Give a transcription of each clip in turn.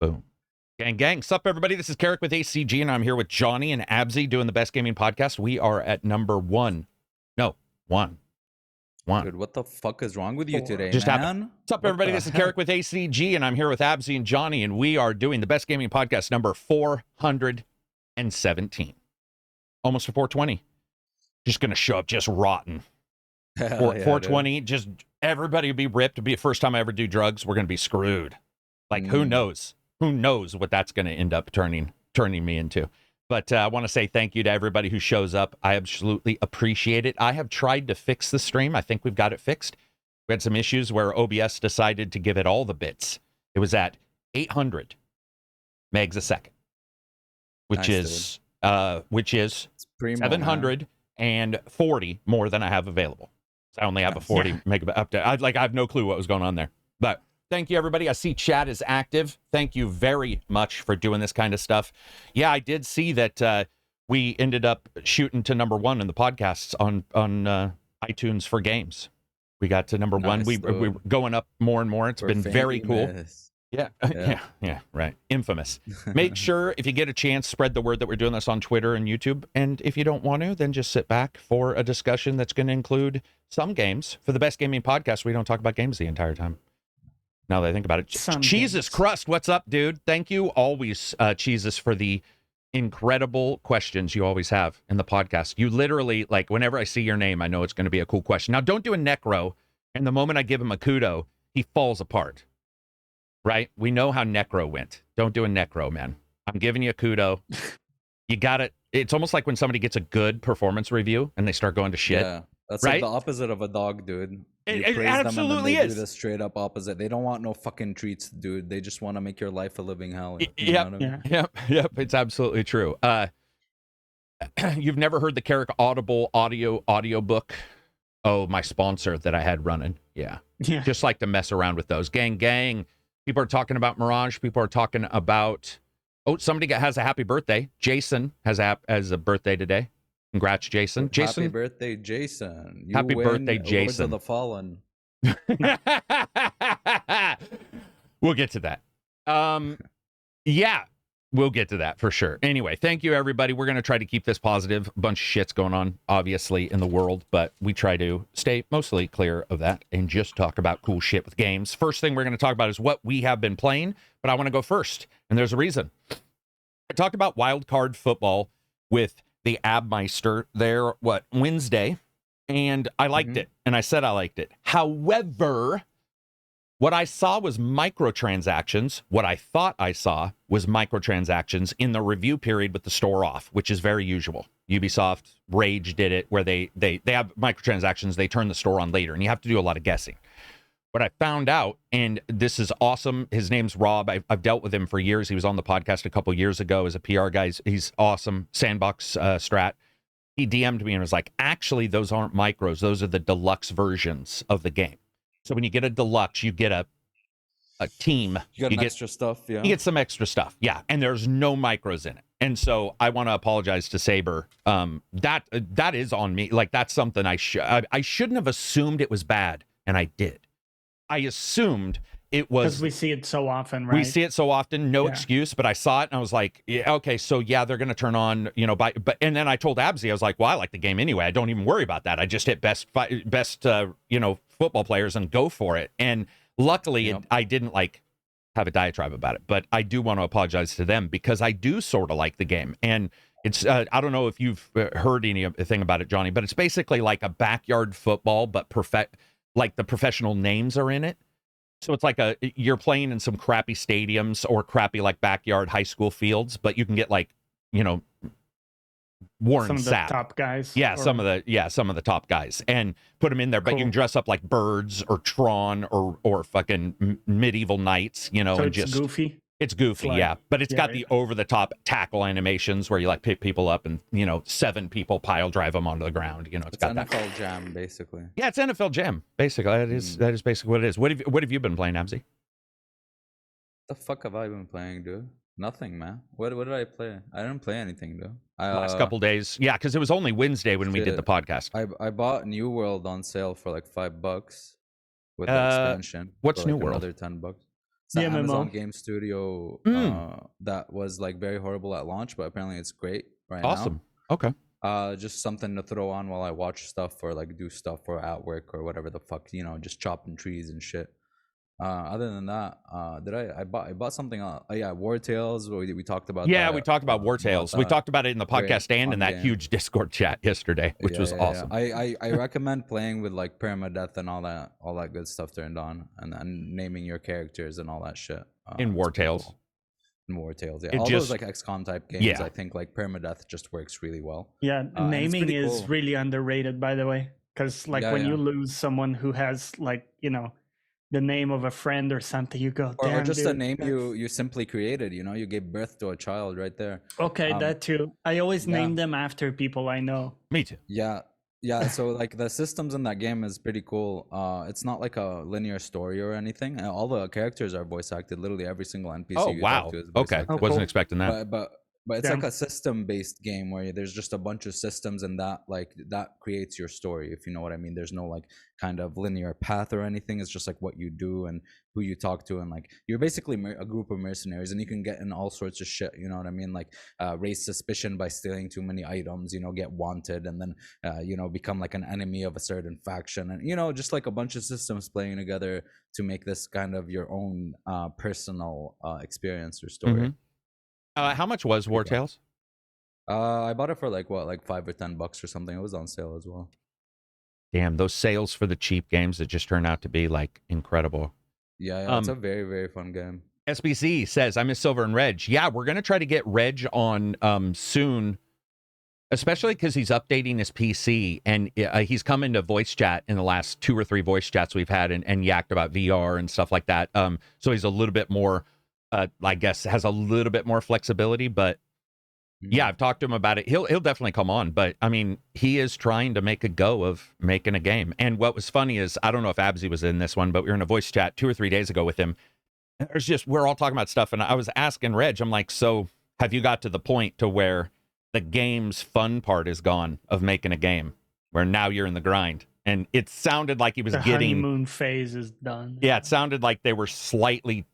Boom. Gang. Sup, everybody? This is Karak with ACG, and I'm here with Johnny and Abzi doing the Best Gaming Podcast. We are at number one. No, one. Dude, what the fuck is wrong with you today, Just man? happened. What's up, everybody? This is Karak with ACG, and I'm here with Abzi and Johnny, and we are doing the Best Gaming Podcast number 417. Almost to 420. Just going to show up just rotten. 420, dude. Just everybody will be ripped. It'll be the first time I ever do drugs. We're going to be screwed. Like, who knows? Who knows what that's going to end up turning me into? But I want to say thank you to everybody who shows up. I absolutely appreciate it. I have tried to fix the stream. I think we've got it fixed. We had some issues where OBS decided to give it all the bits. It was at 800 megs a second, which is 740 more than I have available. So I only have a 40 megabyte update. I have no clue what was going on there. But thank you, everybody. I see chat is active. Thank you very much for doing this kind of stuff. Yeah, I did see that we ended up shooting to number one in the podcasts on iTunes for games. We got to number one. We're going up more and more. It's been very cool. Yeah, right. Infamous. Make sure, if you get a chance, spread the word that we're doing this on Twitter and YouTube. And if you don't want to, then just sit back for a discussion that's going to include some games. For the Best Gaming Podcast, we don't talk about games the entire time. Now that I think about it. Jesus Crust, what's up, dude? Thank you always, Jesus, for the incredible questions you always have in the podcast. You literally, like, whenever I see your name, I know it's going to be a cool question. Now, don't do a Necro, and the moment I give him a kudo, he falls apart. Right? We know how Necro went. Don't do a Necro, man. I'm giving you a kudo. You got it. It's almost like when somebody gets a good performance review and they start going to shit. Yeah, that's right? like the opposite of a dog, dude. It absolutely them and is. they do the straight up opposite. They don't want no fucking treats, dude. They just want to make your life a living hell. Yep. It's absolutely true. You've never heard the Karak Audible audio book? Oh, my sponsor that I had running. Yeah. Just like to mess around with those. Gang. People are talking about Mirage. People are talking about... Oh, somebody has a happy birthday. Jason has a birthday today. Congrats, Jason. Happy birthday, Jason. Happy birthday, Jason. Lords of the Fallen. We'll get to that. Yeah, we'll get to that for sure. Anyway, thank you, everybody. We're going to try to keep this positive. A bunch of shit's going on, obviously, in the world, but we try to stay mostly clear of that and just talk about cool shit with games. First thing we're going to talk about is what we have been playing, but I want to go first, and there's a reason. I talked about wild card football with the Abmeister there, Wednesday, and I liked it, and I said I liked it. However, what I saw was microtransactions. What I thought I saw was microtransactions in the review period with the store off, which is very usual. Ubisoft, Rage did it, where they have microtransactions, they turn the store on later, and you have to do a lot of guessing. What I found out, and this is awesome, his name's Rob. I've dealt with him for years. He was on the podcast a couple years ago as a PR guy. He's awesome. Sandbox Strat. He DM'd me and was like, actually, those aren't micros. Those are the deluxe versions of the game. So when you get a deluxe, you get a team. You get extra stuff, yeah. You get some extra stuff, yeah. And there's no micros in it. And so I want to apologize to Saber. That is on me. Like, that's something I shouldn't have assumed it was bad, and I did. I assumed it was... Because we see it so often, right? We see it so often, no excuse, but I saw it and I was like, yeah, okay, so yeah, they're going to turn on, and then I told Abzi, I was like, well, I like the game anyway. I don't even worry about that. I just hit best football players and go for it. And luckily I didn't have a diatribe about it, but I do want to apologize to them because I do sort of like the game. And it's, I don't know if you've heard anything about it, Johnny, but it's basically like a backyard football, but like the professional names are in it. So it's like you're playing in some crappy stadiums or crappy like backyard high school fields, but you can get Warren some of the Sapp. top guys. Yeah, some of the top guys, and put them in there. But you can dress up like birds or Tron or fucking medieval knights, so and it's just goofy. It's goofy, yeah, but it's got the over-the-top tackle animations where you pick people up and 7 people pile drive them onto the ground. It's got NFL that. Jam, basically. Yeah, it's NFL Jam, basically. That is basically what it is. What have you been playing, Abzi? The fuck have I been playing, dude? Nothing, man. What did I play? I didn't play anything, dude. Last couple days, yeah, because it was only Wednesday when we did the podcast. I bought New World on sale for like $5 with the expansion. What's for New World? Another $10. It's the The Amazon MMO. Game Studio that was like very horrible at launch, but apparently it's great right Awesome. Okay. now. Just something to throw on while I watch stuff or like do stuff or at work or whatever the fuck, just chopping trees and shit. Other than that, I bought something yeah, War Tales. We talked about Yeah, that, we talked about War Tales. We talked about it in the Great, podcast and in fun that game. huge Discord chat yesterday, which was awesome. I recommend playing with like permadeath and all that good stuff turned on, and naming your characters and all that shit. In War Tales. Cool. In War Tales, yeah. It All just- those like XCOM type games, Yeah. I think like permadeath just works really well. Yeah, and it's naming pretty is cool. really underrated, by the way, because like Yeah, when yeah. you lose someone who has like the name of a friend or something, you go, Or damn, just a dude, name that's- you simply created, you gave birth to a child right there. Okay, that too. I always yeah. name them after people I know. Me too. Yeah, so like the systems in that game is pretty cool. It's not like a linear story or anything. All the characters are voice acted. Literally every single NPC Oh, you wow. talk to is voice Okay. acted. Oh, Wasn't cool. expecting that. But it's Yeah. like a system-based game where there's just a bunch of systems, and that creates your story, if you know what I mean. There's no like kind of linear path or anything. It's just like what you do and who you talk to, and like you're basically a group of mercenaries, and you can get in all sorts of shit. You know what I mean? Like raise suspicion by stealing too many items. Get wanted, and then become like an enemy of a certain faction, and just like a bunch of systems playing together to make this kind of your own personal experience or story. Mhm. How much was War Tales? I bought it for like $5 or $10 or something. It was on sale as well. Damn, those sales for the cheap games that just turn out to be like incredible. Yeah, it's a very, very fun game. SBC says, I miss Silver and Reg. Yeah, we're going to try to get Reg on soon, especially because he's updating his PC, and he's come into voice chat in the last 2 or 3 voice chats we've had and yacked about VR and stuff like that. So he's a little bit more, I guess, has a little bit more flexibility, but yeah, I've talked to him about it. He'll definitely come on, but I mean, he is trying to make a go of making a game. And what was funny is, I don't know if Absy was in this one, but we were in a voice chat 2 or 3 days ago with him. We're all talking about stuff, and I was asking Reg, I'm like, so have you got to the point to where the game's fun part is gone of making a game, where now you're in the grind? And it sounded like he was The getting honeymoon phase is done. Yeah, it sounded like they were slightly,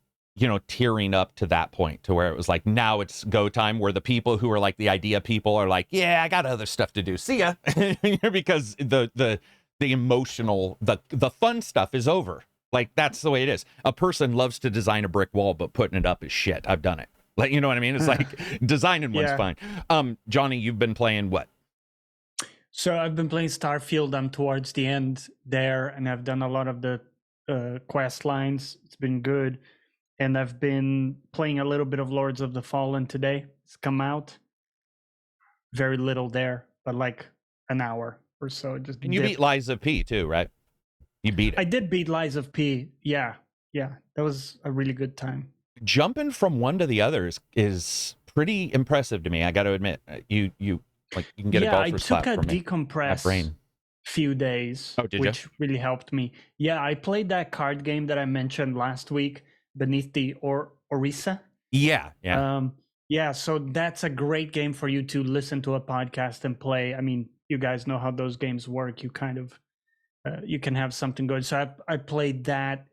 tearing up to that point, to where it was like, now it's go time, where the people who are like the idea people are like, yeah, I got other stuff to do. See ya. Because the emotional, the fun stuff is over. Like, that's the way it is. A person loves to design a brick wall, but putting it up is shit. I've done it. Like, you know what I mean? It's like designing one's Yeah. fine. Johnny, you've been playing what? So I've been playing Starfield. I'm towards the end there, and I've done a lot of the quest lines. It's been good. And I've been playing a little bit of Lords of the Fallen today. It's come out. Very little there, but like an hour or so. Just And you beat Liza P too, right? You beat it. I did beat Lies of P. Yeah. That was a really good time. Jumping from one to the other is pretty impressive to me. I got to admit, you can get a golfer's I slap took a from me. My decompress brain. few days, Oh, did which really helped me. Yeah, I played that card game that I mentioned last week, Beneath the Orisa. Yeah. Yeah, so that's a great game for you to listen to a podcast and play. I mean, you guys know how those games work. You kind of you can have something good. So I played that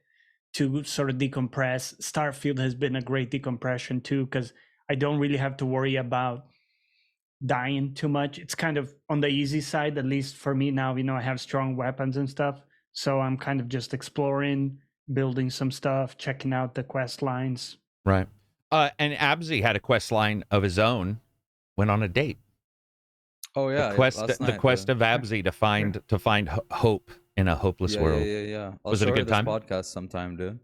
to sort of decompress. Starfield has been a great decompression too, because I don't really have to worry about dying too much. It's kind of on the easy side, at least for me now. I have strong weapons and stuff, so I'm kind of just exploring, building some stuff, checking out the quest lines. Right. And Absy had a quest line of his own. Went on a date. Oh yeah, The quest last night, of Absy to find hope in a hopeless world. Yeah. Was it a good time? Podcast sometime, dude.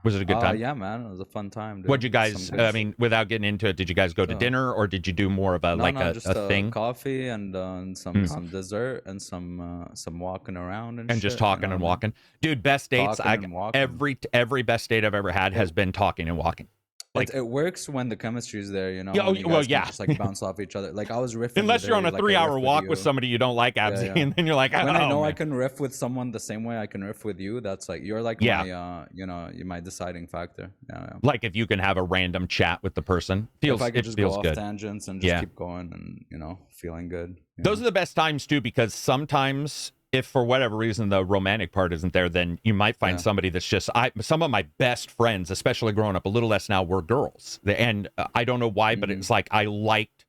Was it a good time? Yeah, man, it was a fun time, dude. What'd you guys? Some good I mean, without getting into it, did you guys go to dinner, or did you do more of a just a thing? Coffee and some dessert and some walking around and Just shit, talking and walking? Dude, best dates. Talking and walking. Every best date I've ever had has been talking and walking. Like, it works when the chemistry is there, Yeah, when you well, guys can yeah. just like bounce off each other. Like I was riffing. unless with you're her, on a like, I 3-hour riff walk with you. somebody you don't like, Absy, yeah. and then you're like, When I know I man. can riff with someone the same way I can riff with you, that's like you're like Yeah. my you're my deciding factor. Yeah. Like if you can have a random chat with the person, If I could it just feels go good. off tangents and just keep going and feeling good. Those are the best times too, because sometimes if for whatever reason the romantic part isn't there, then you might find somebody that's just some of my best friends, especially growing up a little less now, were girls. And I don't know why, but it's like I liked,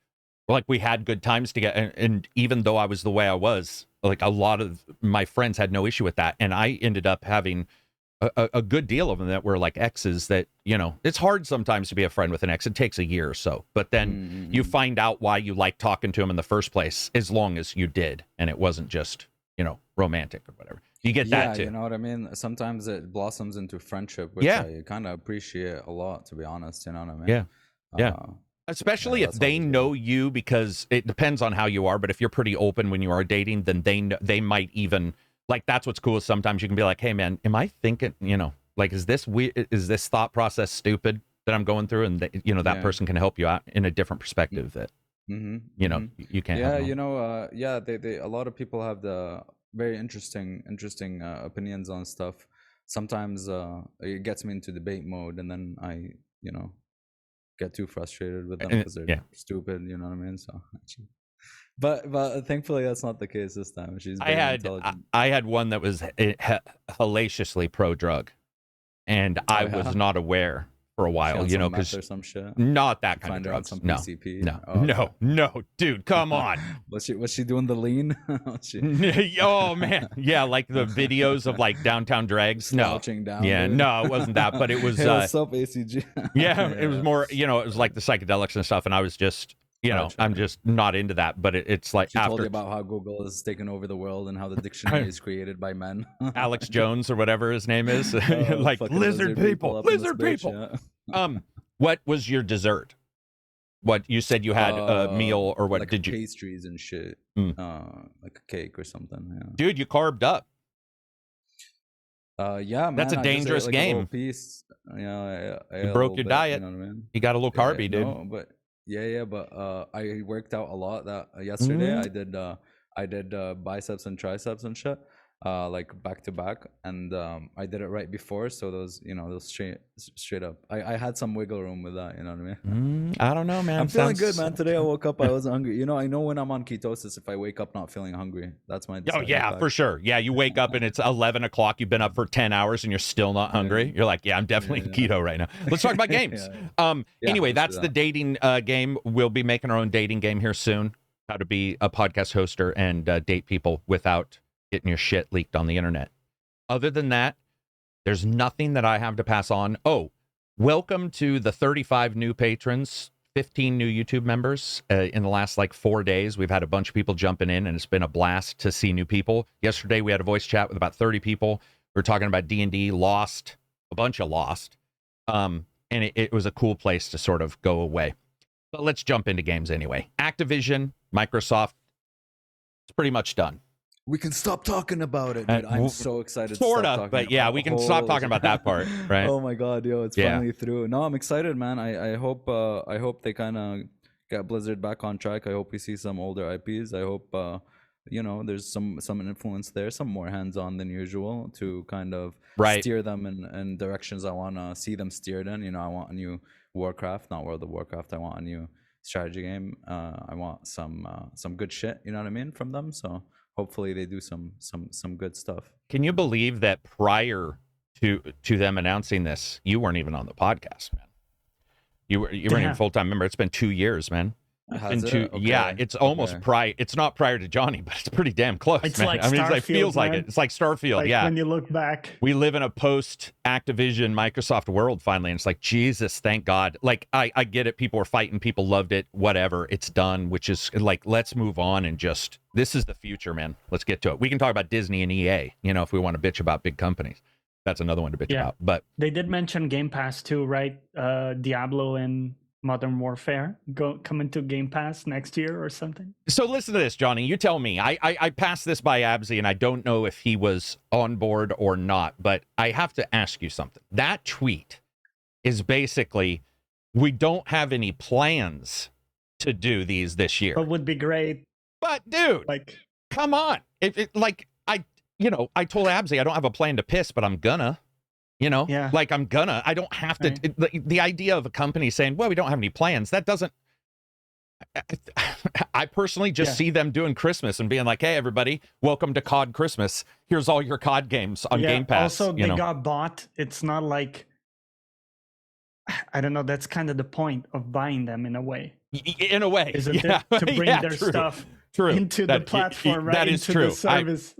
like we had good times together. And even though I was the way I was, like a lot of my friends had no issue with that. And I ended up having a good deal of them that were like exes that, you know, it's hard sometimes to be a friend with an ex. It takes a year or so, but then you find out why you like talking to them in the first place, as long as you did. And it wasn't just, you know, romantic or whatever. You get that too. You know what I mean? Sometimes it blossoms into friendship, which I kind of appreciate a lot, to be honest. You know what I mean? Yeah. Especially if they know you, because it depends on how you are. But if you're pretty open when you are dating, then they might even, like, that's what's cool. Is sometimes you can be like, hey man, am I thinking, you know, like, is this thought process stupid that I'm going through? And you know, that person can help you out in a different perspective that, you know, you can't. Yeah. You know, they a lot of people have the very interesting opinions on stuff. Sometimes it gets me into debate mode, and then I, you know, get too frustrated with them because they're stupid. You know what I mean? So. But thankfully that's not the case this time. She's very intelligent. I had one that was hellaciously pro drug, and I was not aware for a while, you know, because some shit. Not that kind of drugs. Some no, PCP. No, dude, come on. was she doing the lean? Oh man, yeah, like the videos of like downtown drags. Slouching down. Yeah, dude. no, it wasn't that, but it was. Hey, what's up, ACG? Yeah, it was more. You know, it was like the psychedelics and stuff, and I was just. You know, I'm just not into that, but it's like she told you about how Google is taking over the world and how the dictionary is created by men. Alex Jones or whatever his name is, like lizard people. What was your dessert? What you said you had a meal or what like did you? Pastries and shit, like a cake or something. Yeah. Dude, you carved up. Yeah, man. That's a dangerous game. A piece. You broke your diet. You know what I mean? You got a little carby, dude. No, but. But I worked out a lot that yesterday. I did biceps and triceps and shit, like back to back, and I did it right before, so those straight up. I had some wiggle room with that, you know what I mean? I don't know, man. I'm feeling good, man. Today I woke up, I wasn't hungry. You know, I know when I'm on ketosis, if I wake up not feeling hungry, that's my. Oh yeah, for sure. Yeah, you wake up and it's 11 o'clock. You've been up for 10 hours and you're still not hungry. You're like, yeah, I'm definitely in keto right now. Let's talk about games. Anyway, that's the dating game. We'll be making our own dating game here soon. How to be a podcast hoster and date people without getting your shit leaked on the internet. Other than that, there's nothing that I have to pass on. Oh, welcome to the 35 new patrons, 15 new YouTube members in the last like 4 days. We've had a bunch of people jumping in, and it's been a blast to see new people. Yesterday, we had a voice chat with about 30 people. We were talking about D&D, Lost, a bunch of Lost. And it was a cool place to sort of go away. But let's jump into games anyway. Activision, Microsoft, it's pretty much done. We can stop talking about it, dude. I'm so excited. Sort of, but yeah, we can stop talking about that part, right? Oh my god, yo, it's finally through. No, I'm excited, man. I hope they kind of get Blizzard back on track. I hope we see some older IPs. I hope there's some influence there, some more hands-on than usual to kind of steer them in directions I want to see them steered in. You know, I want a new Warcraft, not World of Warcraft. I want a new strategy game. I want some good shit, you know what I mean, from them. So hopefully they do some good stuff. Can you believe that prior to them announcing this, you weren't even on the podcast, man? You weren't even a full-time member. It's been 2 years, man. Okay. Yeah, it's almost prior. It's not prior to Johnny, but it's pretty damn close. It's man. like I mean, Starfield, it feels like it. It's like Starfield. Like when you look back, we live in a post-Activision Microsoft world finally, and it's like, Jesus, thank God. Like I get it. People were fighting. People loved it. Whatever. It's done. Which is like, let's move on and just. This is the future, man. Let's get to it. We can talk about Disney and EA. You know, if we want to bitch about big companies, that's another one to bitch about. But they did mention Game Pass too, right? Diablo and Modern Warfare coming to Game Pass next year or something. So listen to this, Johnny. You tell me. I passed this by Absy, and I don't know if he was on board or not, but I have to ask you something. That tweet is basically, we don't have any plans to do these this year. But would be great. But dude, like, come on. I told Absy I don't have a plan to piss, but I'm gonna. You know, like I don't have to. Right. The idea of a company saying, well, we don't have any plans, that doesn't. I personally just see them doing Christmas and being like, hey, everybody, welcome to COD Christmas. Here's all your COD games on Game Pass. Also, they got bought. It's not like, I don't know, that's kind of the point of buying them in a way. In a way. Isn't it? To bring their stuff into the platform, right? That is into true. The service.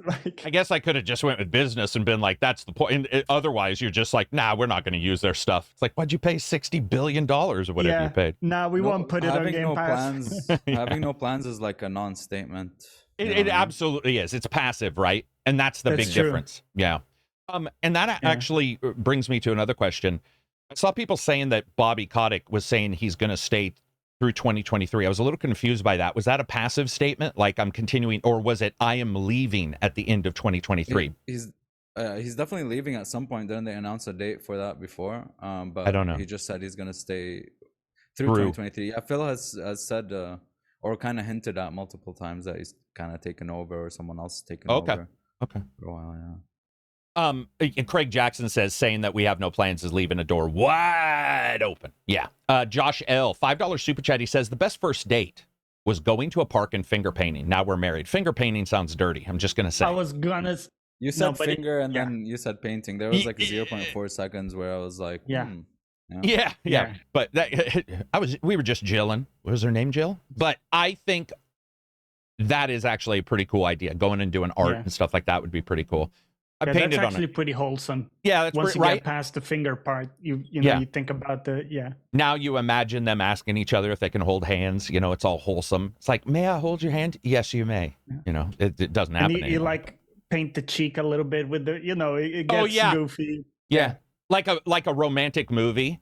I guess I could have just went with business and been like, that's the point. And otherwise, you're just like, nah, we're not going to use their stuff. It's like, why'd you pay $60 billion or whatever you paid? Nah, we won't put it on Game Pass. Having no plans is like a non-statement. It absolutely is. It's passive, right? And that's the big difference. Yeah. And that actually brings me to another question. I saw people saying that Bobby Kotick was saying he's going to stay through 2023. I was a little confused by that. Was that a passive statement, like I'm continuing, or was it I am leaving at the end of 2023? He's definitely leaving at some point. Didn't they announce a date for that before? But I don't know. He just said he's gonna stay through 2023. Yeah, Phil has said or kind of hinted at multiple times that he's kind of taken over or someone else taken over. Okay. For a while, yeah. And Craig Jackson says saying that we have no plans is leaving a door wide open. Yeah. Josh L, $5 super chat. He says the best first date was going to a park and finger painting. Now we're married. Finger painting sounds dirty. I'm just gonna say. I was gonna. You said finger and then you said painting. There was like 0.4 seconds where I was like, yeah. But we were just Jilling. What was her name, Jill? But I think that is actually a pretty cool idea. Going and doing art and stuff like that would be pretty cool. That's actually pretty wholesome. Yeah, that's once you get past the finger part, you think about Now you imagine them asking each other if they can hold hands. You know, it's all wholesome. It's like, may I hold your hand? Yes, you may. Yeah. You know, it doesn't happen. And you like paint the cheek a little bit with the, it gets goofy. Yeah, like a romantic movie,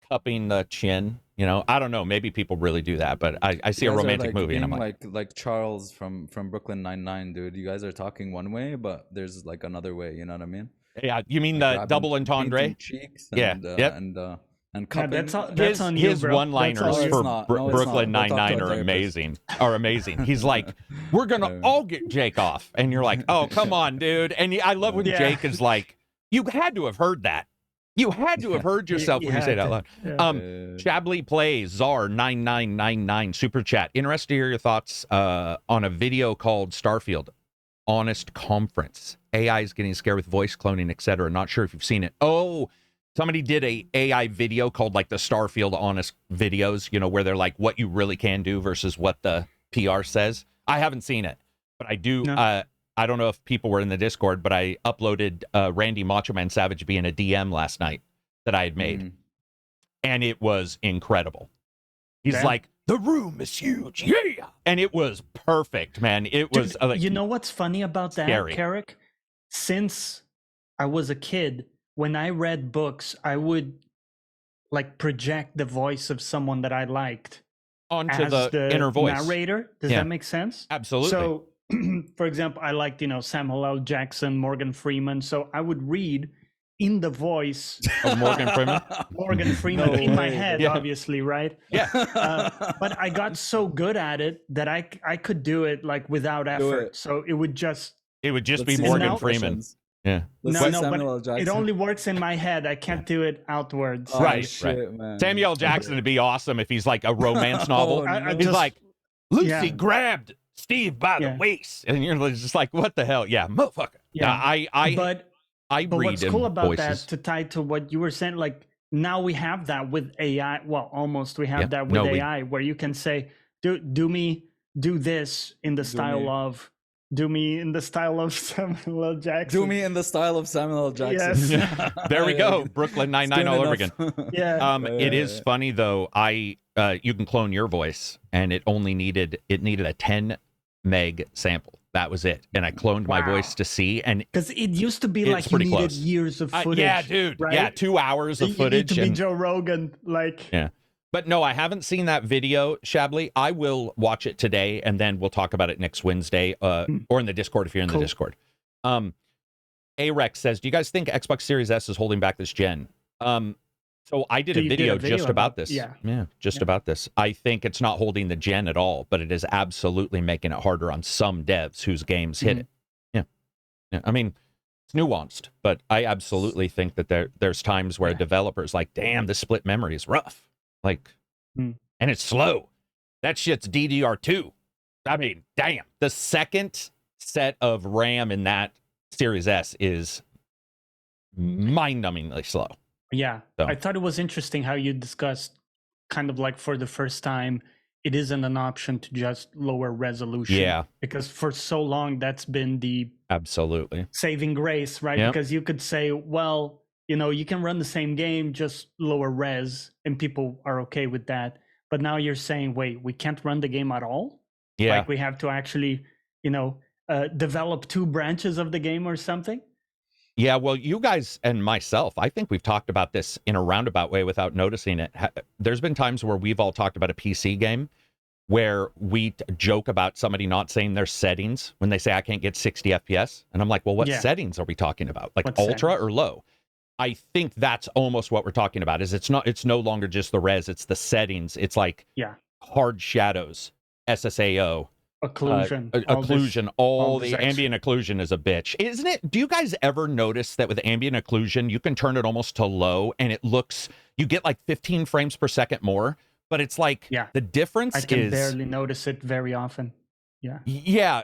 cupping the chin. You know, I don't know. Maybe people really do that, but I see a romantic movie and I'm like Charles from Brooklyn Nine-Nine, dude. You guys are talking one way, but there's like another way. You know what I mean? Yeah, you mean the double entendre? Cheeks and, and cupping. That's on you, his one-liners for Brooklyn Nine-Nine are amazing. He's like, we're gonna all get Jake off, and you're like, oh, come on, dude. And I love when Jake is like, you had to have heard that. You had to have heard yourself when you say it out loud. Chablis Plays, Czar9999 super chat. Interested to hear your thoughts on a video called Starfield Honest Conference. AI is getting scared with voice cloning, etc. Not sure if you've seen it. Oh, somebody did a AI video called like the Starfield Honest videos, you know, where they're like what you really can do versus what the PR says. I haven't seen it, but I do. No. I don't know if people were in the Discord, but I uploaded Randy Macho Man Savage being a DM last night that I had made. And it was incredible. He's like, the room is huge. Yeah. And it was perfect, man. It was. You know what's funny about that, Karak? Since I was a kid, when I read books, I would like project the voice of someone that I liked onto the inner voice narrator. Does that make sense? Absolutely. So, for example, I liked, Samuel L. Jackson, Morgan Freeman. So I would read in the voice of Morgan Freeman. In my head, obviously, right? Yeah. But I got so good at it that I could do it like without effort. So it would just be Morgan Freeman. Yeah. But it only works in my head. I can't do it outwards. Oh, right. Shit, man. Samuel L. Jackson would be awesome if he's like a romance novel. He's like, Lucy grabbed Steve by the waist, and you're just like, what the hell? Yeah, motherfucker. Yeah, but what's cool about that, to tie to what you were saying, like now we have that with AI. Well, almost we have that with AI, where you can say, do this in the style of. Do me in the style of Samuel L. Jackson. Do me in the style of Samuel L. Jackson. Yes. There we go. Brooklyn Nine-Nine all over again. It is funny though. You can clone your voice, and it needed a 10 meg sample. That was it. And I cloned my voice to see, and because it used to be like you needed close. Years of footage. Yeah, dude. Right? Yeah, 2 hours of footage. You need to be Joe Rogan, like. Yeah. But no, I haven't seen that video, Chablis. I will watch it today, and then we'll talk about it next Wednesday, or in the Discord if you're in the Discord. A-Rex says, do you guys think Xbox Series S is holding back this gen? So I did a video just about this. Yeah, about this. I think it's not holding the gen at all, but it is absolutely making it harder on some devs whose games hit it. Yeah. I mean, it's nuanced, but I absolutely think that there's times where a developer's like, damn, this split memory is rough. Like, and it's slow. That shit's DDR2. I mean, damn. The second set of RAM in that Series S is mind-numbingly slow. Yeah. So. I thought it was interesting how you discussed kind of like for the first time, it isn't an option to just lower resolution. Yeah. Because for so long, that's been the absolutely saving grace, right? Yep. Because you could say, well, you know, you can run the same game, just lower res, and people are okay with that. But now you're saying, wait, we can't run the game at all? Yeah. Like we have to actually, you know, develop 2 branches of the game or something? Yeah, well, you guys and myself, I think we've talked about this in a roundabout way without noticing it. There's been times where we've all talked about a PC game where we joke about somebody not saying their settings when they say, I can't get 60 FPS. And I'm like, well, what settings are we talking about? Like what ultra settings? Or low? I think that's almost what we're talking about. Is it's no longer just the res, it's the settings. It's like hard shadows, SSAO, occlusion, all the ambient occlusion is a bitch, isn't it? Do you guys ever notice that with ambient occlusion, you can turn it almost to low and it looks, you get like 15 frames per second more, but it's like the difference is... I can barely notice it very often. Yeah.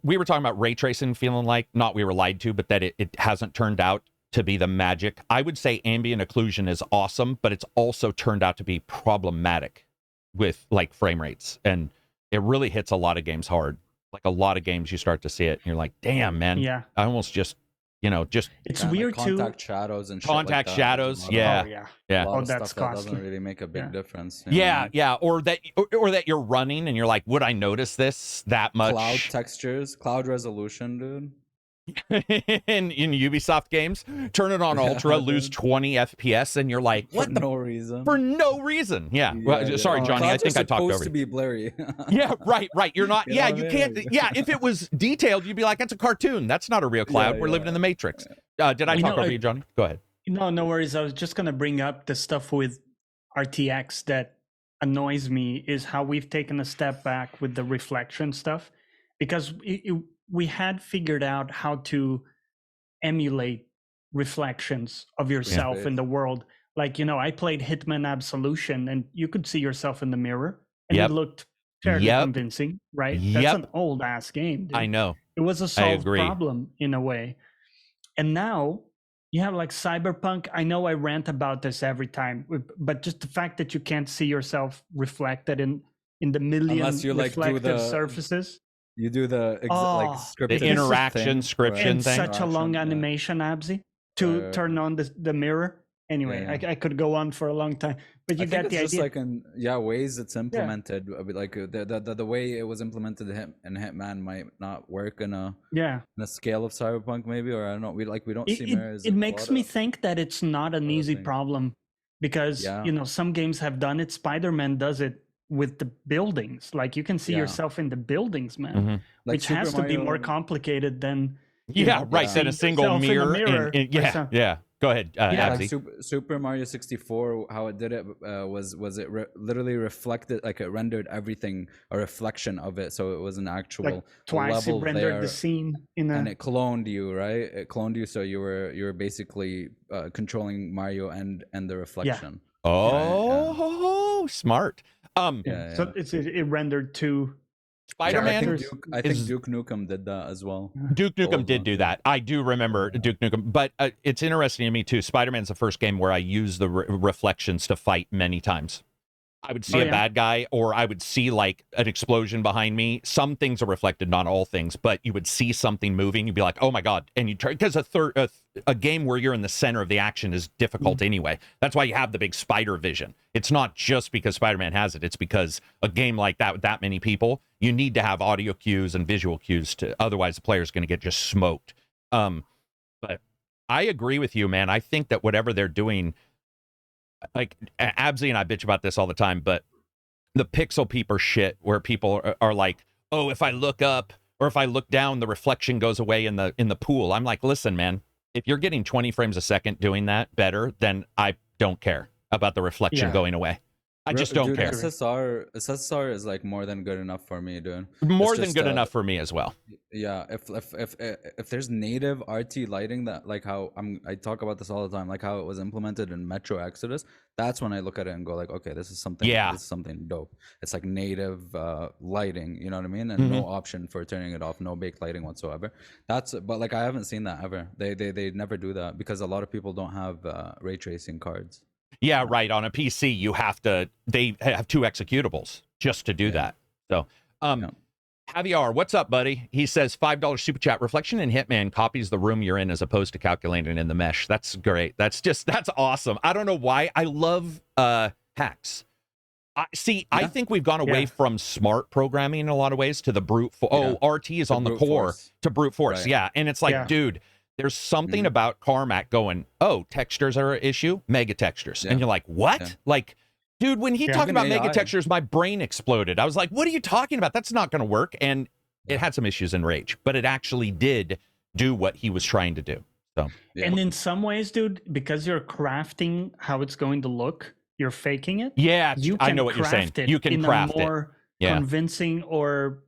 We were talking about ray tracing, feeling like, not we were lied to, but that it hasn't turned out to be the magic. I would say ambient occlusion is awesome, but it's also turned out to be problematic with like frame rates. And it really hits a lot of games hard. Like a lot of games, you start to see it, and you're like, "Damn, man!" Yeah, I almost just, it's weird like too. Contact shadows and shit contact like shadows. Yeah. Oh, that's that costly. doesn't really make a big difference. Yeah, or that you're running and you're like, "Would I notice this that much?" Cloud textures, cloud resolution, dude. in Ubisoft games, turn it on ultra, lose 20 FPS, and you're like, what? For no reason. For no reason. Yeah. Well, sorry, Johnny. I think I talked over. Supposed to be blurry. Yeah. Right. You're not. You can't. Yeah. If it was detailed, you'd be like, "That's a cartoon. That's not a real cloud. We're living in the Matrix." Did I talk over you, Johnny? Go ahead. No worries. I was just gonna bring up the stuff with RTX that annoys me is how we've taken a step back with the reflection stuff, because we had figured out how to emulate reflections of yourself in the world. Like, I played Hitman Absolution and you could see yourself in the mirror and it looked fairly convincing, right? That's an old ass game, dude. I know. It was a solved problem in a way. And now you have like Cyberpunk. I know I rant about this every time, but just the fact that you can't see yourself reflected in the million reflective surfaces. You do the scripted the interaction scription thing. Such a long animation, Abzi, to turn on the mirror. Anyway, I could go on for a long time, but you get the idea. Just like in ways it's implemented. Like the way it was implemented in Hitman might not work in a scale of Cyberpunk maybe, or I don't know. We don't see mirrors. It makes me think that it's not an easy problem because some games have done it. Spider-Man does it with the buildings. Like you can see yourself in the buildings, man, which has to be more complicated than than a single mirror. Go ahead, like Super Mario 64, how it did it was it literally reflected, like it rendered everything a reflection of it, so it was an actual like twice level it rendered there, the scene and it cloned you, right? It cloned you, so you were basically controlling Mario and the reflection. Smart. So it rendered two. Spider-Man. I think Duke Nukem did that as well. Duke Nukem did do that. I do remember Duke Nukem, but it's interesting to me too. Spider-Man's the first game where I used the reflections to fight many times. I would see a bad guy, or I would see like an explosion behind me. Some things are reflected, not all things, but you would see something moving. You'd be like, "Oh my god!" And you try, because a game where you're in the center of the action is difficult anyway. That's why you have the big spider vision. It's not just because Spider-Man has it. It's because a game like that with that many people, you need to have audio cues and visual cues otherwise the player's going to get just smoked. But I agree with you, man. I think that whatever they're doing, like Abzi and I bitch about this all the time, but the pixel peeper shit where people are like, "Oh, if I look up or if I look down, the reflection goes away in the pool." I'm like, listen, man, if you're getting 20 frames a second doing that better, then I don't care about the reflection going away. I just don't Dude, care. SSR is like more than good enough for me, dude. More It's than just, good enough for me as well. Yeah, if there's native RT lighting, that like how I talk about this all the time, like how it was implemented in Metro Exodus, that's when I look at it and go like, okay, this is something dope. It's like native lighting, you know what I mean? And no option for turning it off, no baked lighting whatsoever. But like I haven't seen that ever. They never do that because a lot of people don't have ray tracing cards. Yeah, right. On a PC, they have 2 executables just to do that. So, Javier, what's up, buddy? He says $5 super chat. Reflection in Hitman copies the room you're in as opposed to calculating in the mesh. That's great. That's awesome. I don't know why. I love hacks. I think we've gone away from smart programming in a lot of ways to the brute force. RT is on the core to brute force. Right. Yeah. And it's like, dude, there's something about Carmack going, textures are an issue, mega textures. And you're like, what? Yeah. Like, dude, when he talked about mega textures, my brain exploded. I was like, what are you talking about? That's not going to work. And it had some issues in Rage, but it actually did do what he was trying to do. So, and in some ways, dude, because you're crafting how it's going to look, you're faking it. Yeah, I know what you're saying. You can craft it in a more convincing or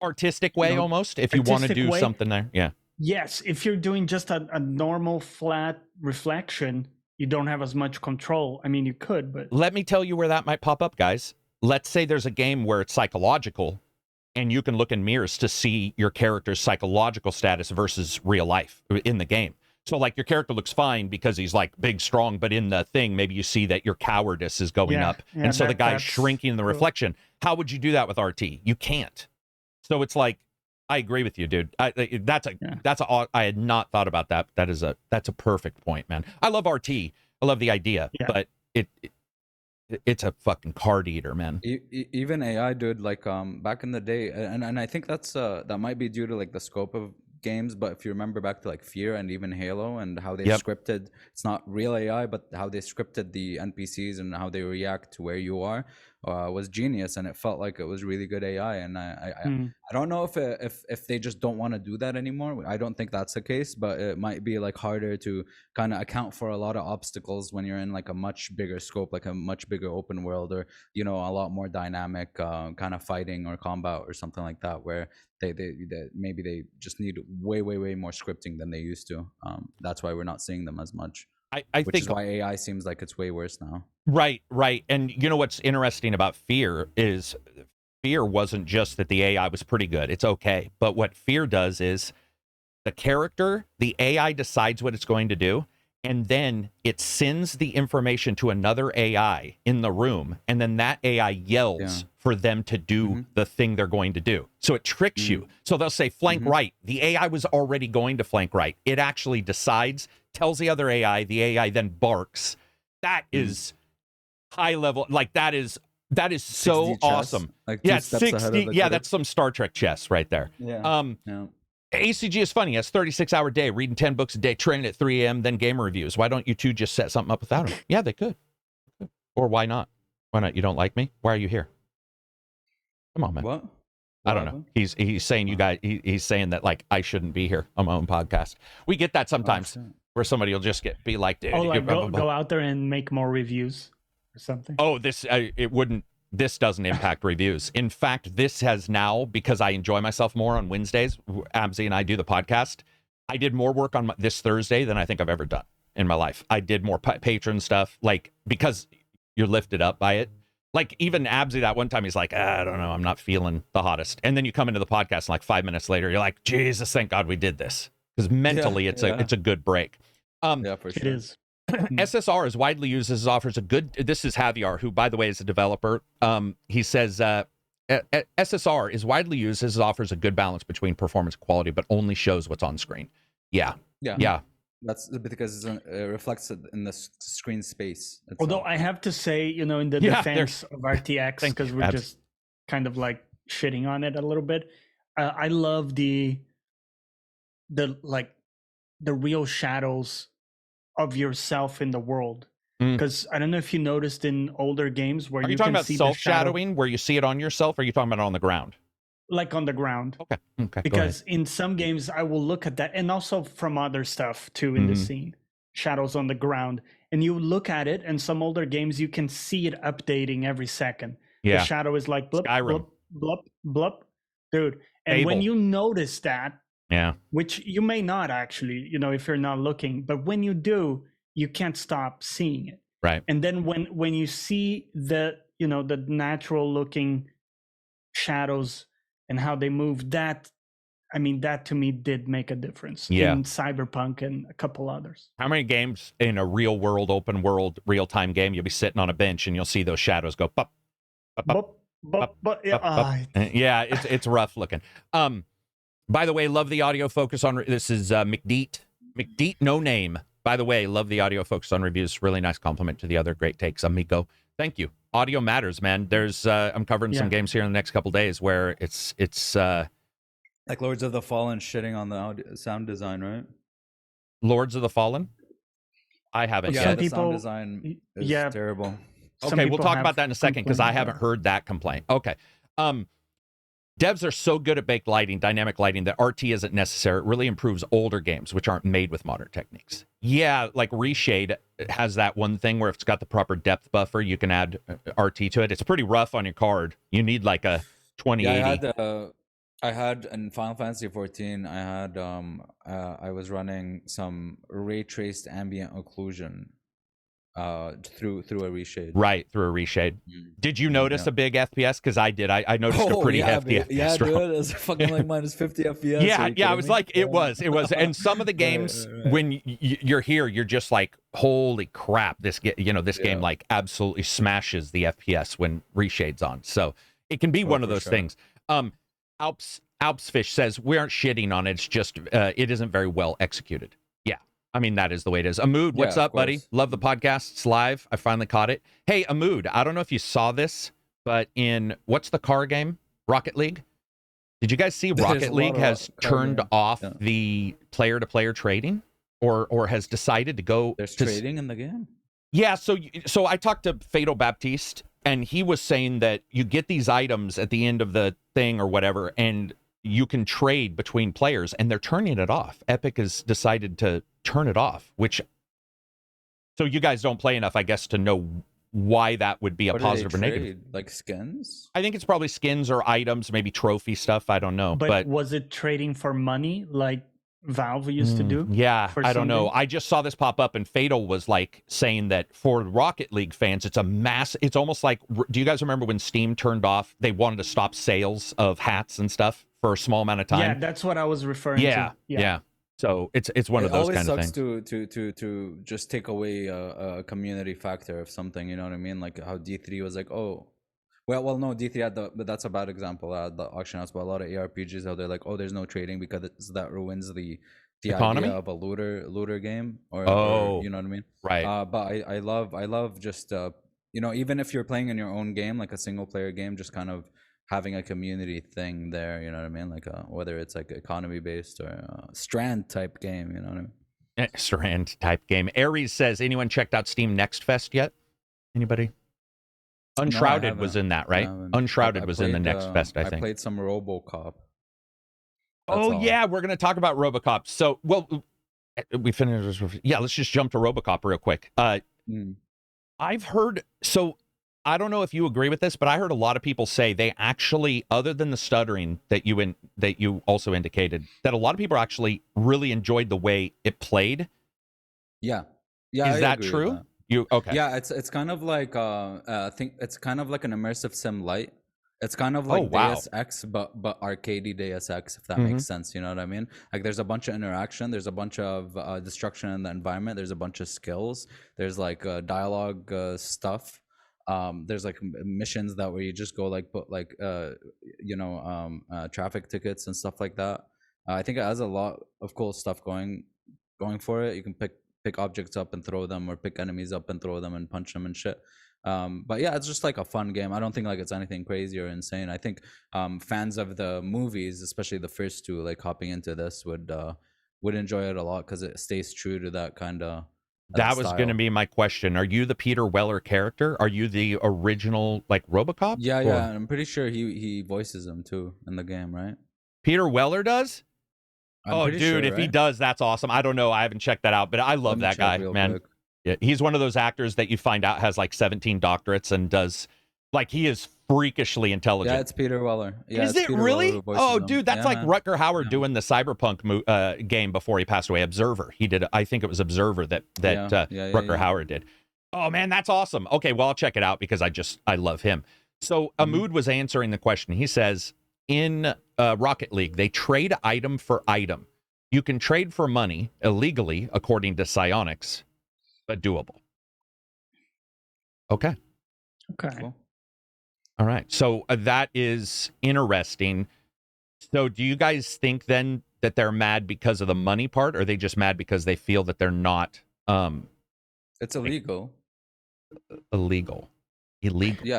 artistic way, almost, if you want to do something there. Yeah. Yes, if you're doing just a normal flat reflection, you don't have as much control. I mean, you could, but... Let me tell you where that might pop up, guys. Let's say there's a game where it's psychological, and you can look in mirrors to see your character's psychological status versus real life in the game. So, like, your character looks fine because he's, like, big, strong, but in the thing, maybe you see that your cowardice is going up. Yeah, and so the guy's shrinking in the reflection. How would you do that with RT? You can't. So it's like, I agree with you, dude. I had not thought about that. That's a perfect point, man. I love RT. I love the idea, but it's a fucking card eater, man. Even AI, dude. Like back in the day, and I think that might be due to like the scope of games. But if you remember back to like Fear and even Halo and how they scripted, it's not real AI, but how they scripted the NPCs and how they react to where you are. Was genius, and it felt like it was really good AI. And I don't know if they just don't want to do that anymore. I don't think that's the case, but it might be like harder to kind of account for a lot of obstacles when you're in like a much bigger scope, like a much bigger open world, or a lot more dynamic kind of fighting or combat or something like that, where they maybe they just need way more scripting than they used to. That's why we're not seeing them as much. I which think is why AI seems like it's way worse now. Right. And you know what's interesting about Fear is Fear wasn't just that the AI was pretty good. It's okay. But what Fear does is the AI decides what it's going to do, and then it sends the information to another AI in the room, and then that AI yells for them to do the thing they're going to do. So it tricks you. So they'll say flank right. The AI was already going to flank right. It actually decides, tells the other AI, the AI then barks. That is high level. Like that is so awesome. Like 60. Yeah, that's some Star Trek chess right there. Yeah. ACG is funny. He has 36-hour day, reading 10 books a day, training at 3 a.m., then gamer reviews. Why don't you two just set something up without him? Yeah, they could. Or why not? Why not? You don't like me? Why are you here? Come on, man. What? I don't know. He's saying you guys. He's saying that like I shouldn't be here on my own podcast. We get that sometimes, where somebody will just be like, dude, go out there and make more reviews or something. Oh, this doesn't impact reviews. In fact, this has now, because I enjoy myself more on Wednesdays, Abzi and I do the podcast. I did more work on this Thursday than I think I've ever done in my life. I did more patron stuff, like, because you're lifted up by it. Like, even Abzi, that one time, he's like, I don't know, I'm not feeling the hottest. And then you come into the podcast, and like 5 minutes later, you're like, Jesus, thank God we did this. Because mentally, it's a good break. Yeah, for sure. It is. SSR is widely used as offers a good. This is Javier, who, by the way, is a developer. He says SSR is widely used as offers a good balance between performance and quality, but only shows what's on screen. Yeah. That's because it reflects in the screen space itself. Although I have to say, in the defense of RTX, because we're just kind of like shitting on it a little bit. I love the real shadows of yourself in the world, because I don't know if you noticed in older games where are you talking about self-shadowing, where you see it on yourself, or are you talking about it on the ground? Like on the ground. Okay. Because in some games I will look at that, and also from other stuff too in the scene. shadows on the ground, and you look at it, and some older games you can see it updating every second. Yeah. The shadow is like blip, Skyrim. blip, blip, blip, dude. And when Fable. you notice that, Yeah. which you may not actually, if you're not looking, but when you do, you can't stop seeing it. Right. And then when you see the natural looking shadows and how they move, that to me did make a difference in Cyberpunk and a couple others. How many games in a real world, open world, real time game, you'll be sitting on a bench and you'll see those shadows go pop, pop, pop, pop, pop, pop. Yeah, it's rough looking. By the way, love the audio focus on this is McDeet no name. By the way, love the audio focus on reviews. Really nice compliment to the other great takes, amigo. Thank you. Audio matters, man. There's I'm covering some games here in the next couple days where it's like Lords of the Fallen shitting on the audio, sound design, right? Lords of the Fallen. I haven't Yeah, yet. the sound design is terrible. Okay, we'll talk about that in a second because I haven't heard that complaint. Okay. Devs are so good at baked lighting, dynamic lighting, that RT isn't necessary. It really improves older games, which aren't made with modern techniques. Yeah, like Reshade has that one thing where if it's got the proper depth buffer, you can add RT to it. It's pretty rough on your card. You need like a 2080. Yeah, I had in Final Fantasy 14, I was running some ray traced ambient occlusion through a reshade. Right, through a reshade. Did you notice a big FPS? Because I did. I noticed a pretty hefty FPS. Yeah, dude, it was fucking like minus 50 FPS. Yeah, it was like, it was. And some of the games, when you're here, you're just like, holy crap, this game like absolutely smashes the FPS when reshade's on. So it can be one of those things. Alpsfish says, we aren't shitting on it. It's just, it isn't very well executed. Yeah. I mean, that is the way it is. Amood, what's up, buddy? Love the podcast. It's live. I finally caught it. Hey, Amood, I don't know if you saw this, but in, what's the car game? Rocket League? Did you guys see Rocket League has turned off the player-to-player trading? Or has decided to go... There's trading in the game? Yeah, so I talked to Fado Baptiste, and he was saying that you get these items at the end of the thing or whatever, and you can trade between players, and they're turning it off. Epic has decided to turn it off, which... So you guys don't play enough, I guess, to know why that would be a positive or negative. Like skins? I think it's probably skins or items, maybe trophy stuff. I don't know. But was it trading for money like Valve used to do? Yeah, I don't know. I just saw this pop up, and Fatal was like saying that for Rocket League fans, it's a mass. It's almost like, do you guys remember when Steam turned off? They wanted to stop sales of hats and stuff for a small amount of time. Yeah, that's what I was referring to. Yeah. So it's one of those kind of things. It always sucks to just take away a community factor of something. You know what I mean? Like how D3 was like, oh, well, no, D3 had but that's a bad example. The auction house, but a lot of ARPGs out there like, oh, there's no trading because that ruins the economy idea of a looter game. Or you know what I mean? Right. But I love just even if you're playing in your own game, like a single player game, just kind of having a community thing there, you know what I mean? Like whether it's like economy based or a Strand type game, you know what I mean? Strand type game. Aries says, anyone checked out Steam Next Fest yet? Anybody? Unshrouded was in that, right? Unshrouded was in the Next Fest, I think. I played some RoboCop. Yeah, we're going to talk about RoboCop. So, we finished. Yeah, let's just jump to RoboCop real quick. I've heard, so I don't know if you agree with this, but I heard a lot of people say they actually, other than the stuttering that you also indicated, that a lot of people actually really enjoyed the way it played. Yeah. Is that true? Okay. Yeah, it's kind of like I think it's kind of like an immersive sim light. It's kind of like Deus Ex, but arcadey Deus Ex, if that makes sense. You know what I mean? Like there's a bunch of interaction, there's a bunch of destruction in the environment, there's a bunch of skills, there's like dialogue stuff. There's like missions that where you just go like put like traffic tickets and stuff like that. I think it has a lot of cool stuff going for it. You can pick objects up and throw them, or pick enemies up and throw them and punch them and shit. But yeah, it's just like a fun game. I don't think like it's anything crazy or insane. I think fans of the movies, especially the first two, like hopping into this would enjoy it a lot because it stays true to that kind of. That was going to be my question. Are you the Peter Weller character? Are you the original like RoboCop? Yeah. I'm pretty sure he voices him too in the game, right? Peter Weller does? I'm Oh, pretty dude, sure, if he right? does, that's awesome. I don't know. I haven't checked that out, but I love Let me that check guy, real man. quick. Yeah, he's one of those actors that you find out has like 17 doctorates and does, like, he is freakishly intelligent. Yeah, it's Peter Weller. Yeah, Is it's it Peter Weller really? who voices Oh, him. dude, that's Yeah, like man. Rutger Hauer Yeah. doing the Cyberpunk game before he passed away. Observer. He did. I think it was Observer that Rutger Hauer did. Oh man, that's awesome. Okay, well I'll check it out because I love him. So Ahmood was answering the question. He says in Rocket League they trade item for item. You can trade for money illegally according to psionics, but doable. Okay. Cool. All right. So that is interesting. So do you guys think then that they're mad because of the money part, or are they just mad because they feel that they're not It's illegal. illegal? Yeah,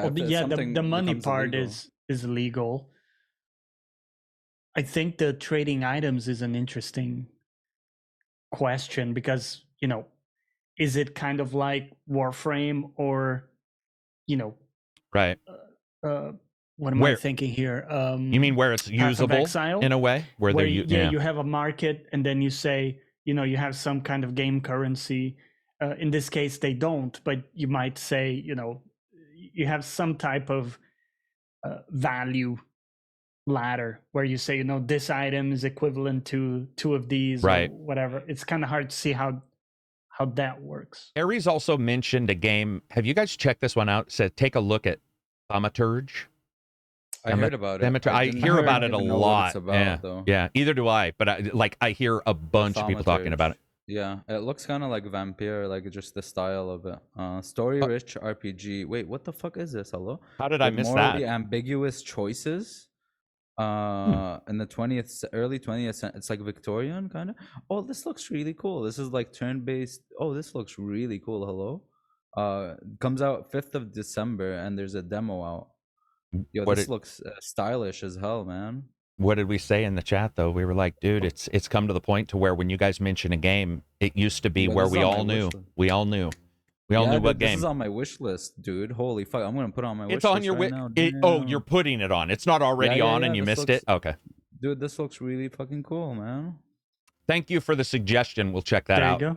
Well, if yeah, something the money becomes part illegal. is legal. I think the trading items is an interesting question because, you know, is it kind of like Warframe or, you know, Right. what am I thinking here? You mean where it's Path of usable Exile? in a way? Where you have a market and then you say, you know, you have some kind of game currency. In this case, they don't, but you might say, you know, you have some type of value ladder where you say, you know, this item is equivalent to 2 of these, right, or whatever. It's kind of hard to see how that works. Aries also mentioned a game. Have you guys checked this one out? It said, take a look at Thaumaturge. I heard about it. I hear about it a lot. Though. Yeah, either do I. But I hear a bunch of people talking about it. Yeah, it looks kind of like Vampire, like just the style of it. Story-rich RPG. Wait, what the fuck is this? Hello? How did I miss that? Morally ambiguous choices. In the early 20th, it's like Victorian kind of. Oh, this looks really cool. This is like turn-based. Oh, this looks really cool. Hello? Comes out 5th of December, and there's a demo out. Yo, this looks stylish as hell, man. What did we say in the chat though? We were like, dude, it's come to the point to where when you guys mention a game, it used to be where we all knew. We all knew what game. This is on my wish list, dude. Holy fuck! I'm gonna put it on my wish list. It's on your oh, you're putting it on. It's not already on, and you missed it. Okay, dude, this looks really fucking cool, man. Thank you for the suggestion. We'll check that out. There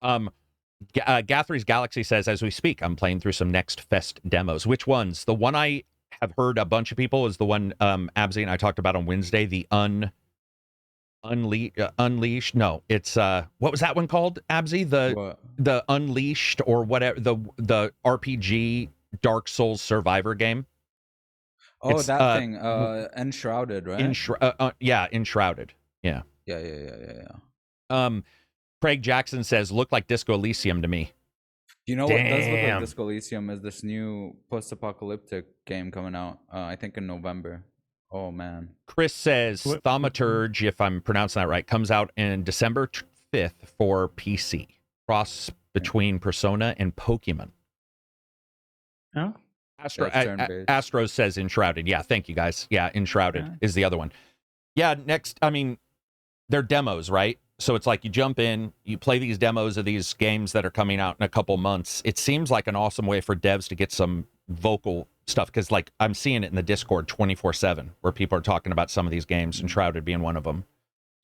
you go. Gathry's Galaxy says, as we speak, I'm playing through some Next Fest demos. Which ones? The one I have heard a bunch of people is the one Abzi and I talked about on Wednesday, the Unleashed. No, it's what was that one called, Abzi? The Unleashed or whatever, the RPG Dark Souls Survivor game. Oh, it's, that thing, Enshrouded, right? Yeah, Enshrouded. Yeah. Craig Jackson says, look like Disco Elysium to me. You know what does look like Disco Elysium is this new post-apocalyptic game coming out, I think in November. Oh, man. Chris says Thaumaturge, if I'm pronouncing that right, comes out in December 5th for PC. Cross between Persona and Pokemon. Oh? Astro says Enshrouded. Yeah, thank you, guys. Yeah, Enshrouded is the other one. Yeah, next, I mean, they're demos, right? So it's like you jump in, you play these demos of these games that are coming out in a couple months. It seems like an awesome way for devs to get some vocal stuff because, like, I'm seeing it in the Discord 24/7 where people are talking about some of these games, Enshrouded being one of them.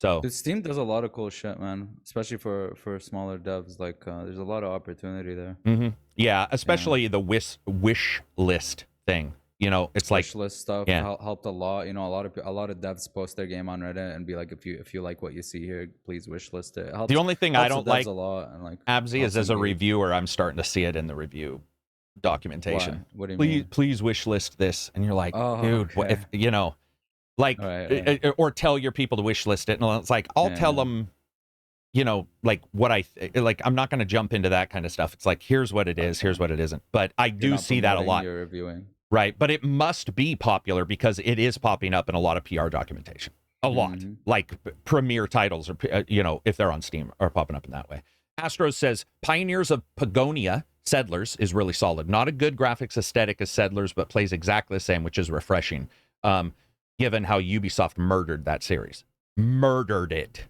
So dude, Steam does a lot of cool shit, man. Especially for smaller devs. Like, there's a lot of opportunity there. Mm-hmm. Yeah, especially the wish list thing. You know, it's like wish list stuff helped a lot. You know, a lot of devs post their game on Reddit and be like, if you like what you see here, please wish list it. The only thing I don't like a lot, and like Abzi is as a reviewer, I'm starting to see it in the review documentation. What do you mean? Please wish list this, and you're like, dude, okay. what if you know, like, or tell your people to wish list it, and it's like I'll tell them, you know, like what like. I'm not going to jump into that kind of stuff. It's like here's what it is, here's what it isn't. But I do see that a lot. You're reviewing. Right, but it must be popular because it is popping up in a lot of PR documentation. A lot, like premier titles, or you know, if they're on Steam, are popping up in that way. Astro says Pioneers of Pagonia Settlers is really solid. Not a good graphics aesthetic as Settlers, but plays exactly the same, which is refreshing. Given how Ubisoft murdered that series, murdered it.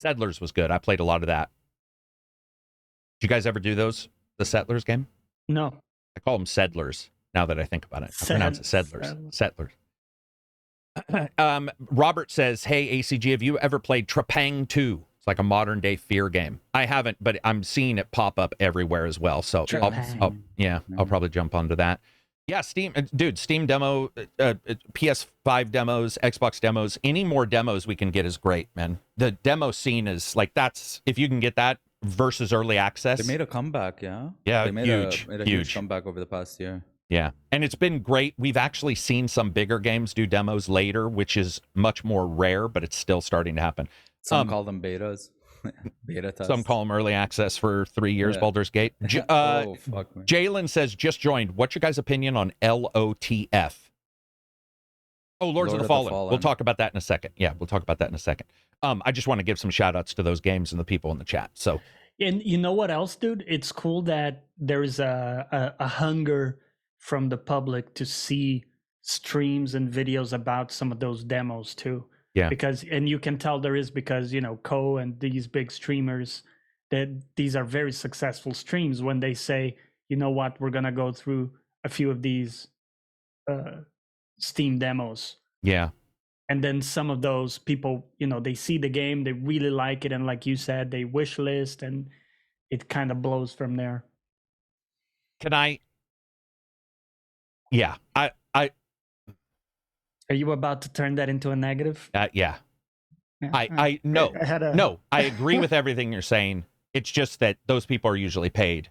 Settlers was good. I played a lot of that. Did you guys ever do those? The Settlers game? No. I call them Settlers. Now that I think about it, I pronounce it Settlers. Settlers. Robert says, "Hey ACG, have you ever played Trepang 2? It's like a modern day fear game. I haven't, but I'm seeing it pop up everywhere as well. So I'll probably jump onto that. Yeah, Steam demo, PS5 demos, Xbox demos, any more demos we can get is great, man. The demo scene is like, that's, if you can get that versus early access. They made a comeback, yeah? Yeah, they made huge, a huge comeback over the past year. Yeah, and it's been great. We've actually seen some bigger games do demos later, which is much more rare, but it's still starting to happen. Some call them betas. Beta tests. Some call them early access for 3 years, Baldur's Gate. Oh, fuck, man. Jalen says, just joined. What's your guys' opinion on LOTF? Oh, Lords of the Fallen. We'll talk about that in a second. Yeah, we'll talk about that in a second. I just want to give some shout outs to those games and the people in the chat. So, and you know what else, dude? It's cool that there's a hunger from the public to see streams and videos about some of those demos too. Yeah. Because, and you can tell there is, because, you know, Ko and these big streamers, that these are very successful streams when they say, you know what, we're going to go through a few of these Steam demos. Yeah. And then some of those people, you know, they see the game, they really like it. And like you said, they wish list, and it kind of blows from there. Yeah. Are you about to turn that into a negative? Yeah. No, I agree with everything you're saying. It's just that those people are usually paid.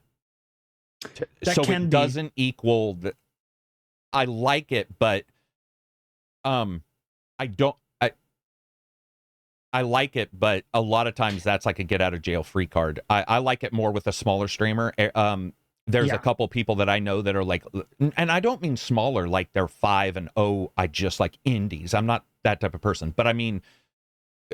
So it doesn't equal the, I like it, but I like it, but a lot of times that's like a get out of jail free card. I like it more with a smaller streamer. There's a couple people that I know that are like, and I don't mean smaller, like they're 5 and I just like indies. I'm not that type of person, but I mean,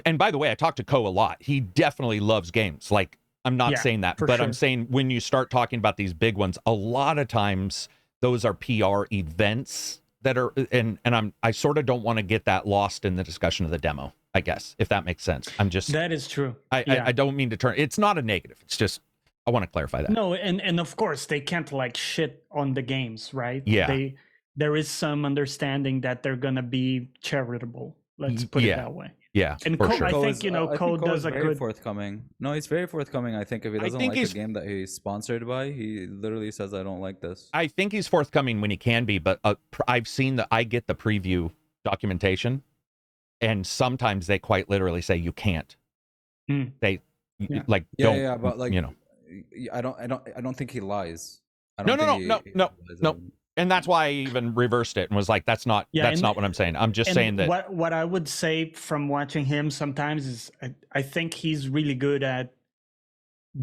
and by the way, I talk to Ko a lot. He definitely loves games. Like, I'm not saying that, but sure. I'm saying when you start talking about these big ones, a lot of times those are PR events that are, and I sort of don't want to get that lost in the discussion of the demo, I guess, if that makes sense. That is true. I don't mean to turn, it's not a negative. It's just, I want to clarify that. No, and of course they can't like shit on the games, right? Yeah. There is some understanding that they're gonna be charitable. Let's put it that way. Yeah, and for Ko, sure. I think, you know, Ko does a good forthcoming. No, he's very forthcoming. I think if he doesn't like the game that he's sponsored by, he literally says, "I don't like this." I think he's forthcoming when he can be, but I've seen that. I get the preview documentation, and sometimes they quite literally say you can't. They like don't. But like, you know, I don't think he lies. No. And that's why I even reversed it and was like, that's not what I'm saying. I'm just saying that what I would say from watching him sometimes is I think he's really good at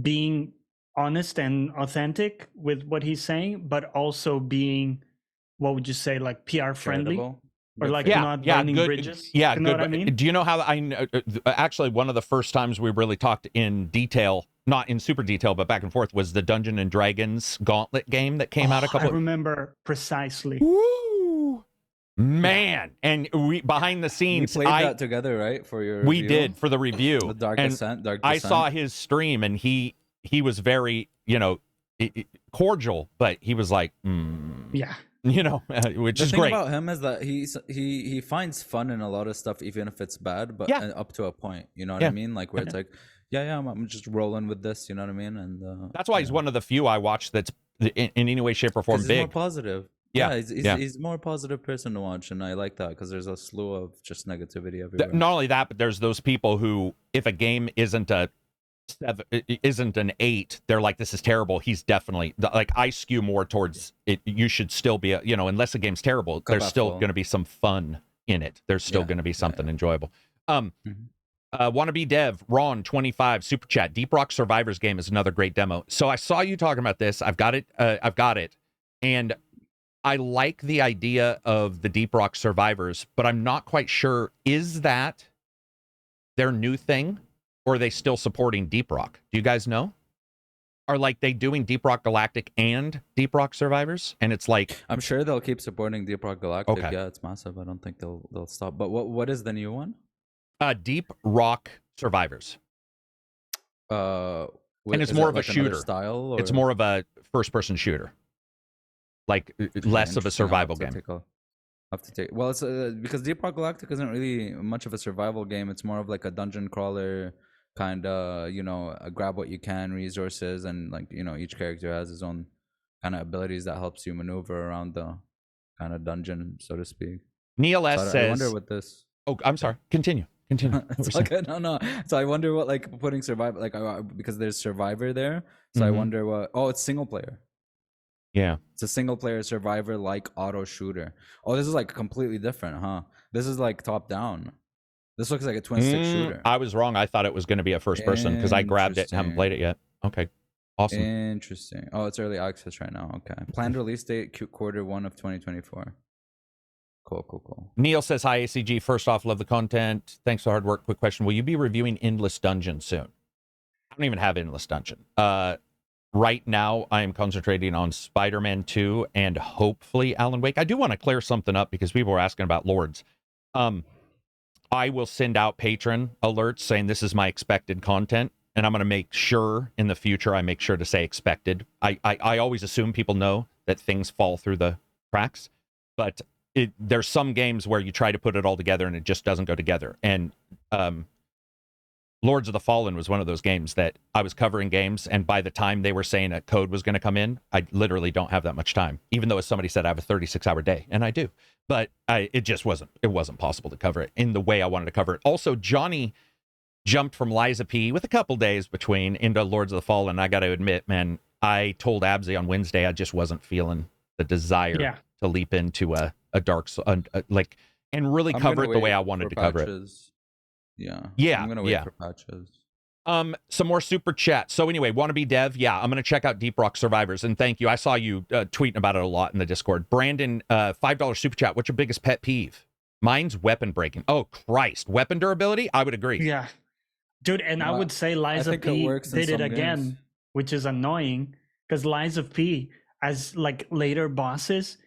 being honest and authentic with what he's saying, but also being, what would you say, like PR friendly? Charitable. Or like not burning bridges? Yeah, you know what I mean? Do you know how actually one of the first times we really talked in detail, not in super detail, but back and forth, was the Dungeons and Dragons Gauntlet game that came out a couple. I remember precisely. Woo! Man, and we behind the scenes, we played that together, right? For your we review? did for the review. The Dark Descent. I saw his stream, and he was very, you know, cordial, but he was like, yeah. You know, which is great. The thing about him is that he finds fun in a lot of stuff, even if it's bad, but up to a point. You know what I mean? Like where it's like, I'm just rolling with this. You know what I mean? And that's why he's one of the few I watch that's in any way, shape, or form big. He's more positive. Yeah, he's a more positive person to watch, and I like that because there's a slew of just negativity everywhere. Not only that, but there's those people who, if a game isn't an 8, they're like, this is terrible. He's definitely like, I skew more towards it. You should still be unless the game's terrible, there's still going to be some fun in it. There's still going to be something enjoyable. Wannabe Dev Ron 25 super chat. Deep Rock Survivors game is another great demo. So I saw you talking about this. I've got it, and I like the idea of the Deep Rock Survivors, but I'm not quite sure, is that their new thing? Or are they still supporting Deep Rock? Do you guys know? Are like they doing Deep Rock Galactic and Deep Rock Survivors? And it's like, I'm sure they'll keep supporting Deep Rock Galactic. Okay. Yeah, it's massive. I don't think they'll stop. But what is the new one? Deep Rock Survivors. And it's more of a shooter style. Or? It's more of a first-person shooter, like less of a survival game. Have to take. Well, it's because Deep Rock Galactic isn't really much of a survival game. It's more of like a dungeon crawler kind of, grab what you can, resources, and like each character has his own kind of abilities that helps you maneuver around the kind of dungeon, so to speak. Neil S says, I wonder what this. Oh, I'm sorry. Continue. It's okay. No. So I wonder what like putting survival because there's Survivor there. So I wonder what. Oh, it's single player. Yeah. It's a single player survivor like auto shooter. Oh, this is like completely different, huh? This is like top down. This looks like a twin stick shooter. I was wrong. I thought it was going to be a first person because I grabbed it and haven't played it yet. Okay. Awesome. Interesting. Oh, it's early access right now. Okay. Planned release date Q1 of 2024. Cool. Neil says, hi, ACG. First off, love the content. Thanks for the hard work. Quick question. Will you be reviewing Endless Dungeon soon? I don't even have Endless Dungeon. Right now, I am concentrating on Spider-Man 2 and hopefully Alan Wake. I do want to clear something up because people were asking about Lords. I will send out patron alerts saying this is my expected content, and I'm going to make sure in the future I make sure to say expected. I always assume people know that things fall through the cracks, but there's some games where you try to put it all together and it just doesn't go together. And Lords of the Fallen was one of those games that I was covering games, and by the time they were saying a code was going to come in, I literally don't have that much time, even though as somebody said I have a 36-hour day, and I do. But it wasn't possible to cover it in the way I wanted to cover it. Also, Johnny jumped from Liza P with a couple days between into Lords of the Fallen. I got to admit, man, I told Absy on Wednesday I just wasn't feeling the desire to leap into a dark and really cover it the way I wanted to cover it. Yeah. I'm gonna wait for patches. Some more super chat. So anyway, wannabe dev. Yeah, I'm gonna check out Deep Rock Survivors, and thank you. I saw you tweeting about it a lot in the Discord. Brandon, $5 super chat. What's your biggest pet peeve? Mine's weapon breaking. Oh Christ, weapon durability. I would agree. Yeah, dude, and I would say Liza P did it again, games. Which is annoying because Liza P, as like later bosses,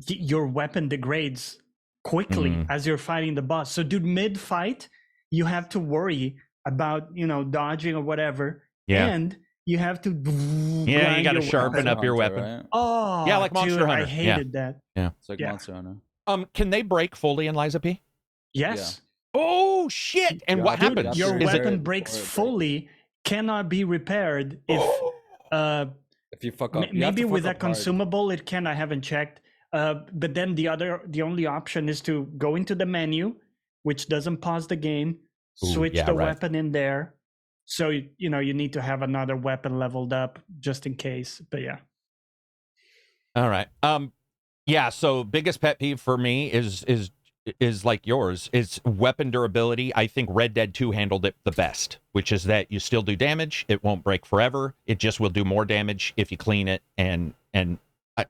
your weapon degrades quickly as you're fighting the boss. So, dude, mid fight, you have to worry about dodging or whatever, and you have to you got to sharpen up your weapon. Right? Oh, yeah, like Monster Hunter. I hated that. Yeah, it's like Monster Hunter. Can they break fully in Liza P? Yes. Yeah. Oh shit! And what happens? Your weapon breaks fully, cannot be repaired if you fuck up. Maybe with a consumable it can. I haven't checked. But then the only option is to go into the menu, which doesn't pause the game, switch the weapon in there. So, you need to have another weapon leveled up just in case. But yeah. All right. Yeah. So biggest pet peeve for me is like yours. It's weapon durability. I think Red Dead 2 handled it the best, which is that you still do damage. It won't break forever. It just will do more damage if you clean it. And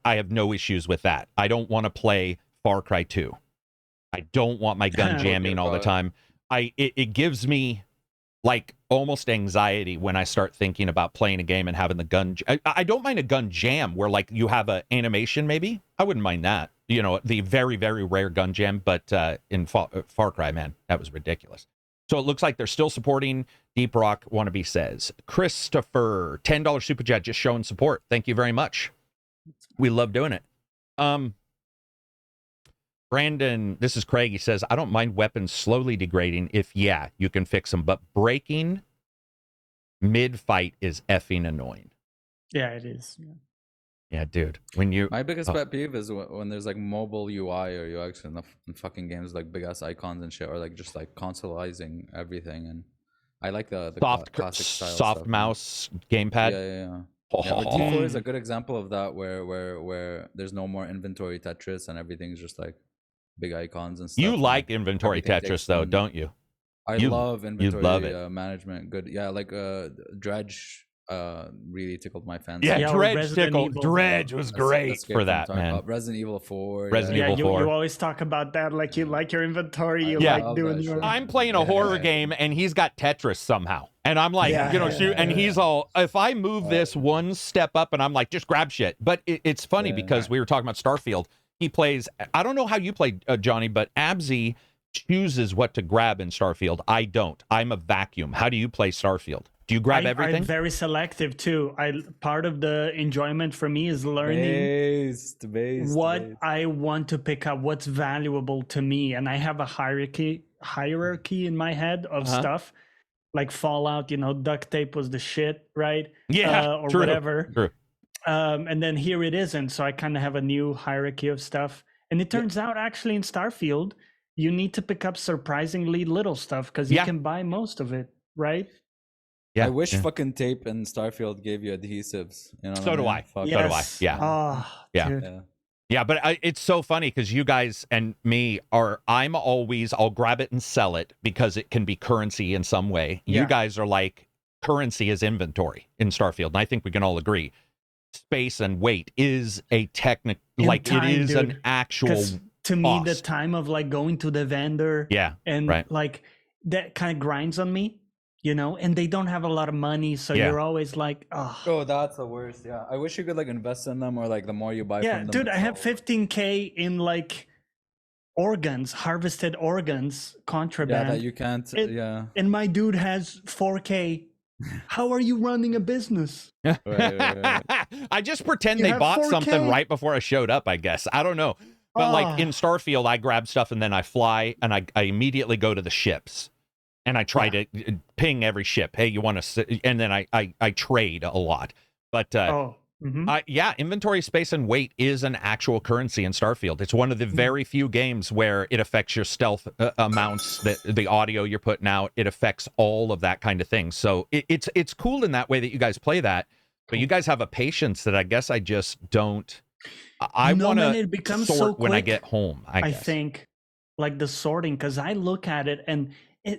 I have no issues with that. I don't want to play Far Cry 2. I don't want my gun jamming all the time. It gives me like almost anxiety when I start thinking about playing a game and having the gun. I don't mind a gun jam where like you have an animation maybe. I wouldn't mind that. The very, very rare gun jam. But in Far Cry, man, that was ridiculous. So it looks like they're still supporting Deep Rock, wannabe says. Christopher, $10 super chat, just showing support. Thank you very much. We love doing it. Brandon, this is Craig. He says, I don't mind weapons slowly degrading if, you can fix them. But breaking mid-fight is effing annoying. Yeah, it is. Yeah, dude. My biggest pet peeve is when there's like mobile UI or UX in fucking games, like big-ass icons and shit, or like just like consoleizing everything. And I like the classic style soft stuff, mouse gamepad. Yeah. Yeah, T4 is a good example of that, where there's no more inventory Tetris and everything's just like big icons and stuff. You like inventory Tetris though, don't you? I love inventory management. Good, like Dredge really tickled my fancy. Yeah, Dredge was great for that, man. Resident Evil 4. Evil 4. You always talk about that, like you like your inventory. You like doing your. I'm playing a horror game and he's got Tetris somehow. And I'm like, shoot. And he's all, if I move this one step up, and I'm like, just grab shit. But it's funny because we were talking about Starfield. He plays, I don't know how you play, Johnny, but Absy chooses what to grab in Starfield. I don't. I'm a vacuum. How do you play Starfield? Do you grab everything? I'm very selective too. Part of the enjoyment for me is learning what I want to pick up, what's valuable to me, and I have a hierarchy in my head of stuff. Like Fallout, duct tape was the shit, right? Yeah, or true, whatever. True. And then here it isn't, so I kind of have a new hierarchy of stuff. And it turns out, actually, in Starfield, you need to pick up surprisingly little stuff because you can buy most of it, right? Yeah, I wish fucking tape and Starfield gave you adhesives. So do I. So do I. Yeah. Oh, yeah. Yeah, but it's so funny because you guys and me I'll grab it and sell it because it can be currency in some way. You guys are like, currency is inventory in Starfield. And I think we can all agree space and weight is a technical, like time, it is an actual to me, the time of like going to the vendor and like that kind of grinds on me. And they don't have a lot of money, so you're always like, oh, that's the worst. Yeah, I wish you could like invest in them, or like the more you buy from them. Yeah, dude, I have 15K in like organs, harvested organs, contraband. Yeah, that you can't. And my dude has 4K. How are you running a business? Right. I just pretend they bought 4K? Something right before I showed up, I guess. I don't know. But like in Starfield, I grab stuff and then I fly and I immediately go to the ships. And I try to ping every ship. Hey, you want to? And then I trade a lot. But inventory space and weight is an actual currency in Starfield. It's one of the very few games where it affects your stealth amounts, the audio you're putting out. It affects all of that kind of thing. So it's cool in that way that you guys play that. But you guys have a patience that I guess I just don't. I want to sort when I get home. I think like the sorting, because I look at it and.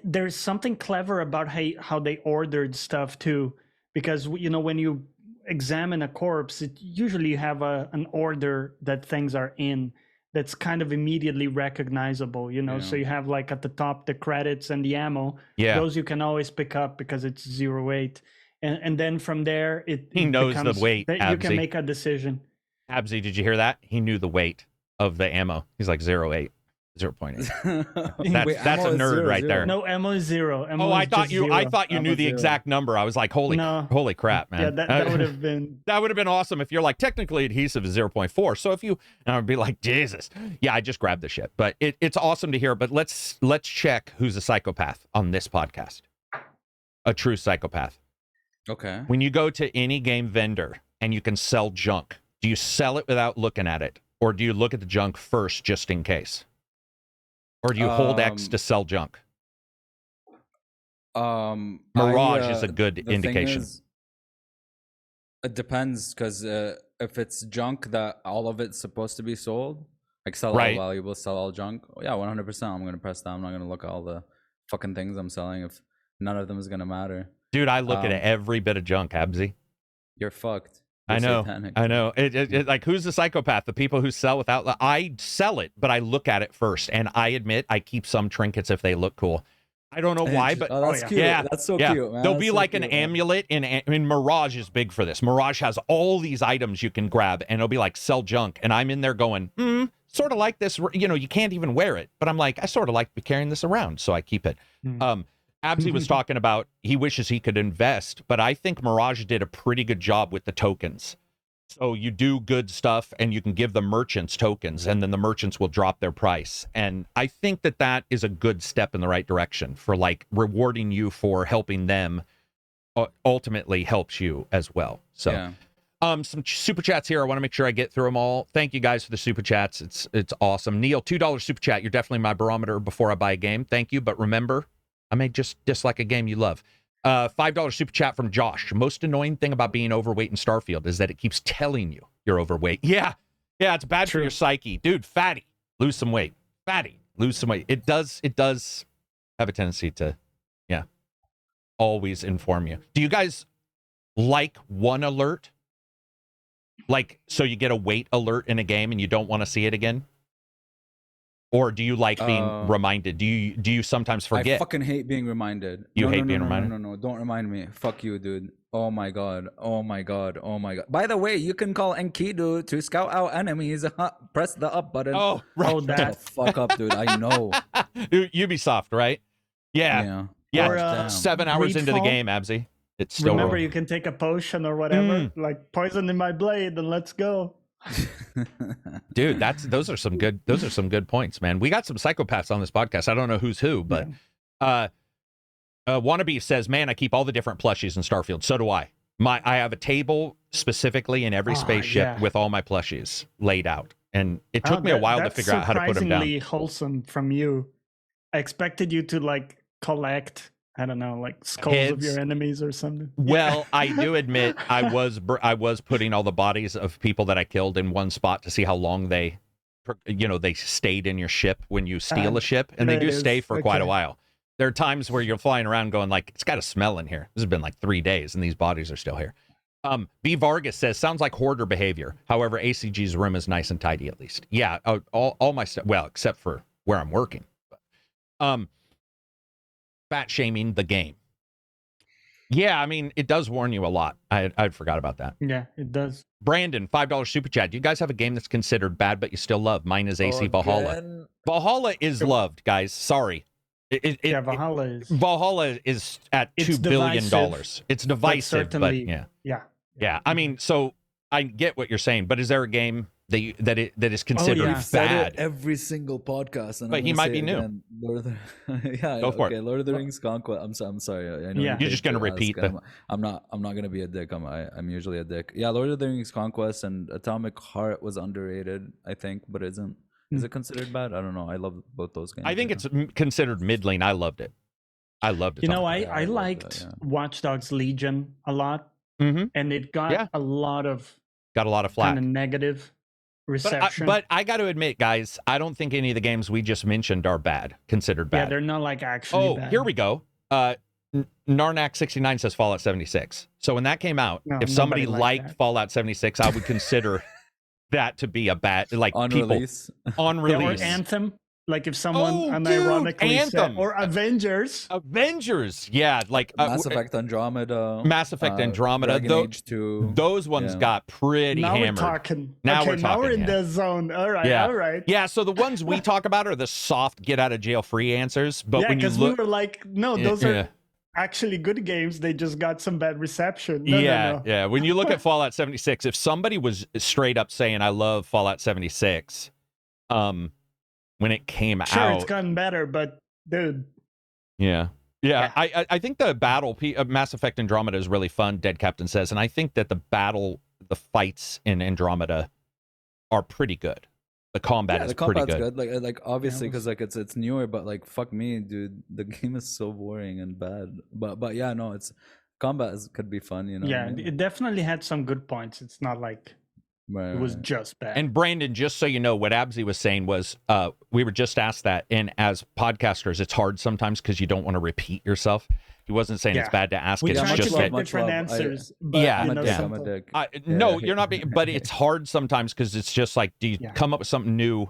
There's something clever about how they ordered stuff too, because when you examine a corpse, usually you have an order that things are in that's kind of immediately recognizable. So you have like at the top the credits and the ammo. Those you can always pick up because it's 08, and then from there he knows the weight. You can make a decision. Absy, did you hear that? He knew the weight of the ammo. He's like 08. 0.8. That's a nerd right there. No, ammo is 0. Ammo I thought you knew the exact number. I was like, holy crap, man. Yeah, that would have been awesome if you're like, technically adhesive is 0.4. So if you, and I'd be like, Jesus. Yeah, I just grabbed the shit. But it's awesome to hear. But let's check who's a psychopath on this podcast. A true psychopath. Okay. When you go to any game vendor and you can sell junk, do you sell it without looking at it? Or do you look at the junk first just in case? Or do you hold X to sell junk? Mirage is a good indication. It depends, because if it's junk that all of it's supposed to be sold, like sell all valuable, sell all junk. Yeah, 100%. I'm gonna press that. I'm not gonna look at all the fucking things I'm selling if none of them is gonna matter. Dude, I look at every bit of junk, Absy. You're fucked. I know. It like, who's the psychopath? The people who sell without. I sell it, but I look at it first, and I admit I keep some trinkets if they look cool. I don't know why, but that's cute. Yeah, that's so cute, man. There'll be like an amulet, and Mirage is big for this. Mirage has all these items you can grab, and it'll be like sell junk, and I'm in there going, sort of like this. You can't even wear it, but I'm like, I sort of like carrying this around, so I keep it. Absy was talking about he wishes he could invest, but I think Mirage did a pretty good job with the tokens. So you do good stuff and you can give the merchants tokens, and then the merchants will drop their price. And I think that is a good step in the right direction for like rewarding you for helping them ultimately helps you as well. So some super chats here. I want to make sure I get through them all. Thank you guys for the super chats. It's awesome. Neil, $2 super chat. You're definitely my barometer before I buy a game. Thank you. But remember, I may just dislike a game you love. $5 super chat from Josh. Most annoying thing about being overweight in Starfield is that it keeps telling you you're overweight. Yeah, it's bad for your psyche. Dude, fatty, lose some weight. Fatty, lose some weight. It does have a tendency to, always inform you. Do you guys like one alert? Like, so you get a weight alert in a game and you don't want to see it again? Or do you like being reminded? Do you sometimes forget? I fucking hate being reminded. You hate being reminded? No, don't remind me. Fuck you, dude. Oh my god. By the way, you can call Enkidu to scout out enemies. Press the up button. Oh, right. Oh, that fuck up, dude. I know. Ubisoft, right? Yeah. Or, 7 hours into the game, Absy. It's still Remember, you can take a potion or whatever, like poison in my blade, and let's go. Dude, those are some good points, man. We got some psychopaths on this podcast. I don't know who's who, but Wannabe says, man, I keep all the different plushies in Starfield. So do I. I have a table specifically in every spaceship with all my plushies laid out. And it took me a while to figure out how to put them down. Surprisingly wholesome from you. I expected you to like collect, I don't know, like skulls of your enemies or something. Well, I do admit I was putting all the bodies of people that I killed in one spot to see how long they stayed in your ship when you steal a ship, and they do stay for quite a while. There are times where you're flying around going like, it's got a smell in here. This has been like 3 days, and these bodies are still here. B. Vargas says, sounds like hoarder behavior. However, ACG's room is nice and tidy at least. Yeah, all my stuff. Well, except for where I'm working. Fat shaming the game. Yeah, I mean, it does warn you a lot. I forgot about that. Yeah, it does. Brandon, $5 super chat. Do you guys have a game that's considered bad but you still love? Mine is AC Valhalla. Valhalla is loved, guys. Sorry. Valhalla is at $2 billion. It's divisive, but yeah. I mean, so I get what you're saying, but is there a game that is considered bad? Every single podcast, and but he might be new. Lord of the Rings Conquest. I'm sorry. I know you're just gonna repeat them. I'm not gonna be a dick. I'm usually a dick. Yeah, Lord of the Rings Conquest and Atomic Heart was underrated, I think, but isn't. Is it considered bad? I don't know. I love both those games. I think it's considered middling. I loved it. I liked Watch Dogs Legion a lot, and it got a lot of flack, kind of negative reception. But I got to admit, guys, I don't think any of the games we just mentioned are considered bad. Yeah, they're not like actually bad. Here we go. Narnak69 says Fallout 76. So when that came out, if somebody liked Fallout 76, I would consider that to be a bad, like, on people release. On release. Or Anthem. Like if someone unironically Anthem. said, or Avengers. Yeah, like Mass Effect Andromeda. Dragon Age 2. Those ones got pretty hammered. We're talking. Now we're in the zone. All right. Yeah, so the ones we talk about are the soft get out of jail free answers. But when you look, we were like, no, those are actually good games. They just got some bad reception. No. When you look at Fallout 76, if somebody was straight up saying I love Fallout 76, when it came out, it's gotten better, but dude, I think the battle Mass Effect Andromeda is really fun, Dead Captain says, and I think that the fights in Andromeda are pretty good. The combat is pretty good. Like obviously because it's newer, but like fuck me, dude, the game is so boring and bad. But yeah, no, combat could be fun, you know. Yeah, it definitely had some good points. It's not like it was just bad. And Brandon, just so you know, what Absy was saying was, we were just asked that, and as podcasters, it's hard sometimes because you don't want to repeat yourself. He wasn't saying it's bad to ask. It's just that different answers. I'm a dick. No, you're not being. But it's hard sometimes because it's just like, do you come up with something new,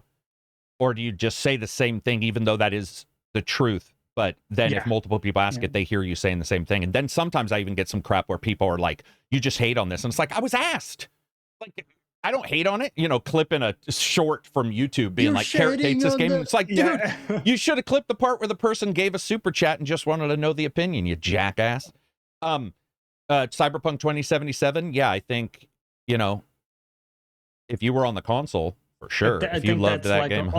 or do you just say the same thing even though that is the truth? But then if multiple people ask it, they hear you saying the same thing. And then sometimes I even get some crap where people are like, "You just hate on this," and it's like, I was asked. Like, I don't hate on it, clipping a short from YouTube being like, Karak hates this game. It's like, dude, you should have clipped the part where the person gave a super chat and just wanted to know the opinion, you jackass. Cyberpunk 2077, I think, if you were on the console, for sure, if you loved that game.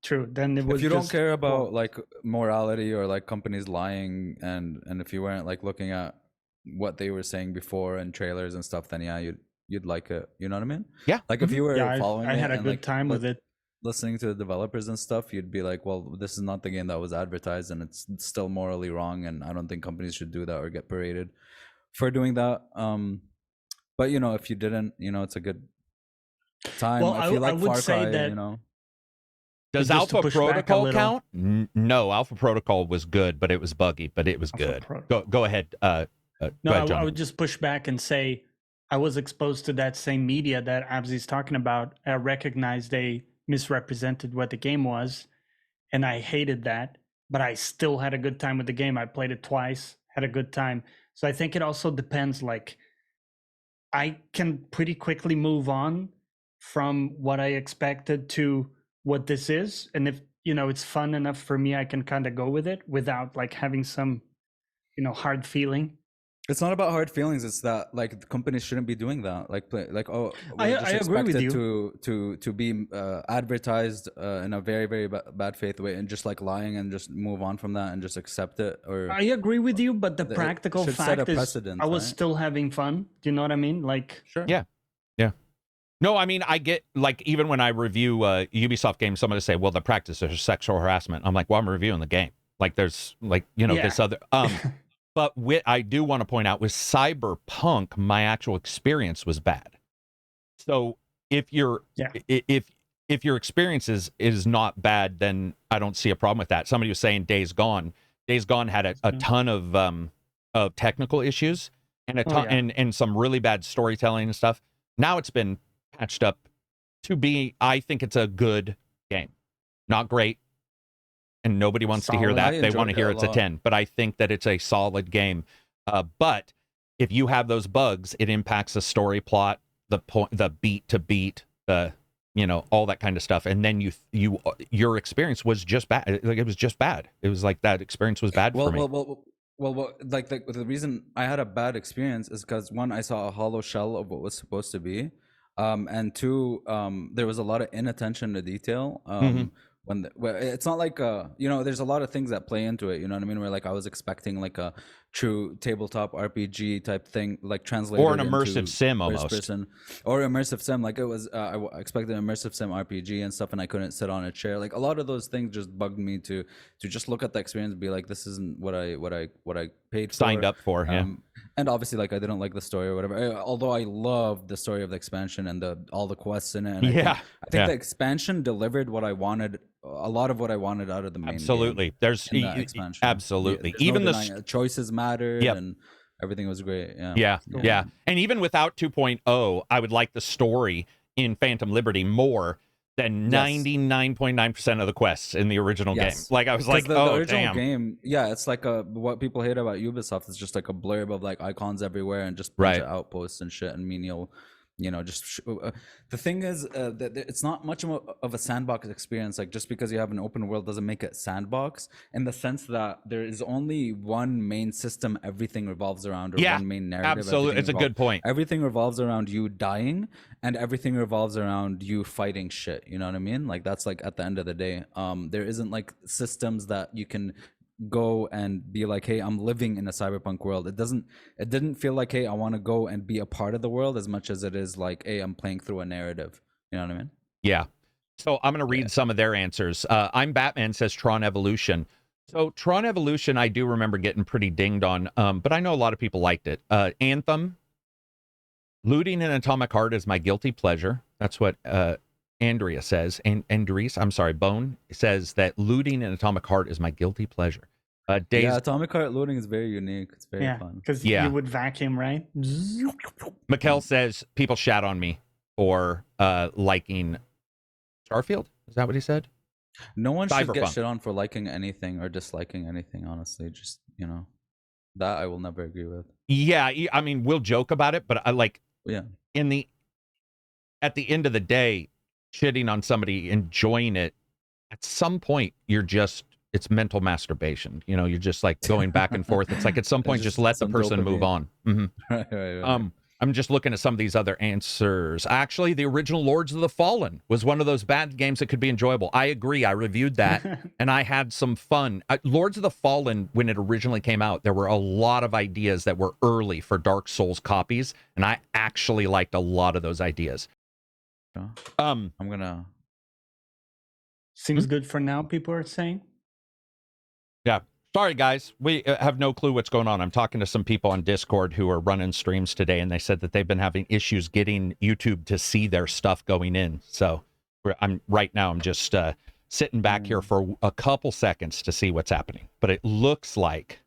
True. Then it was if you don't care about like morality or like companies lying, and if you weren't like looking at what they were saying before and trailers and stuff, then you'd like it, you know what I mean? Yeah. Like if you were following I had a good like, time with it. Listening to the developers and stuff, you'd be like, well, this is not the game that was advertised, and it's still morally wrong, and I don't think companies should do that or get paraded for doing that. But if you didn't, it's a good time. Well, if you like I would Far say Cry, that does Alpha Protocol count? No, Alpha Protocol was good, but it was buggy, but it was good. Go ahead. Go ahead, I would just push back and say, I was exposed to that same media that Absy's talking about. I recognized they misrepresented what the game was, and I hated that, but I still had a good time with the game. I played it twice, had a good time. So I think it also depends. Like, I can pretty quickly move on from what I expected to what this is. And if, it's fun enough for me, I can kind of go with it without like having some, hard feeling. It's not about hard feelings. It's that like the companies shouldn't be doing that. Like oh, I we're just agree with expected to be advertised in a very very bad faith way, and just like lying and just move on from that and just accept it. Or I agree with you, but the it practical should set a fact is precedent, I was right? still having fun. Do you know what I mean? Like, Sure. Yeah. No, I mean, I get, like, even when I review Ubisoft games, somebody say, well, the practice is sexual harassment. I'm like, well, I'm reviewing the game. Like, there's, like, you know, this other... But I do want to point out, with Cyberpunk, my actual experience was bad. So if your if your experience is not bad, then I don't see a problem with that. Somebody was saying Days Gone. Days Gone had a ton of technical issues and a ton and some really bad storytelling and stuff. Now it's been patched up to be, I think it's a good game. Not great. And nobody wants to hear that. They want to hear it's a 10. But I think that it's a solid game. But if you have those bugs, it impacts the story plot, the beat to beat, you know, all that kind of stuff. And then your experience was just bad. Like, it was just bad. It was like that experience was bad for me. Well, like the reason I had a bad experience is because, one, I saw a hollow shell of what was supposed to be, and two, there was a lot of inattention to detail. Well, it's not like you know, there's a lot of things that play into it, you know what I mean, where like I was expecting like a true tabletop RPG type thing, like translated or an immersive sim almost person, or immersive sim, like it was I expected an immersive sim RPG and stuff, and I couldn't sit on a chair. Like a lot of those things just bugged me to just look at the experience and be like, this isn't what I paid for, signed up for. And obviously, like, I didn't like the story or whatever, although I loved the story of the expansion and all the quests in it. And I think the expansion delivered what I wanted, a lot of what I wanted out of the main game. There's expansion. Absolutely. There's even no the choices mattered, and everything was great. Yeah. And even without 2.0, I would like the story in Phantom Liberty more than 99.9% of the quests in the original game. Like, I was like, the original game, it's like what people hate about Ubisoft is just like a blurb of like icons everywhere and just bunch of outposts and shit and menial, you know, just the thing is that it's not much of a sandbox experience. Like, just because you have an open world doesn't make it sandbox, in the sense that there is only one main system everything revolves around, or one main narrative. Absolutely, it's a good point. Everything revolves around you dying, and everything revolves around you fighting shit, you know what I mean? Like, that's like at the end of the day, there isn't like systems that you can go and be like, hey, I'm living in a cyberpunk world. It didn't feel like, hey, I want to go and be a part of the world, as much as it is like, hey, I'm playing through a narrative, you know what I mean? Yeah. So I'm going to read some of their answers. I'm Batman says Tron Evolution. So Tron Evolution, I do remember getting pretty dinged on, but I know a lot of people liked it. Anthem, looting in Atomic Heart is my guilty pleasure. That's what Andrea says. And Andres, I'm sorry, Bone says that looting in Atomic Heart is my guilty pleasure. Atomic Heart looting is very unique. It's very fun. Because you would vacuum, right? Mikkel says people shat on me for liking Starfield. Is that what he said? No one should get shit on for liking anything or disliking anything, honestly. Just, you know, that I will never agree with. Yeah, I mean, we'll joke about it, but I like, at the end of the day, shitting on somebody, enjoying it, at some point, it's mental masturbation. You know, you're just like going back and forth. It's like, at some point, just let the person move on. Right. I'm just looking at some of these other answers. Actually, the original Lords of the Fallen was one of those bad games that could be enjoyable. I agree. I reviewed that, and I had some fun. Lords of the Fallen, when it originally came out, there were a lot of ideas that were early for Dark Souls copies, and I actually liked a lot of those ideas. I'm gonna... Seems good for now, people are saying. Yeah. Sorry, guys. We have no clue what's going on. I'm talking to some people on Discord who are running streams today, and they said that they've been having issues getting YouTube to see their stuff going in. So I'm just sitting back here for a couple seconds to see what's happening. But it looks like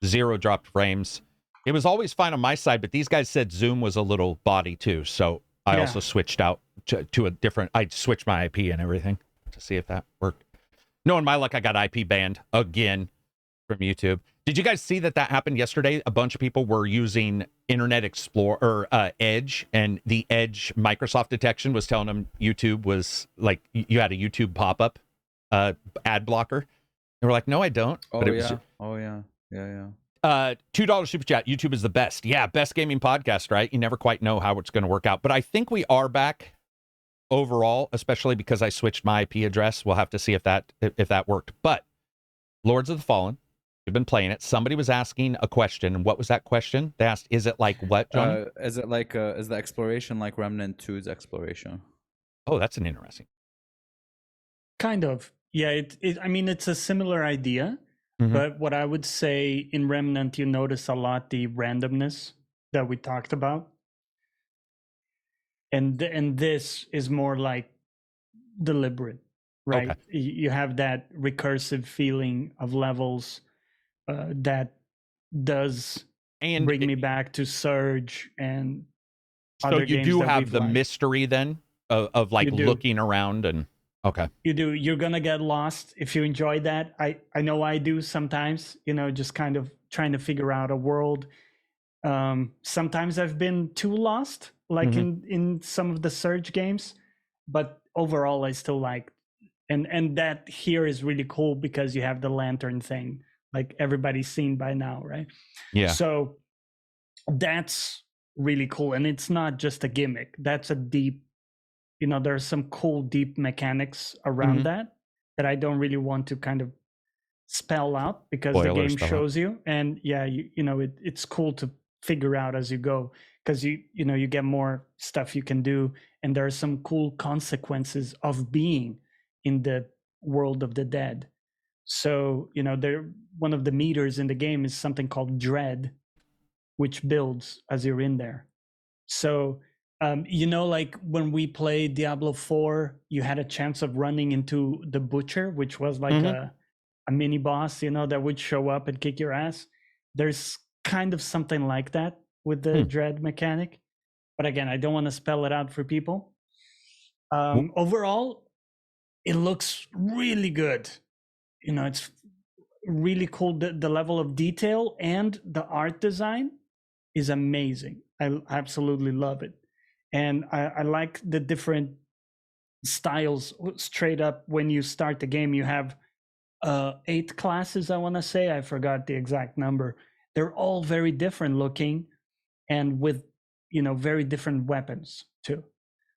0 dropped frames. It was always fine on my side, but these guys said Zoom was a little body too. So I also switched out to a different... I switched my IP and everything to see if that worked. Knowing my luck, I got IP banned again from YouTube. Did you guys see that happened yesterday? A bunch of people were using Internet Explorer, Edge, and the Edge Microsoft detection was telling them YouTube was like, you had a YouTube pop-up ad blocker. They were like, no, I don't. Oh, but yeah. Yeah. $2 super chat. YouTube is the best. Yeah, best gaming podcast, right? You never quite know how it's going to work out. But I think we are back overall, especially because I switched my IP address. We'll have to see if that worked. But Lords of the Fallen, we've been playing it. Somebody was asking a question. And what was that question? They asked, is it like what, Johnny? Is it like is the exploration like Remnant 2's exploration? Oh, that's an interesting. Kind of. Yeah, I mean, it's a similar idea. But what I would say in Remnant, you notice a lot the randomness that we talked about. And this is more like deliberate, right? Okay. You have that recursive feeling of levels that does bring me back to Surge and so other you games do that have we've the liked. mystery then of like looking around and okay. You do. You're gonna get lost if you enjoy that. I know I do sometimes, just kind of trying to figure out a world. Sometimes I've been too lost, like in some of the Surge games, but overall I still like, and that here is really cool because you have the lantern thing, like everybody's seen by now, right? Yeah. So that's really cool, and it's not just a gimmick. That's a deep, there's some cool deep mechanics around that I don't really want to kind of spell out because the game shows you, and yeah, it's cool to figure out as you go because you get more stuff you can do, and there are some cool consequences of being in the world of the dead. So one of the meters in the game is something called dread, which builds as you're in there. So like when we played Diablo 4, you had a chance of running into the Butcher, which was like a mini boss, that would show up and kick your ass. There's kind of something like that with the dread mechanic. But again, I don't want to spell it out for people. Overall, it looks really good. It's really cool. The level of detail and the art design is amazing. I absolutely love it. And I like the different styles. Straight up, when you start the game, you have 8 classes, I want to say. I forgot the exact number. They're all very different looking and with, very different weapons too.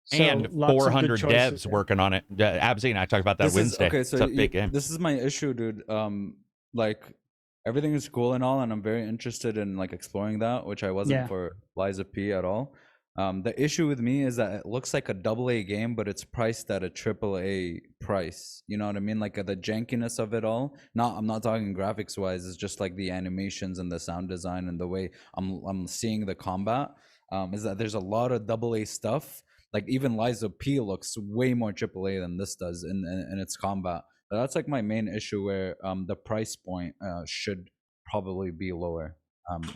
So and 400 devs working on it. Abzi and I talked about that Wednesday. Okay, so it's a big game. This is my issue, dude. Like everything is cool and all, and I'm very interested in like exploring that, which I wasn't for Lies of P at all. The issue with me is that it looks like a AA game, but it's priced at a AAA price. You know what I mean? Like the jankiness of it all. I'm not talking graphics wise. It's just like the animations and the sound design and the way I'm seeing the combat. Is that there's a lot of AA stuff. Like even Lies of P looks way more AAA than this does in its combat. But that's like my main issue, where the price point should probably be lower.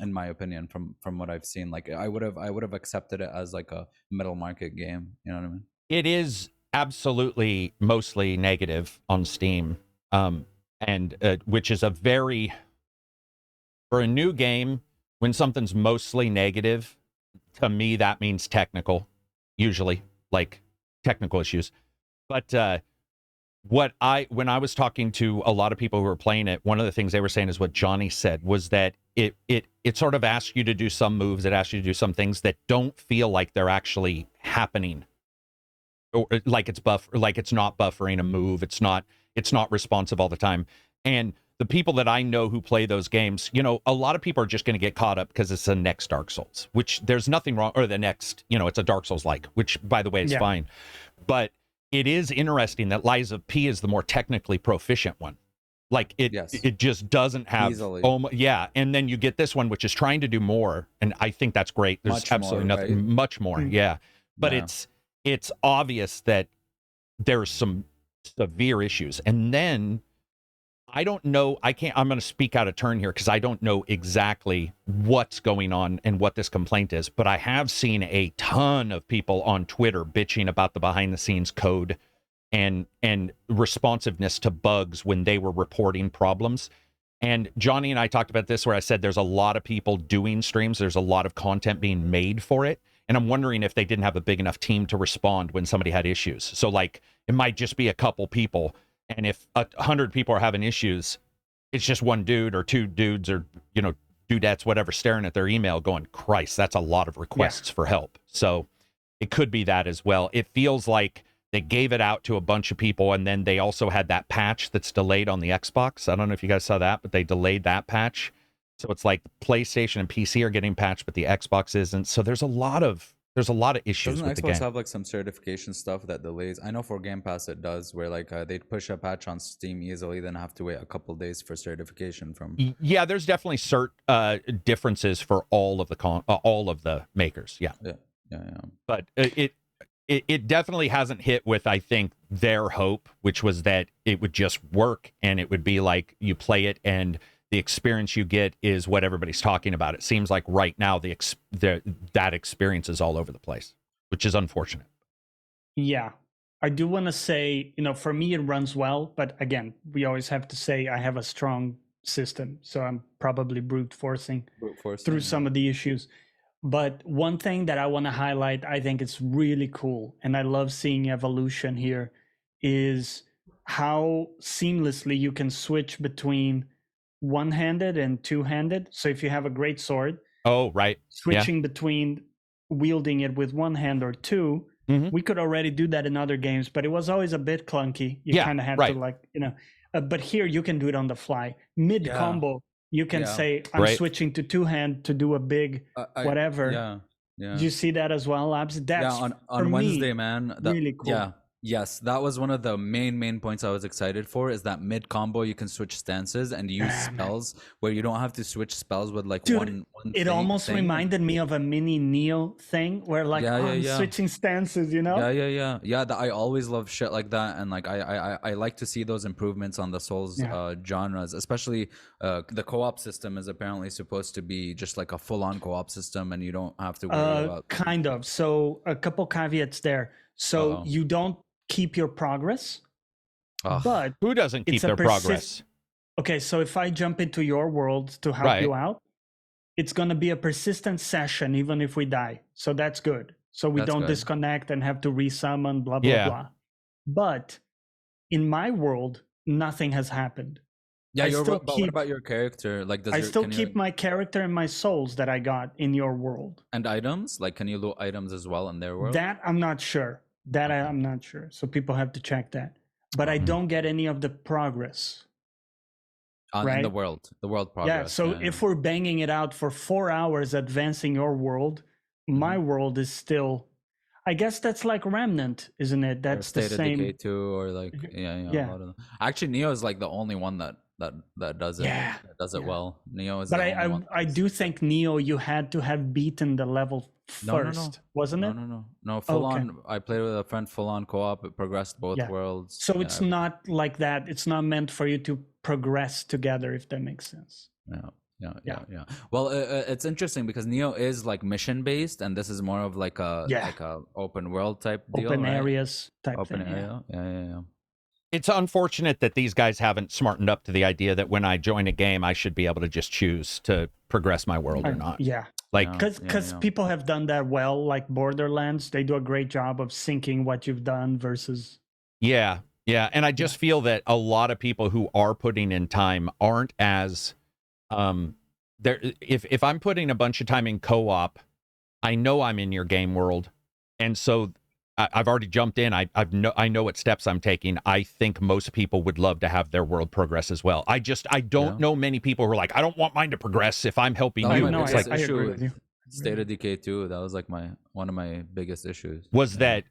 In my opinion, from what I've seen, like I would have accepted it as like a middle market game. You know what I mean? It is absolutely mostly negative on Steam, and which is for a new game, when something's mostly negative, to me that means technical, usually like technical issues. But when I was talking to a lot of people who were playing it, one of the things they were saying is what Johnny said, was that it sort of asks you to do some moves, it asks you to do some things that don't feel like they're actually happening, or like it's not buffering a move, it's not responsive all the time. And the people that I know who play those games, a lot of people are just going to get caught up because it's the next Dark Souls, which there's nothing wrong, or the next, it's a Dark Souls like, which by the way is fine. But it is interesting that Lies of P is the more technically proficient one. Like it just doesn't have and then you get this one, which is trying to do more, and I think that's great. There's absolutely nothing much more, but it's obvious that there's some severe issues. And then I don't know, I'm going to speak out of turn here because I don't know exactly what's going on and what this complaint is, but I have seen a ton of people on Twitter bitching about the behind the scenes code and responsiveness to bugs when they were reporting problems. And Johnny and I talked about this, where I said there's a lot of people doing streams, there's a lot of content being made for it, and I'm wondering if they didn't have a big enough team to respond when somebody had issues. So like it might just be a couple people, and if 100 people are having issues, it's just one dude or two dudes, or dudettes, whatever, staring at their email going, Christ, that's a lot of requests for help. So it could be that as well. It feels like they gave it out to a bunch of people, and then they also had that patch that's delayed on the Xbox. I don't know if you guys saw that, but they delayed that patch. So it's like PlayStation and PC are getting patched, but the Xbox isn't. So there's a lot of issues Doesn't with the Xbox game. have like some certification stuff that delays? I know for Game Pass it does, where like they'd push a patch on Steam easily, then have to wait a couple days for certification from. Yeah, there's definitely differences for all of the makers. Yeah. But it definitely hasn't hit with, I think, their hope, which was that it would just work and it would be like you play it and the experience you get is what everybody's talking about. It seems like right now that experience is all over the place, which is unfortunate. Yeah. I do want to say, for me, it runs well. But again, we always have to say I have a strong system. So I'm probably brute forcing through some of the issues. But one thing that I want to highlight, I think it's really cool, and I love seeing evolution here, is how seamlessly you can switch between one-handed and two-handed. So if you have a great sword, switching between wielding it with one hand or two, we could already do that in other games, but it was always a bit clunky. You kind of had to but here you can do it on the fly. Mid-combo, you can say, I'm switching to two-hand to do a big whatever. Do you see that as well, Labs? That's on Wednesday, man. Really cool. Yes, that was one of the main points I was excited for, is that mid combo you can switch stances and use spells where you don't have to switch spells with like one it almost reminded me of a mini Neo thing where like I'm switching stances, I always love shit like that, and like I like to see those improvements on the Souls genres, especially the co-op system is apparently supposed to be just like a full-on co-op system, and you don't have to worry about kind of. So a couple caveats there. So you don't keep your progress, but who doesn't keep their progress? Okay, so if I jump into your world to help you out, it's going to be a persistent session even if we die, so that's good. So we don't disconnect and have to resummon, blah blah blah. But in my world, nothing has happened. But what about your character? Like, I still keep my character and my souls that I got in your world, and items. Like, can you loot items as well in their world? That I'm not sure. I'm not sure. So people have to check that. But I don't get any of the progress. In the world progress. Yeah, so if we're banging it out for 4 hours advancing your world, my world is still, I guess that's like Remnant, isn't it? That's the same. Decay 2 or like a lot of them. Actually, Neo is like the only one that does it. That does it well. Neo is. But I do think Neo, you had to have beaten the level first, wasn't it? No. Full on. I played with a friend. Full on co-op. It progressed both worlds. So it's not like that. It's not meant for you to progress together, if that makes sense. Yeah. Well, it's interesting because Neo is like mission based, and this is more of like a open world type deal. Open areas type open thing. Area. Yeah. It's unfortunate that these guys haven't smartened up to the idea that when I join a game, I should be able to just choose to progress my world or not. Yeah. Like, because people have done that well, like Borderlands, they do a great job of syncing what you've done versus. Yeah. And I just feel that a lot of people who are putting in time aren't as, if I'm putting a bunch of time in co-op, I know I'm in your game world. And so I've already jumped in. I know what steps I'm taking. I think most people would love to have their world progress as well. I don't know many people who are like, I don't want mine to progress if I'm helping you. It's like, I agree with you. State of Decay 2, that was like one of my biggest issues. Was that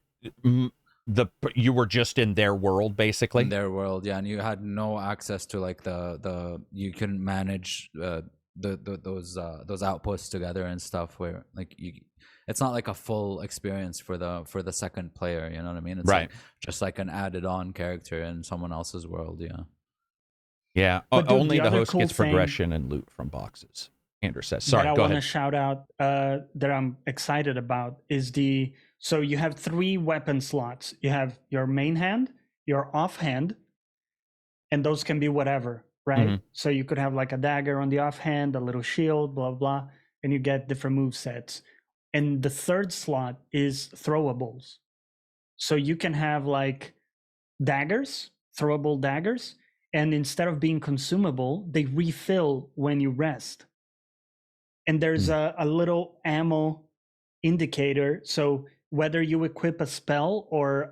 you were just in their world, basically? In their world, and you had no access to like the you couldn't manage those outposts together and stuff, where like it's not like a full experience for the second player, you know what I mean? It's like just like an added on character in someone else's world. Yeah. Only the host gets progression and loot from boxes, Andrew says. Sorry, go ahead. I want to shout out that I'm excited about is so you have 3 weapon slots. You have your main hand, your offhand, and those can be whatever, right? So you could have like a dagger on the offhand, a little shield, blah blah, and you get different move sets. And the 3rd slot is throwables. So you can have like daggers, throwable daggers, and instead of being consumable, they refill when you rest. and there's a little ammo indicator. So whether you equip a spell or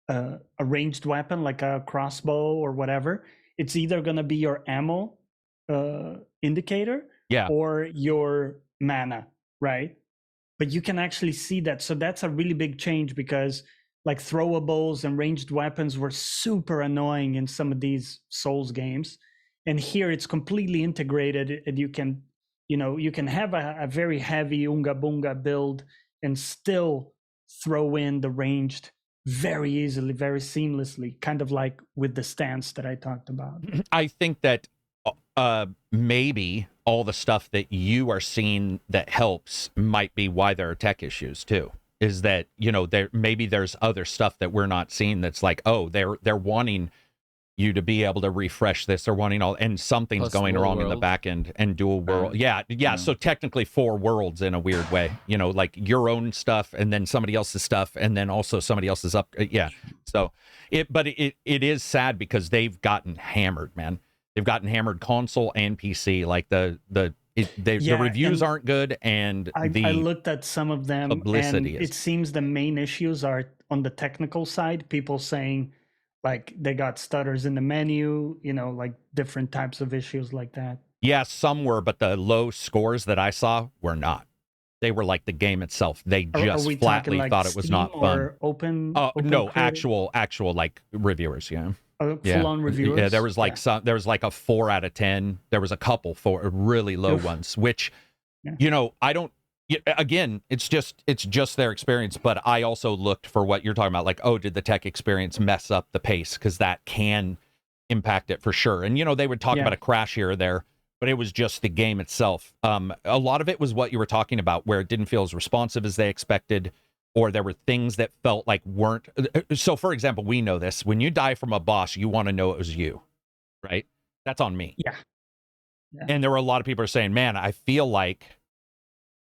a ranged weapon like a crossbow or whatever, it's either going to be your ammo indicator or your mana, right? But you can actually see that. So that's a really big change, because like throwables and ranged weapons were super annoying in some of these Souls games, and here it's completely integrated, and you can have a very heavy Unga Bunga build and still throw in the ranged very easily, very seamlessly, kind of like with the stance that I talked about. I think that maybe all the stuff that you are seeing that helps might be why there are tech issues too. Is that, there's other stuff that we're not seeing that's like, oh, they're wanting you to be able to refresh this. They're wanting and something's plus going wrong in the back end, and dual world. Yeah. So technically 4 worlds in a weird way, like your own stuff and then somebody else's stuff and then also somebody else's up. So it is sad because they've gotten hammered, man. They've gotten hammered console and PC. Like the reviews aren't good, and I looked at some of them, publicity and it seems the main issues are on the technical side. People saying like they got stutters in the menu, like different types of issues like that. Yeah, some were, but the low scores that I saw were not. They were like the game itself. They just flatly like thought it was not fun. Or open no, actual like reviewers, full-on reviewers. Yeah, there was like there was like a 4 out of 10. There was a couple for really low ones, which I don't. Again, it's just their experience. But I also looked for what you're talking about, like, oh, did the tech experience mess up the pace? Because that can impact it for sure. And they would talk about a crash here or there, but it was just the game itself. A lot of it was what you were talking about, where it didn't feel as responsive as they expected, or there were things that felt like weren't. So, for example, we know this. When you die from a boss, you want to know it was you, right? That's on me. Yeah. And there were a lot of people who are saying, man, I feel like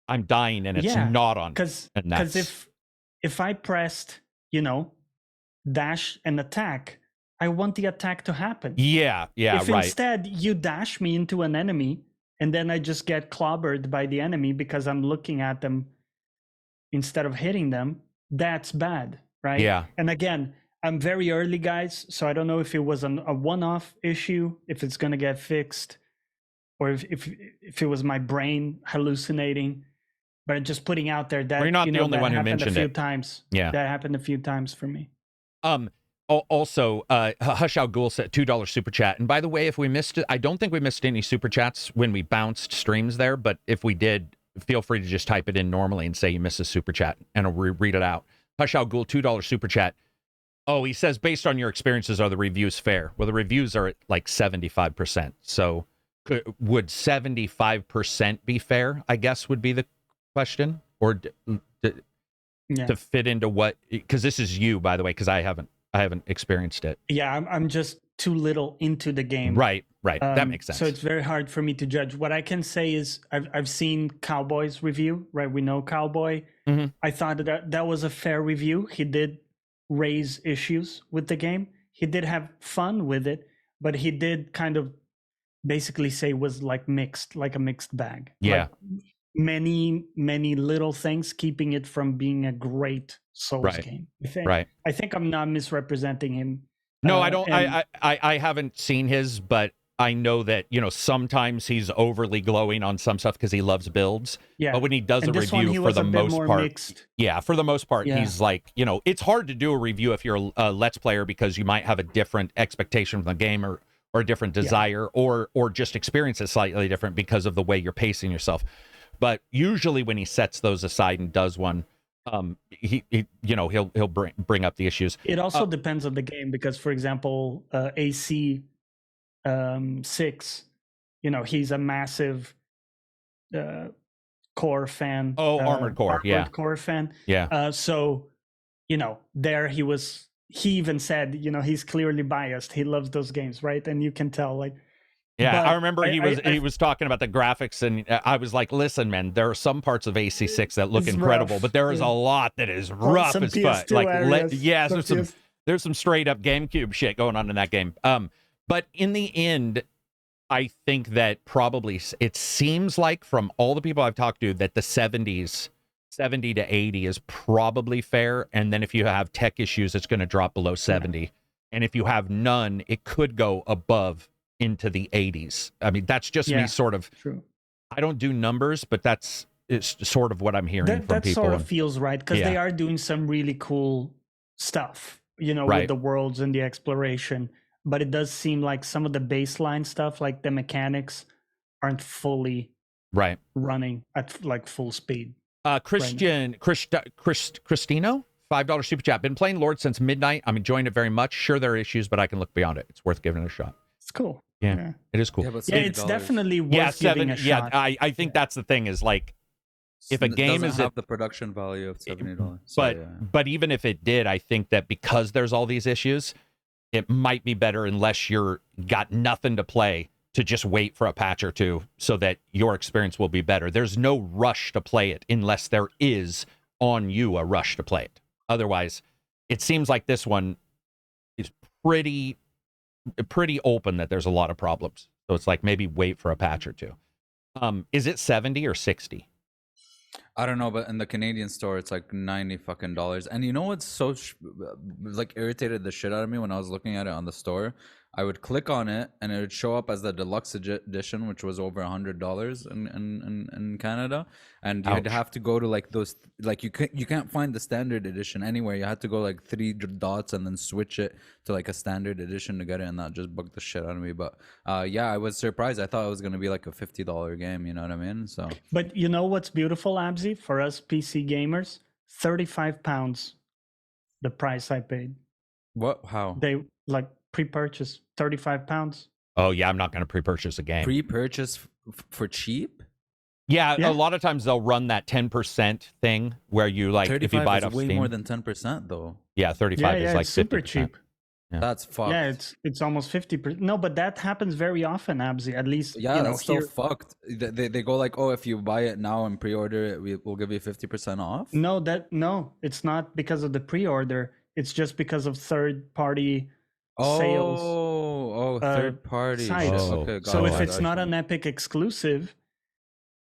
I'm dying and it's not on. Because if I pressed, dash and attack, I want the attack to happen. Yeah, if instead you dash me into an enemy and then I just get clobbered by the enemy because I'm looking at them instead of hitting them, that's bad, right? Yeah. And again, I'm very early, guys, so I don't know if it was a one-off issue, if it's going to get fixed, or if it was my brain hallucinating. But just putting out there that you're not the only one who mentioned it. Times. Yeah, that happened a few times for me. Also, Hush Al Ghul said $2 super chat. And by the way, if we missed it, I don't think we missed any super chats when we bounced streams there. But if we did, feel free to just type it in normally and say you missed a super chat, and I'll read it out. Hush Al Ghul, $2 super chat. Oh, he says, based on your experiences, are the reviews fair? Well, the reviews are at like 75%. So would 75% be fair, I guess, would be the question? Or to fit into what? Because this is you, by the way, because I haven't experienced it. Yeah, I'm just too little into the game. Right. That makes sense. So it's very hard for me to judge. What I can say is I've seen Cowboy's review, right? We know Cowboy. Mm-hmm. I thought that was a fair review. He did raise issues with the game. He did have fun with it, but he did kind of basically say it was like a mixed bag. Yeah. Like many little things keeping it from being a great Souls game. I think I'm not misrepresenting him. No, I don't. I haven't seen his, but I know that sometimes he's overly glowing on some stuff because he loves builds. Yeah. But when he does a review, for the most part, he's like, it's hard to do a review if you're a Let's Player because you might have a different expectation from the game or a different desire or just experience it slightly different because of the way you're pacing yourself. But usually when he sets those aside and does one, he'll bring up the issues. It also depends on the game because, for example, AC 6, he's a massive core fan. Armored Core, core fan. Yeah. So there he even said he's clearly biased. He loves those games, right? And you can tell, like. Yeah, I remember he was talking about the graphics, and I was like, "Listen, man, there are some parts of AC6 that look incredible, but there is a lot that is rough as fuck." Like, there's some straight up GameCube shit going on in that game. But in the end, I think that probably it seems like from all the people I've talked to that the 70 to 80 is probably fair. And then if you have tech issues, it's going to drop below 70. And if you have none, it could go above into the 80s. I mean, that's just me sort of. True. I don't do numbers, but it's sort of what I'm hearing from that people. That sort of feels right because they are doing some really cool stuff, you know, with the worlds and the exploration. But it does seem like some of the baseline stuff, like the mechanics, aren't fully running at like full speed. Christino, $5 super chat. Been playing Lord since midnight. I'm enjoying it very much. Sure, there are issues, but I can look beyond it. It's worth giving it a shot. It's cool. Yeah, it is cool. Yeah, but it's definitely worth giving a shot. I think that's the thing is like, if a game doesn't have the production value of $70, but even if it did, I think that because there's all these issues, it might be better unless you're got nothing to play to just wait for a patch or two so that your experience will be better. There's no rush to play it unless there is on you a rush to play it. Otherwise, it seems like this one is pretty open that there's a lot of problems. So it's like maybe wait for a patch or two. Is it 70 or 60? I don't know, but in the Canadian store, it's like $90 fucking. And you know what's so like irritated the shit out of me when I was looking at it on the store? I would click on it and it would show up as the deluxe edition, which was over $100 in Canada, and you'd have to go to like those, like you can't find the standard edition anywhere. You had to go like 3 dots and then switch it to like a standard edition to get it, and that just bugged the shit out of me. But I was surprised. I thought it was gonna be like a $50 game. You know what I mean? So. But you know what's beautiful, Abzi, for us PC gamers? £35, the price I paid. What? How? They like. Pre-purchase, £35. Oh yeah, I'm not going to pre-purchase a game. Pre-purchase for cheap? Yeah, a lot of times they'll run that 10% thing where you like if you buy it off way Steam. More than 10% though. Yeah, 35 is like it's super 50%. cheap. Yeah. That's fucked. Yeah, it's almost 50%. No, but that happens very often, Abzi. At least that's still fucked. They go like, oh, if you buy it now and pre-order it, we'll give you 50% off. No, it's not because of the pre-order. It's just because of third-party sales. Third party sites. Okay, so if it's not an Epic exclusive,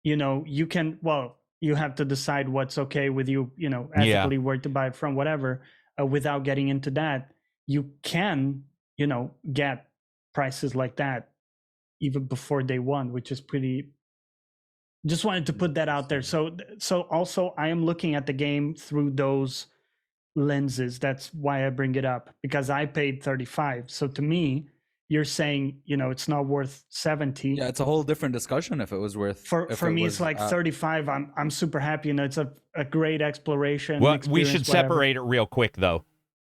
you know, you can. Well, you have to decide what's okay with you. You know, ethically where to buy it from, whatever. Without getting into that, you can, you know, get prices like that even before day one, which is pretty. Just wanted to put that out there. So also, I am looking at the game through those lenses. That's why I bring it up, because I paid 35. So to me, you're saying, you know, it's not worth 70. Yeah, it's a whole different discussion if it was worth. For me, it's like 35. I'm super happy. You know, it's a great exploration. Well, we should separate it real quick though.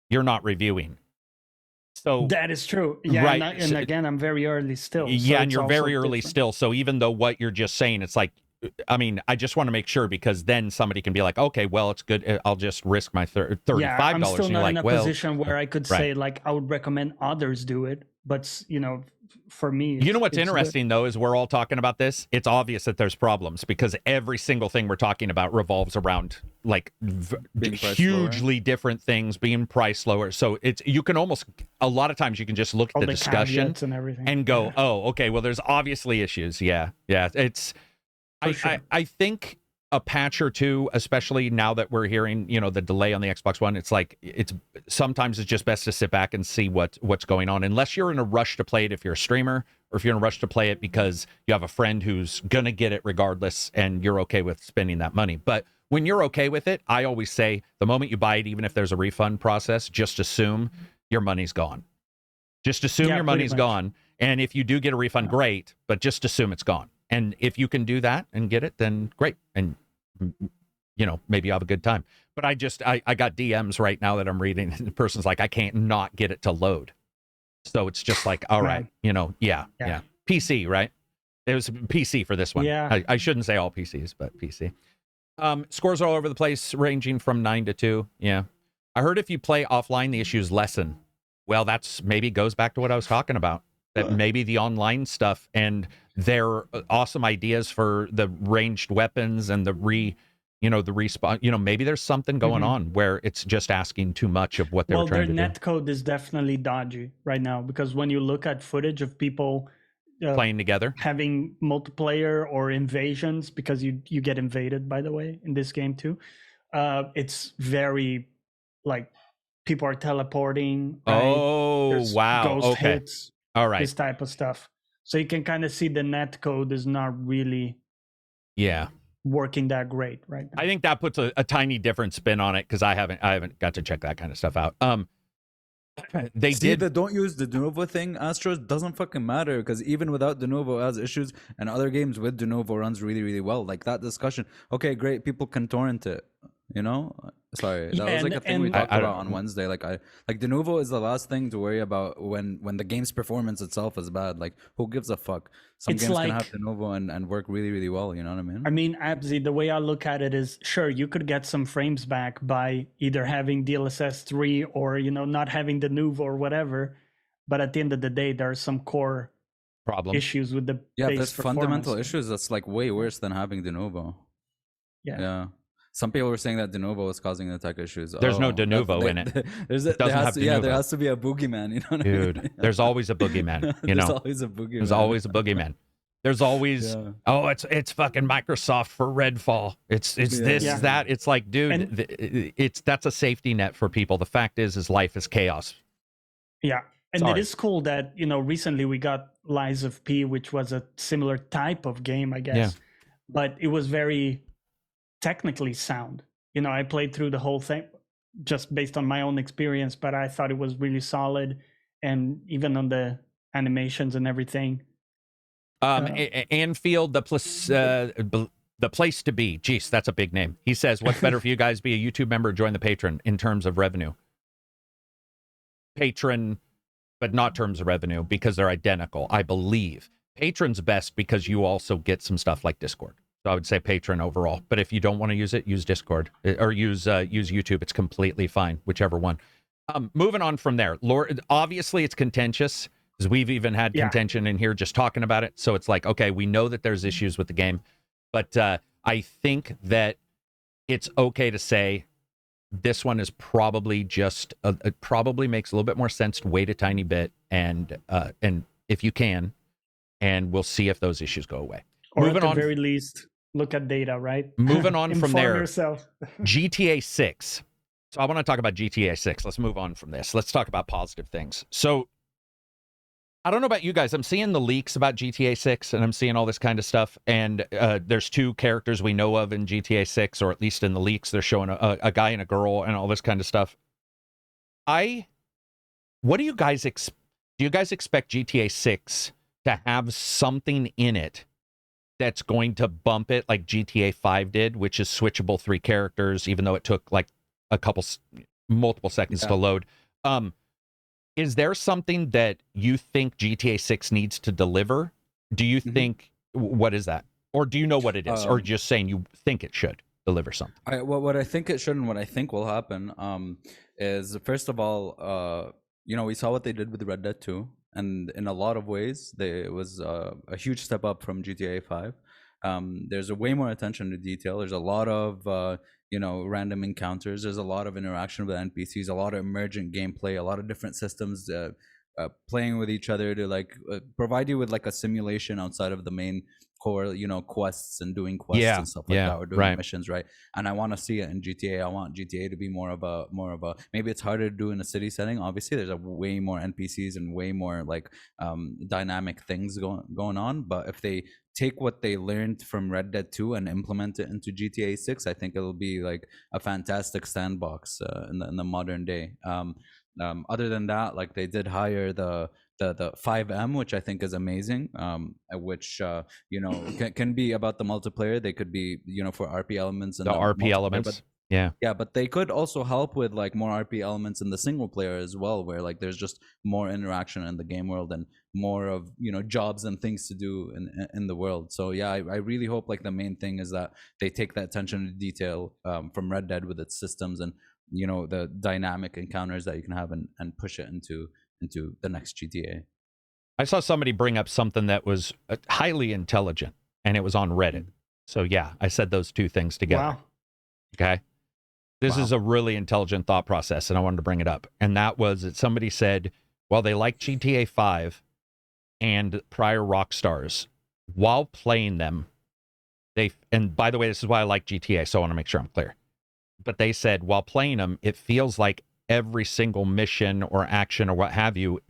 You're not reviewing. So that is true. Yeah, right. And again, I'm very early still. Yeah, so and you're very early different. still. So even though what you're just saying, it's like, I mean, I just want to make sure, because then somebody can be like, okay, well, it's good. I'll just risk my $35. Yeah, I'm still and not you're in like, a position where I could say like I would recommend others do it. But you know, for me, you know what's interesting though is we're all talking about this. It's obvious that there's problems because every single thing we're talking about revolves around like hugely different things being priced lower. So it's you can almost a lot of times you can just look at the discussion and everything and go, oh, okay, well, there's obviously issues. Yeah, it's. I think a patch or two, especially now that we're hearing, you know, the delay on the Xbox One, it's like sometimes it's just best to sit back and see what's going on, unless you're in a rush to play it if you're a streamer, or if you're in a rush to play it because you have a friend who's gonna get it regardless and you're okay with spending that money. But when you're okay with it, I always say the moment you buy it, even if there's a refund process, just assume your money's gone. Just assume your money's gone. And if you do get a refund, great, but just assume it's gone. And if you can do that and get it, then great. And, you know, maybe you have a good time. But I got DMs right now that I'm reading. And the person's like, I can't not get it to load. So it's just like, all right, you know, yeah. PC, right? It was PC for this one. Yeah. I shouldn't say all PCs, but PC. Scores are all over the place, ranging from 9 to 2. Yeah. I heard if you play offline, the issues lessen. Well, that's maybe goes back to what I was talking about. That maybe the online stuff and their awesome ideas for the ranged weapons and the respawn, you know, maybe there's something going on where it's just asking too much of what they were trying to do. Their netcode is definitely dodgy right now, because when you look at footage of people playing together, having multiplayer or invasions, because you get invaded, by the way, in this game too. It's very like people are teleporting. Right? Oh, There's wow. Ghost Okay. hits, All right. this type of stuff. So you can kind of see the net code is not really working that great right now. I think that puts a tiny different spin on it, because I haven't got to check that kind of stuff out. They See, did. don't use the de novo thing, Astros, doesn't fucking matter, because even without de novo it has issues, and other games with de novo runs really, really well. Like that discussion, okay, great, people can torrent it, you know. Sorry, that was like a thing we talked about on Wednesday. Like de novo is the last thing to worry about when the game's performance itself is bad. Like, who gives a fuck? Some games can have de novo and work really, really well. You know what I mean? I mean, Abzi, the way I look at it is, sure, you could get some frames back by either having DLSS 3 or, you know, not having de novo or whatever. But at the end of the day, there are some core issues with the base there's fundamental issues that's like way worse than having de novo. Yeah. Some people were saying that de novo was causing the tech issues. There's no de novo in it. There has to be a boogeyman. You know what Dude, I mean? There's always a boogeyman. You know, there's always a boogeyman. There's always a boogeyman. There's always it's fucking Microsoft for Redfall. It's that. It's like, dude, that's a safety net for people. The fact is life is chaos. Yeah. And it is cool that, you know, recently we got Lies of P, which was a similar type of game, I guess. Yeah. But it was very technically sound. You know, I played through the whole thing just based on my own experience, but I thought it was really solid. And even on the animations and everything. Anfield, the place to be. Jeez, that's a big name. He says, what's better for you guys, be a YouTube member or join the Patreon in terms of revenue? Patron, but not terms of revenue, because they're identical, I believe. Patron's best because you also get some stuff like Discord. So I would say Patron overall. But if you don't want to use it, use Discord or use YouTube. It's completely fine, whichever one. Moving on from there. Obviously, it's contentious, because we've even had contention in here just talking about it. So it's like, okay, we know that there's issues with the game. But I think that it's okay to say this one is probably just, it probably makes a little bit more sense to wait a tiny bit. And if you can, and we'll see if those issues go away. Or moving at the very least, look at data, right? Moving on from there, yourself. GTA 6. So I want to talk about GTA 6. Let's move on from this. Let's talk about positive things. So I don't know about you guys. I'm seeing the leaks about GTA 6, and I'm seeing all this kind of stuff. And there's two characters we know of in GTA 6, or at least in the leaks, they're showing a guy and a girl and all this kind of stuff. What do you guys expect? Do you guys expect GTA 6 to have something in it that's going to bump it like GTA 5 did, which is switchable 3 characters, even though it took like multiple seconds to load? Is there something that you think GTA 6 needs to deliver? Do you think, what is that? Or do you know what it is? Or just saying you think it should deliver something? What I think it should, and what I think will happen is, first of all, you know, we saw what they did with Red Dead 2. And in a lot of ways, it was a huge step up from GTA 5. There's a way more attention to detail. There's a lot of random encounters. There's a lot of interaction with NPCs, a lot of emergent gameplay, a lot of different systems playing with each other to provide you with like a simulation outside of the main core, quests and doing quests and stuff like that, or doing missions, right? And I want to see it in GTA. I want GTA to be more of a maybe it's harder to do in a city setting. Obviously, there's a way more NPCs and way more dynamic things going on. But if they take what they learned from Red Dead 2 and implement it into GTA 6, I think it'll be like a fantastic sandbox in the modern day. Other than that, they did hire the 5M, which I think is amazing, which can be about the multiplayer. They could be for RP elements and the RP elements. But they could also help with more RP elements in the single player as well, where there's just more interaction in the game world and more of jobs and things to do in the world. So I really hope the main thing is that they take that attention to detail from Red Dead with its systems and the dynamic encounters that you can have and push it into the next GTA. I saw somebody bring up something that was highly intelligent, and it was on Reddit. So I said those two things together. Wow. Okay. This is a really intelligent thought process, and I wanted to bring it up. And that was that somebody said, well, they like GTA 5, and prior Rockstars, while playing them, and by the way, this is why I like GTA, so I want to make sure I'm clear. But they said while playing them, it feels like every single mission or action or what have you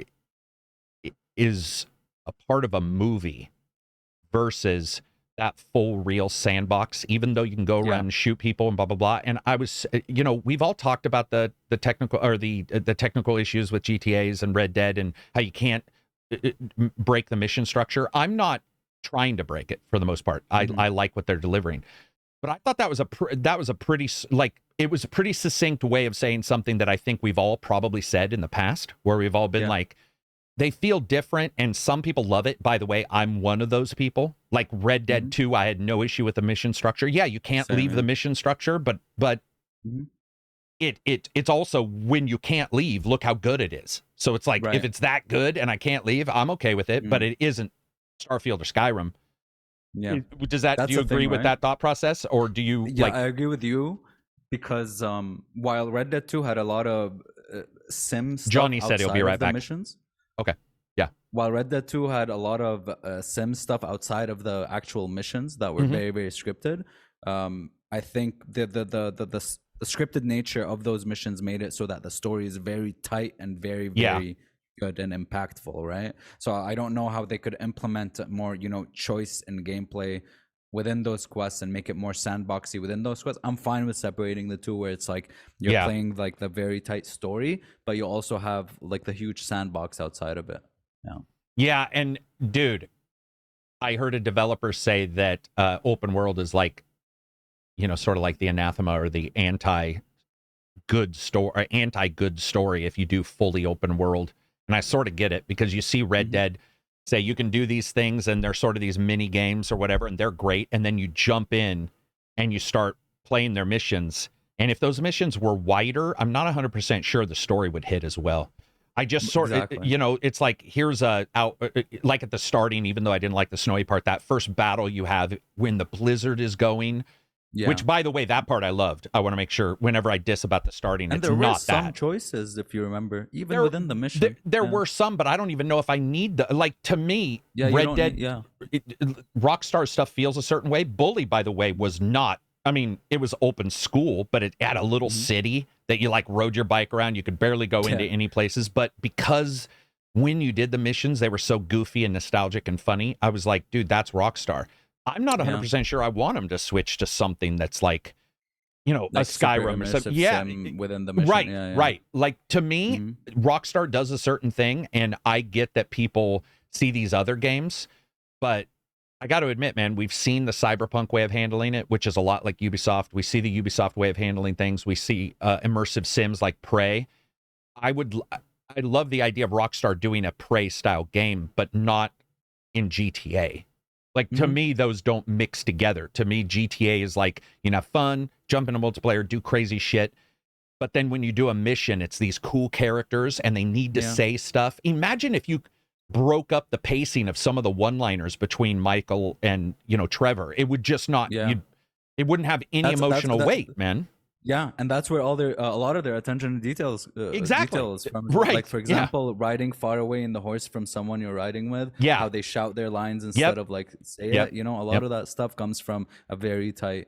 is a part of a movie versus that full real sandbox, even though you can go around and shoot people and blah, blah, blah. And I was, we've all talked about the technical or the technical issues with GTAs and Red Dead and how you can't break the mission structure. I'm not trying to break it for the most part. I like what they're delivering. But I thought that was a pretty succinct way of saying something that I think we've all probably said in the past, where we've all been like, they feel different, and some people love it. By the way, I'm one of those people. Like Red Dead 2, I had no issue with the mission structure. Yeah, you can't leave the mission structure, but it's also when you can't leave, look how good it is. So it's like, if it's that good and I can't leave, I'm okay with it, but it isn't Starfield or Skyrim. Yeah. Do you agree with that thought process, or do you I agree with you, because while Red Dead 2 had a lot of sim stuff, Johnny said he'll be right back. Missions. Okay. Yeah. While Red Dead 2 had a lot of sim stuff outside of the actual missions that were very, very scripted, I think the scripted nature of those missions made it so that the story is very tight and very, very good and impactful, right? So I don't know how they could implement more, choice in gameplay within those quests and make it more sandboxy within those quests. I'm fine with separating the two, where it's like you're playing like the very tight story, but you also have like the huge sandbox outside of it. Yeah, and dude, I heard a developer say that open world is like, sort of like the anathema or the anti-good story if you do fully open world. And I sort of get it, because you see Red Dead say you can do these things and they're sort of these mini games or whatever, and they're great. And then you jump in and you start playing their missions. And if those missions were wider, I'm not 100% sure the story would hit as well. I just sort of, it's like, here's like at the starting, even though I didn't like the snowy part, that first battle you have when the blizzard is going. Yeah. Which, by the way, that part I loved. I want to make sure whenever I diss about the starting, and it's there were not some that. choices, if you remember, even within the mission. There were some, but I don't even know if I need the, like, to me, Red Dead, Rockstar stuff feels a certain way. Bully, by the way, was not, I mean, it was open school, but it had a little city that you like rode your bike around. You could barely go into any places, but because when you did the missions, they were so goofy and nostalgic and funny, I was like, dude, that's Rockstar. I'm not 100% sure I want them to switch to something that's like, like a Skyrim or something. Yeah, within the mission. Right. Like, to me, Rockstar does a certain thing, and I get that people see these other games, but I got to admit, man, we've seen the Cyberpunk way of handling it, which is a lot like Ubisoft. We see the Ubisoft way of handling things. We see immersive sims like Prey. I love the idea of Rockstar doing a Prey style game, but not in GTA. Like, to me, those don't mix together. To me, GTA is like, have fun, jump into multiplayer, do crazy shit. But then when you do a mission, it's these cool characters and they need to say stuff. Imagine if you broke up the pacing of some of the one-liners between Michael and, Trevor. It would just not, it wouldn't have any emotional weight, man. Yeah, and that's where a lot of their attention to details details from. Right. Like, for example, riding far away in the horse from someone you're riding with. Yeah. How they shout their lines instead of like say it. A lot of that stuff comes from a very tight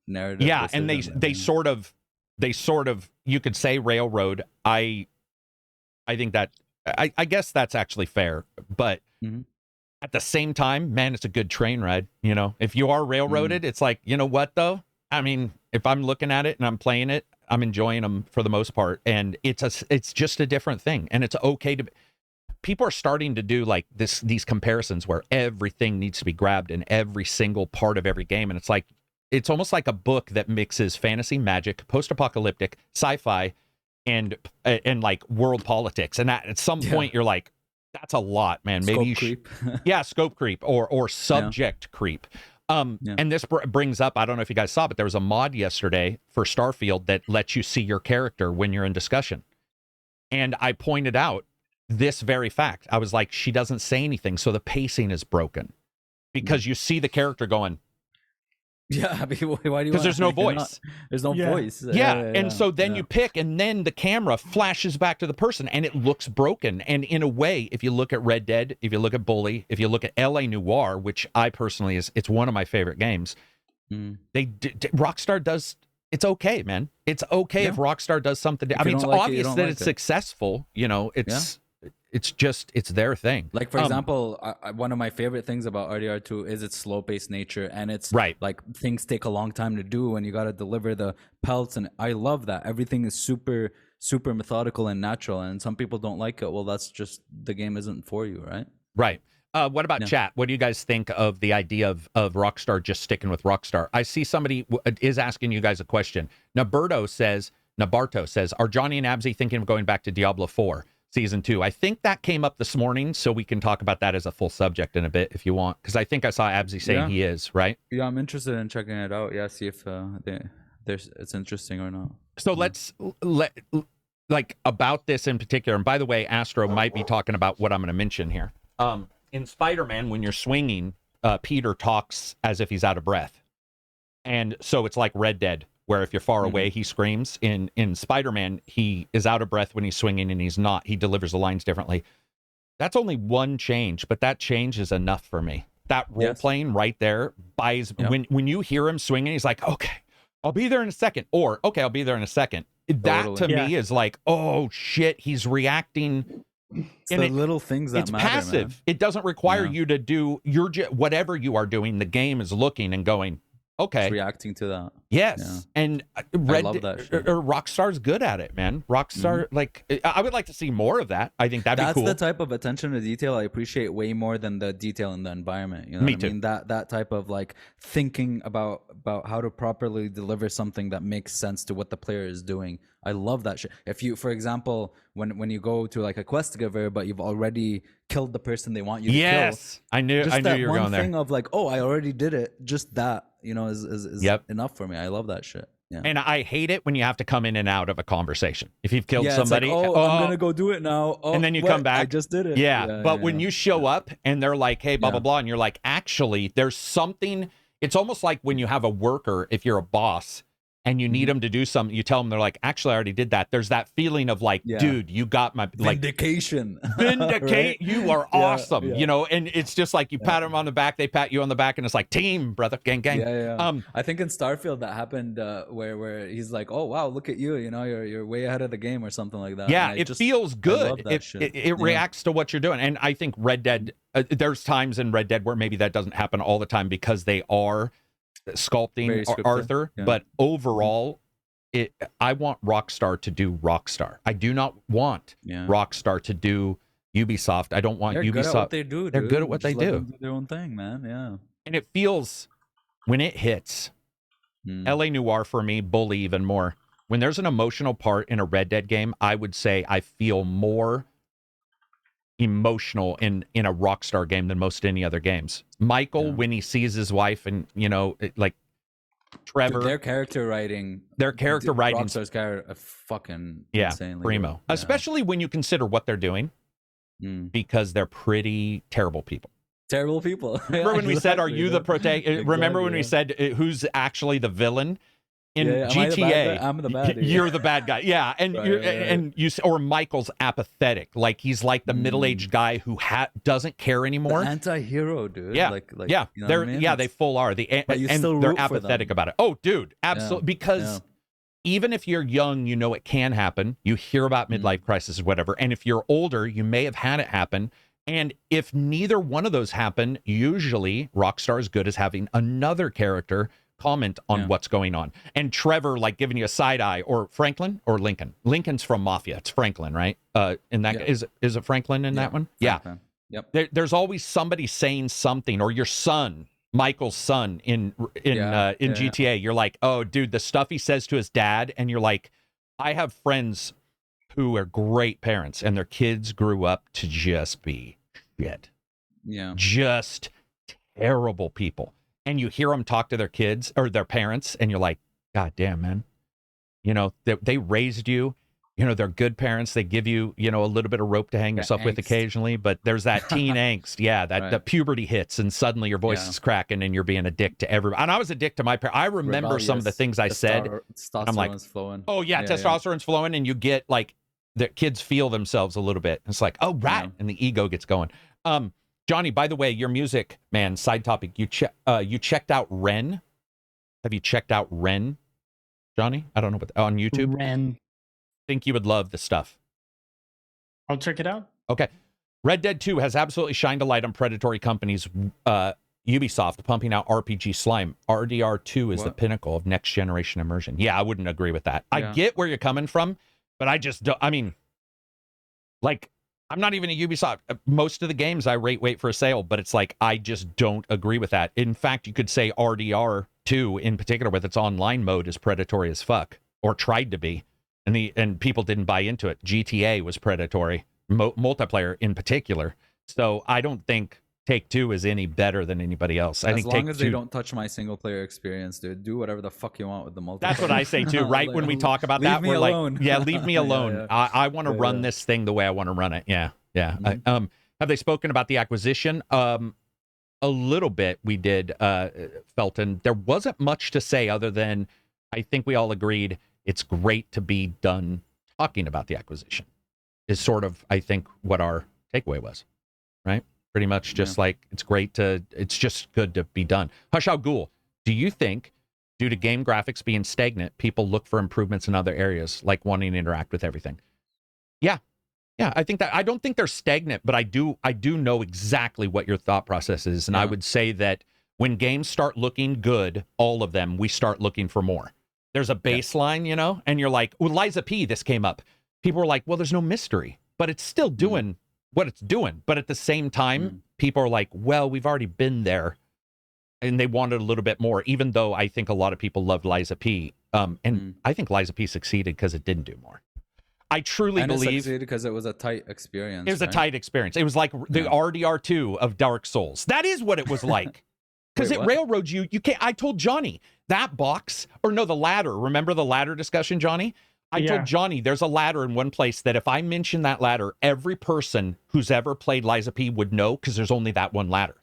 narrative. Yeah, and they sort of you could say railroad. I think that I guess that's actually fair, but at the same time, man, it's a good train ride. If you are railroaded, it's like, what though? I mean, if I'm looking at it and I'm playing it, I'm enjoying them for the most part. And it's just a different thing. And it's okay to, people are starting to do like these comparisons where everything needs to be grabbed in every single part of every game. And it's like, it's almost like a book that mixes fantasy, magic, post-apocalyptic, sci-fi, and like world politics. And at some point you're like, that's a lot, man. Maybe creep. Scope creep or subject creep. And this brings up, I don't know if you guys saw, but there was a mod yesterday for Starfield that lets you see your character when you're in discussion. And I pointed out this very fact. I was like, she doesn't say anything, so the pacing is broken. Because you see the character going, Yeah, I mean, why do you? Because there's no voice. There's no voice. Yeah, and so then you pick, and then the camera flashes back to the person, and it looks broken. And in a way, if you look at Red Dead, if you look at Bully, if you look at L.A. Noire, which I personally it's one of my favorite games. Rockstar does. It's okay, man. It's okay if Rockstar does something. I mean, it's obvious that it's successful. You know, it's just it's their thing. Like, for example, one of my favorite things about RDR2 is its slow-paced nature, and it's like things take a long time to do, and you got to deliver the pelts, and I love that. Everything is super methodical and natural, and some people don't like it. Well, that's just the game isn't for you, right? Right. What about chat? What do you guys think of the idea of Rockstar just sticking with Rockstar? I see somebody is asking you guys a question. Nabarto says, are Johnny and Abzy thinking of going back to Diablo 4? Season 2. I think that came up this morning, so we can talk about that as a full subject in a bit if you want, because I think I saw Abzy saying he is, right? Yeah, I'm interested in checking it out. Yeah, see if it's interesting or not. So let's like about this in particular. And by the way, Astro might be talking about what I'm going to mention here. In Spider-Man, when you're swinging, Peter talks as if he's out of breath, and so it's like Red Dead, where if you're far away, he screams. In Spider-Man, he is out of breath when he's swinging, and he's not. He delivers the lines differently. That's only one change, but that change is enough for me. That role-playing right there buys... When you hear him swinging, he's like, okay, I'll be there in a second. Or, okay, I'll be there in a second. That, to me, is like, oh, shit, he's reacting... It's the little things that matter, passive. Man. It doesn't require you to do... whatever you are doing, the game is looking and going... Okay. It's reacting to that. Yes. Yeah. And Rockstar's good at it, man. Rockstar, like, I would like to see more of that. I think that'd be cool. That's the type of attention to detail I appreciate way more than the detail in the environment. You know what I mean? That type of like thinking about how to properly deliver something that makes sense to what the player is doing. I love that shit. If you, for example, when you go to like a quest giver, but you've already killed the person they want you to kill. I knew you were going there. Just that one thing of like, oh, I already did it. Just that, you know, is enough for me. I love that shit. Yeah. And I hate it when you have to come in and out of a conversation. If you've killed somebody, like, I'm gonna go do it now. And then you come back. I just did it. But when you show up and they're like, hey, blah, blah, blah, and you're like, actually, there's something. It's almost like when you have a worker, if you're a boss, and you need them to do something, you tell them, they're like, actually, I already did that. There's that feeling of like, dude, you got my vindication. Right? You are awesome. You know, and it's just like you pat them on the back, they pat you on the back, and it's like, team, brother, gang. I think in Starfield that happened where he's like, oh wow, look at you, you know, you're way ahead of the game or something like that. Yeah, it feels good. It reacts to what you're doing. And I think Red Dead, there's times in Red Dead where maybe that doesn't happen all the time because they are sculpting Arthur, but overall I want Rockstar to do Rockstar. I do not want Rockstar to do Ubisoft. I don't want They're Ubisoft. Good at what they do, They're good at what they do. Them do their own thing, man. And it feels when it hits LA Noire for me, Bully even more. When there's an emotional part in a Red Dead game, I would say I feel more emotional in a Rockstar game than most any other games. Michael, when he sees his wife, and you know, like Trevor, their character writing, Rockstar's character, fucking insanely primo. Good. Especially when you consider what they're doing, because they're pretty terrible people. Remember when we said, "Are you the protagonist?" Remember when we said, "Who's actually the villain?" In GTA, I'm the bad guy. You're the bad guy. Yeah, and and you or Michael's apathetic, like he's like the middle-aged guy who doesn't care anymore. The anti-hero, dude. Yeah, like yeah, you know they're what I mean? they full are and they're apathetic about it. Oh, dude, absolutely. Because even if you're young, you know it can happen. You hear about midlife crisis or whatever, and if you're older, you may have had it happen. And if neither one of those happen, usually Rockstar is good as having another character comment on what's going on. And Trevor, like, giving you a side eye, or Franklin or Lincoln. Lincoln's from Mafia. It's Franklin, right? In that is it Franklin in that one? Franklin. Yeah. There's always somebody saying something, or your son, Michael's son in GTA. You're like, oh, dude, the stuff he says to his dad, and you're like, I have friends who are great parents, and their kids grew up to just be shit. Yeah. Just terrible people. And you hear them talk to their kids or their parents, and you're like, God damn, man. You know, they raised you, you know, they're good parents. They give you, you know, a little bit of rope to hang yourself with occasionally, but there's that teen angst. Yeah, that the puberty hits and suddenly your voice is cracking and you're being a dick to everybody. And I was a dick to my parents. I remember some of the things I said. I'm like, flowing. oh yeah, testosterone's flowing, and you get like the kids feel themselves a little bit. It's like, oh right, and the ego gets going. Johnny, by the way, your music, man, side topic. You checked out Ren. Have you checked out Ren, Johnny? I don't know, but on YouTube. Ren. Think you would love the stuff. I'll check it out. Okay. Red Dead 2 has absolutely shined a light on predatory companies. Ubisoft pumping out RPG slime. RDR2 is the pinnacle of next generation immersion. Yeah, I wouldn't agree with that. I get where you're coming from, but I just don't. I mean, like, I'm not even a Ubisoft. Most of the games I wait for a sale, but it's like, I just don't agree with that. In fact, you could say RDR2 in particular with its online mode is predatory as fuck, or tried to be. And people didn't buy into it. GTA was predatory, multiplayer in particular. So I don't think Take-Two is any better than anybody else. I think as long as they don't touch my single player experience, dude, do whatever the fuck you want with the multiplayer. That's what I say too, right? When we talk about that, we're like, yeah, leave me alone. I want to run this thing the way I want to run it. Yeah. Mm-hmm. Have they spoken about the acquisition? A little bit we did, Felton. There wasn't much to say other than I think we all agreed it's great to be done talking about the acquisition is sort of, I think, what our takeaway was, right? Pretty much just like, it's just good to be done. Hush Al Ghul, do you think, due to game graphics being stagnant, people look for improvements in other areas, like wanting to interact with everything? Yeah, I think that, I don't think they're stagnant, but I do know exactly what your thought process is. And I would say that when games start looking good, all of them, we start looking for more. There's a baseline, you know, and you're like, well, Liza P, this came up. People were like, well, there's no mystery, but it's still doing what it's doing. But at the same time, people are like, well, we've already been there. And they wanted a little bit more, even though I think a lot of people loved Liza P. And I think Liza P succeeded because it didn't do more. I truly believe it succeeded because it was a tight experience. It was a tight experience. It was like the RDR2 of Dark Souls. That is what it was like. Because it railroads you. You can't. I told Johnny that box, or no, the ladder. Remember the ladder discussion, Johnny? I told Johnny there's a ladder in one place that if I mention that ladder, every person who's ever played Liza P would know, because there's only that one ladder.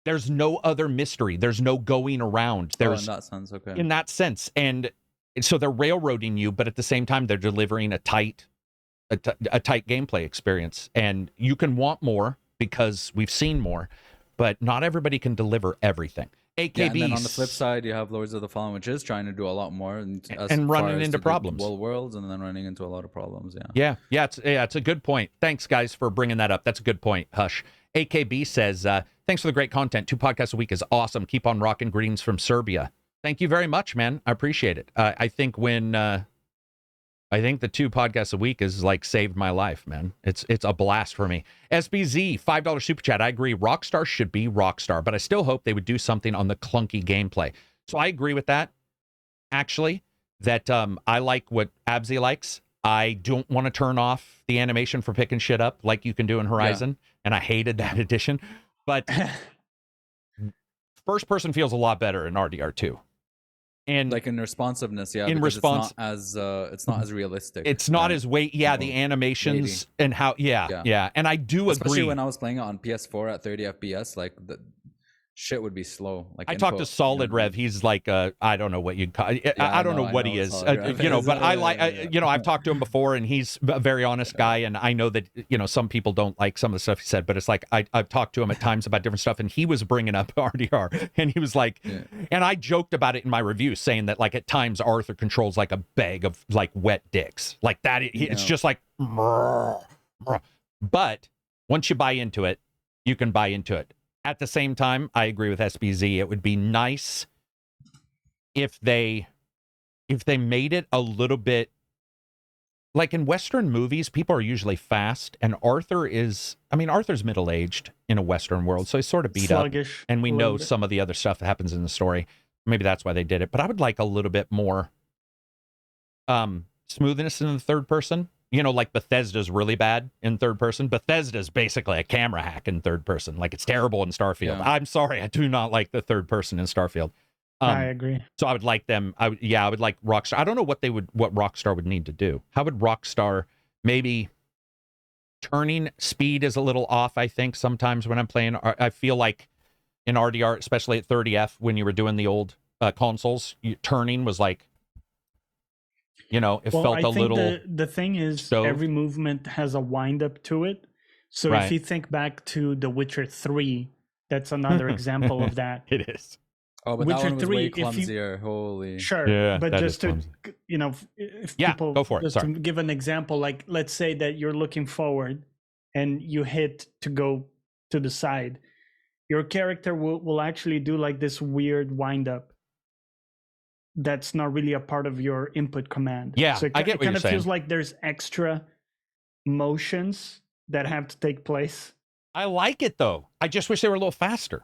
There's no other mystery. There's no going around. There's in that sense, okay. In that sense, and so they're railroading you, but at the same time they're delivering a tight gameplay experience, and you can want more because we've seen more. But not everybody can deliver everything. AKB. And then on the flip side, you have Lords of the Fallen, which is trying to do a lot more and running into problems. Worlds, and then running into a lot of problems. It's a good point. Thanks, guys, for bringing that up. That's a good point. Hush. AKB says, thanks for the great content. 2 podcasts a week is awesome. Keep on rocking. Greetings from Serbia. Thank you very much, man. I appreciate it. I think I think the 2 podcasts a week is like saved my life, man. It's a blast for me. SBZ, $5 super chat. I agree. Rockstar should be Rockstar, but I still hope they would do something on the clunky gameplay. So I agree with that. Actually, that I like what Absy likes. I don't want to turn off the animation for picking shit up like you can do in Horizon, and I hated that addition. But first person feels a lot better in RDR2. And like in responsiveness, in response, it's not as realistic. It's not as weight. Yeah, the animations and how. Yeah. And I do especially agree. when I was playing it on PS4 at 30 FPS, like the shit would be slow. Like I talked to Solid Rev. He's like I don't know what you'd call. I don't know what he is. But I like. I've talked to him before, and he's a very honest guy. And I know that some people don't like some of the stuff he said, but it's like I've talked to him at times about different stuff, and he was bringing up RDR, and he was like, and I joked about it in my review, saying that like at times Arthur controls like a bag of like wet dicks, like that. It's just like, but once you buy into it, you can buy into it. At the same time, I agree with SBZ. It would be nice if they made it a little bit like in Western movies, people are usually fast, and Arthur's middle-aged in a Western world, so he's sort of beat sluggish, up. And we know some of the other stuff that happens in the story. Maybe that's why they did it. But I would like a little bit more smoothness in the third person. Like Bethesda's really bad in third person. Bethesda's basically a camera hack in third person. Like, it's terrible in Starfield. I'm sorry, I do not like the third person in Starfield. I agree. So I would like them. I would like Rockstar. I don't know what Rockstar would need to do. How would Rockstar maybe turning speed is a little off, I think, sometimes when I'm playing. I feel like in RDR, especially at 30F, when you were doing the old consoles, turning was like, it felt a little. The thing is, stove. Every movement has a wind up to it. So Right. if you think back to The Witcher 3, that's another example of that. It is. Oh, but Witcher that one was 3, way if you- clumsier. Holy. Sure, Yeah, but that just is to, clumsy. if Yeah, people, go for it. just Sorry. to give an example, like let's say that you're looking forward and you hit to go to the side, your character will actually do like this weird wind up. That's not really a part of your input command. Yeah, so I get what it kind you're of saying. feels like there's extra motions that have to take place. I like it though. I just wish they were a little faster.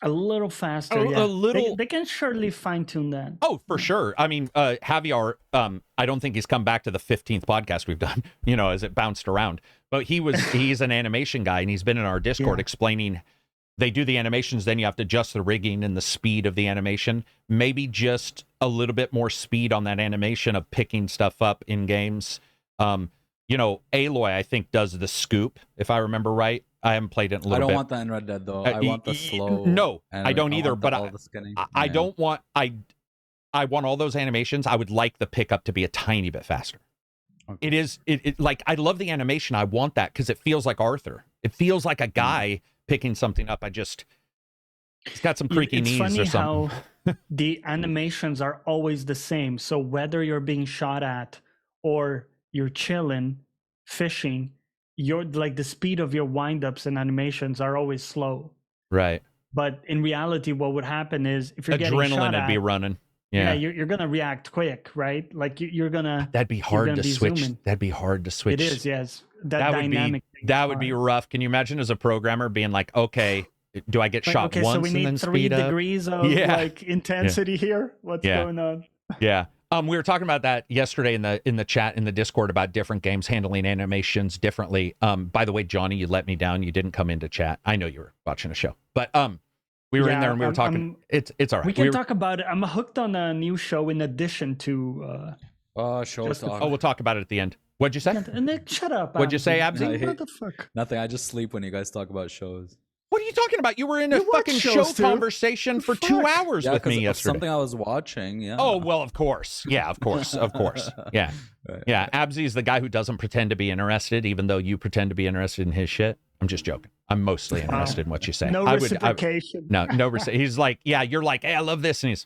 A little faster. A little. They can surely fine tune that. Oh, for sure. I mean, Javier, I don't think he's come back to the 15th podcast we've done, as it bounced around. But he's an animation guy, and he's been in our Discord explaining they do the animations, then you have to adjust the rigging and the speed of the animation. Maybe just a little bit more speed on that animation of picking stuff up in games. Aloy, I think, does the scoop, if I remember right. I haven't played it in a little bit. I don't want that in Red Dead, though. I want the slow. No, and I don't either. But I Yeah. don't want. I want all those animations. I would like the pickup to be a tiny bit faster. Okay. It is. It like I love the animation. I want that because it feels like Arthur. It feels like a guy picking something up. He's got some creaky It's knees funny or something. how the animations are always the same. So whether you're being shot at or you're chilling, fishing, you're like the speed of your windups and animations are always slow. Right. But in reality, what would happen is if you're getting shot Adrenaline would at, be running. Yeah. you're gonna react quick, right? Like you're gonna. That'd be hard gonna to be switch. zooming. That'd be hard to switch. It is, yes. That would dynamic. be. That would be rough. Can you imagine as a programmer being like, okay, do I get Like, shot okay, once so we and then need 3 speed up? degrees of like intensity here. What's going on? Yeah. We were talking about that yesterday in the chat in the Discord about different games handling animations differently. By the way, Johnny, you let me down. You didn't come into chat. I know you were watching a show, but we were in there and we were talking. It's all right. We can talk about it. I'm hooked on a new show in addition to. Show talk. Oh, we'll talk about it at the end. What'd you say? And then shut up. What'd you say, Abzi? What the fuck? Nothing. I just sleep when you guys talk about shows. What are you talking about? You were in a You watch fucking show shows, too. conversation for 2 hours with me yesterday. Something I was watching. Yeah. Oh, well, of course. Yeah, of course. Of course. Yeah. Right. Yeah. Abzi is the guy who doesn't pretend to be interested, even though you pretend to be interested in his shit. I'm just joking. I'm mostly interested in what you say. No reciprocation. No reciprocation. He's like, yeah, you're like, hey, I love this. And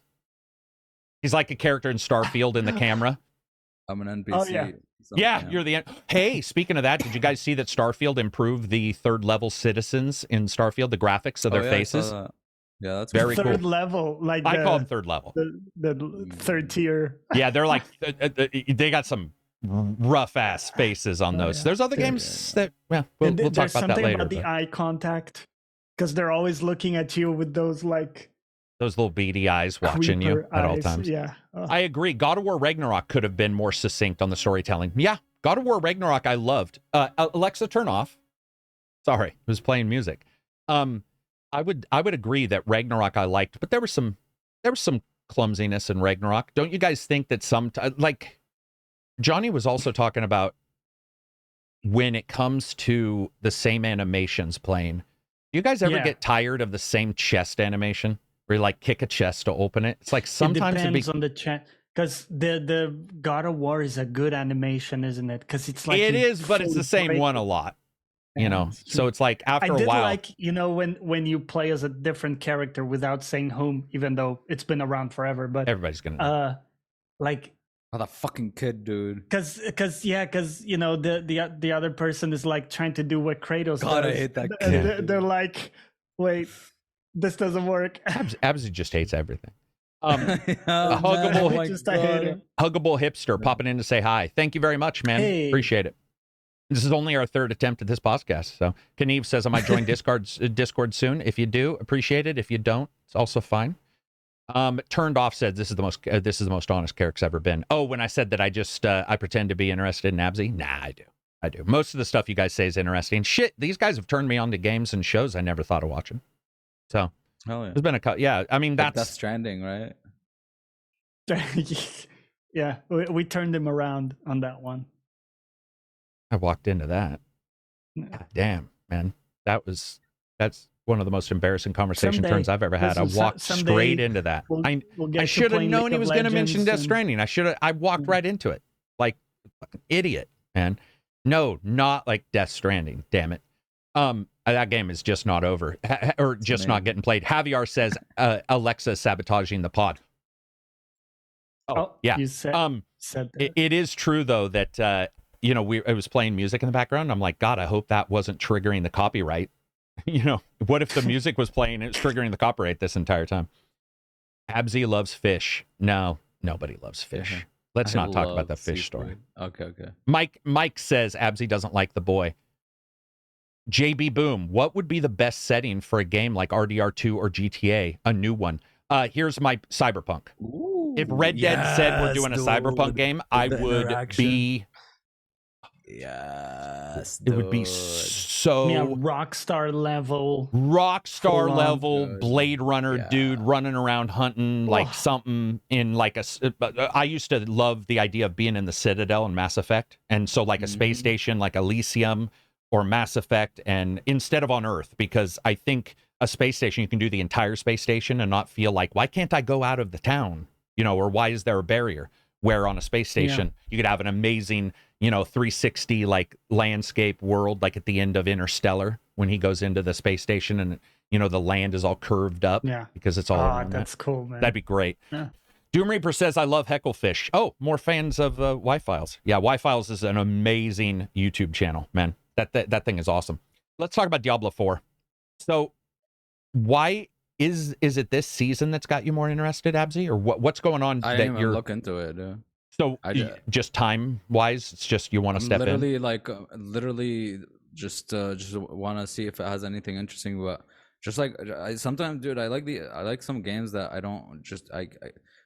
he's like a character in Starfield in the camera. I'm an NPC. Oh, yeah. Yeah, you're the. Hey, speaking of that, did you guys see that Starfield improved the 3rd level citizens in Starfield, the graphics of their faces? Yeah, that's very third cool. level, like I call them 3rd level. The third tier. Yeah, they're like they got some rough ass faces on those. There's other games that we'll talk about that later. About the eye contact, because they're always looking at you with those like those little beady eyes watching you at all times. Yeah, I agree. God of War Ragnarok could have been more succinct on the storytelling. Yeah, God of War Ragnarok I loved. Alexa, turn off. Sorry, I was playing music. I would agree that Ragnarok I liked, but there was some clumsiness in Ragnarok. Don't you guys think that like Johnny was also talking about when it comes to the same animations playing? Do you guys ever get tired of the same chest animation? Where you like kick a chest to open it. It's like sometimes it depends on the chat, because the God of War is a good animation, isn't it? Because it's like it is, but it's the same one a lot. So it's like after a while. Like when you play as a different character without saying whom, even though it's been around forever. But everybody's gonna know. Like. Oh, the fucking kid, dude. Because the other person is like trying to do what Kratos God, does. I hate that And kid. they're like, wait. This doesn't work. Abzi just hates everything. Huggable hipster popping in to say hi. Thank you very much, man. Hey. Appreciate it. This is only our 3rd attempt at this podcast. So Kniev says I might join Discord soon. If you do, appreciate it. If you don't, it's also fine. Turned off said this is the most honest Karak's ever been. Oh, when I said that I pretend to be interested in Abzi? Nah, I do. Most of the stuff you guys say is interesting. Shit, these guys have turned me on to games and shows I never thought of watching. So Hell yeah. There's been yeah. I mean, Like that's Death Stranding, right? Yeah, we turned him around on that one. I walked into that. God damn, man. That's one of the most embarrassing conversation turns I've ever had. I walked straight into that. I should have known he was going to mention Death Stranding. I walked right into it. Like, fucking idiot, man. No, not like Death Stranding. Damn it. That game is just not over, or just not getting played. Javier says Alexa sabotaging the pod. Oh yeah. You said that. It is true though that I was playing music in the background. I'm like, God, I hope that wasn't triggering the copyright. What if the music was playing and it's triggering the copyright this entire time? Abzi loves fish. No, nobody loves fish. Let's not talk about the fish story. Okay. Mike says Abzi doesn't like the boy. JB Boom, what would be the best setting for a game like RDR2 or GTA, a new one? Here's my Cyberpunk. Ooh, if Red Dead said we're doing a Cyberpunk game, I would be... Yes, it would be so Rockstar level Blade Runner dude running around hunting like something in like I used to love the idea of being in the Citadel in Mass Effect, and so like a space station like Elysium or Mass Effect, and instead of on Earth, because I think a space station you can do the entire space station and not feel like, why can't I go out of the town, or why is there a barrier? Where on a space station you could have an amazing 360 like landscape world, like at the end of Interstellar when he goes into the space station and the land is all curved up because it's all that's cool, man. That'd be great. Doom Reaper says I love Hecklefish. Oh, more fans of Y-Files. Yeah, Y-Files is an amazing YouTube channel, man. That thing is awesome. Let's talk about Diablo 4. So why is it this season that's got you more interested, Abzi, or what's going on? I didn't even look into it. So just time wise, it's just you want to step in. Literally, just want to see if it has anything interesting. But just like sometimes, dude, I like some games that I don't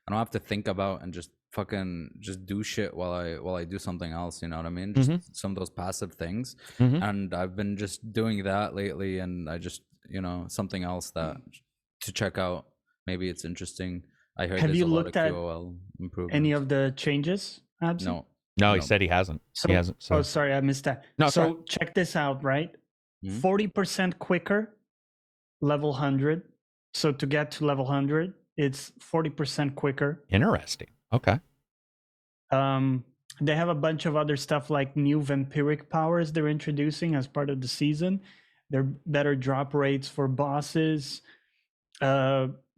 have to think about and just fucking just do shit while I do something else. You know what I mean? Just some of those passive things. And I've been just doing that lately, and I just something else that to check out. Maybe it's interesting. I heard have you looked at QOL improvements. Any of the changes? No, he said he hasn't. He hasn't. So. Oh, sorry, I missed that. No, so sorry. Check this out, right? 40% quicker, level 100. So to get to level 100, it's 40% quicker. Interesting. Okay. They have a bunch of other stuff like new vampiric powers they're introducing as part of the season. They're better drop rates for bosses.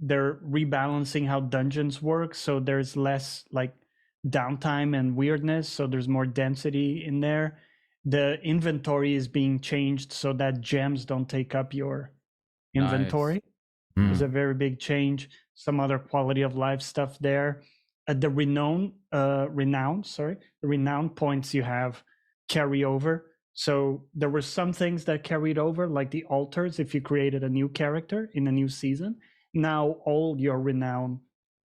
They're rebalancing how dungeons work, so there's less like downtime and weirdness, so there's more density in there. The inventory is being changed so that gems don't take up your inventory. Nice. There's a very big change. Some other quality of life stuff there. The renown points you have carry over. So there were some things that carried over, like the altars, if you created a new character in a new season. Now all your renown,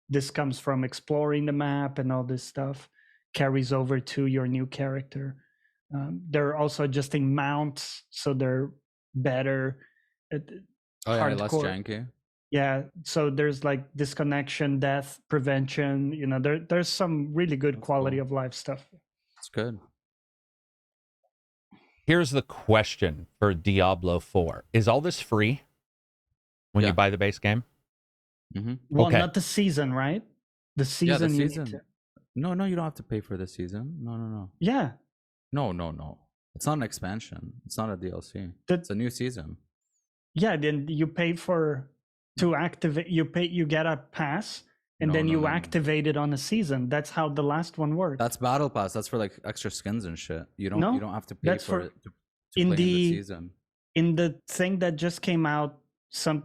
this comes from exploring the map and all this stuff, carries over to your new character. They're also adjusting mounts, so they're better. Less janky. Yeah, so there's like disconnection, death prevention. There's some really good quality of life stuff. It's good. Here's the question for Diablo 4. Is all this free when you buy the base game? Well, not the season, right? The season. Yeah, the season. No, you don't have to pay for the season. No. Yeah. No. It's not an expansion. It's not a DLC. It's a new season. Yeah, then you pay to activate. You get a pass, and then you activate it on a season. That's how the last one worked. That's battle pass. That's for like extra skins and shit. You don't have to pay for it to play in the season. In the thing that just came out some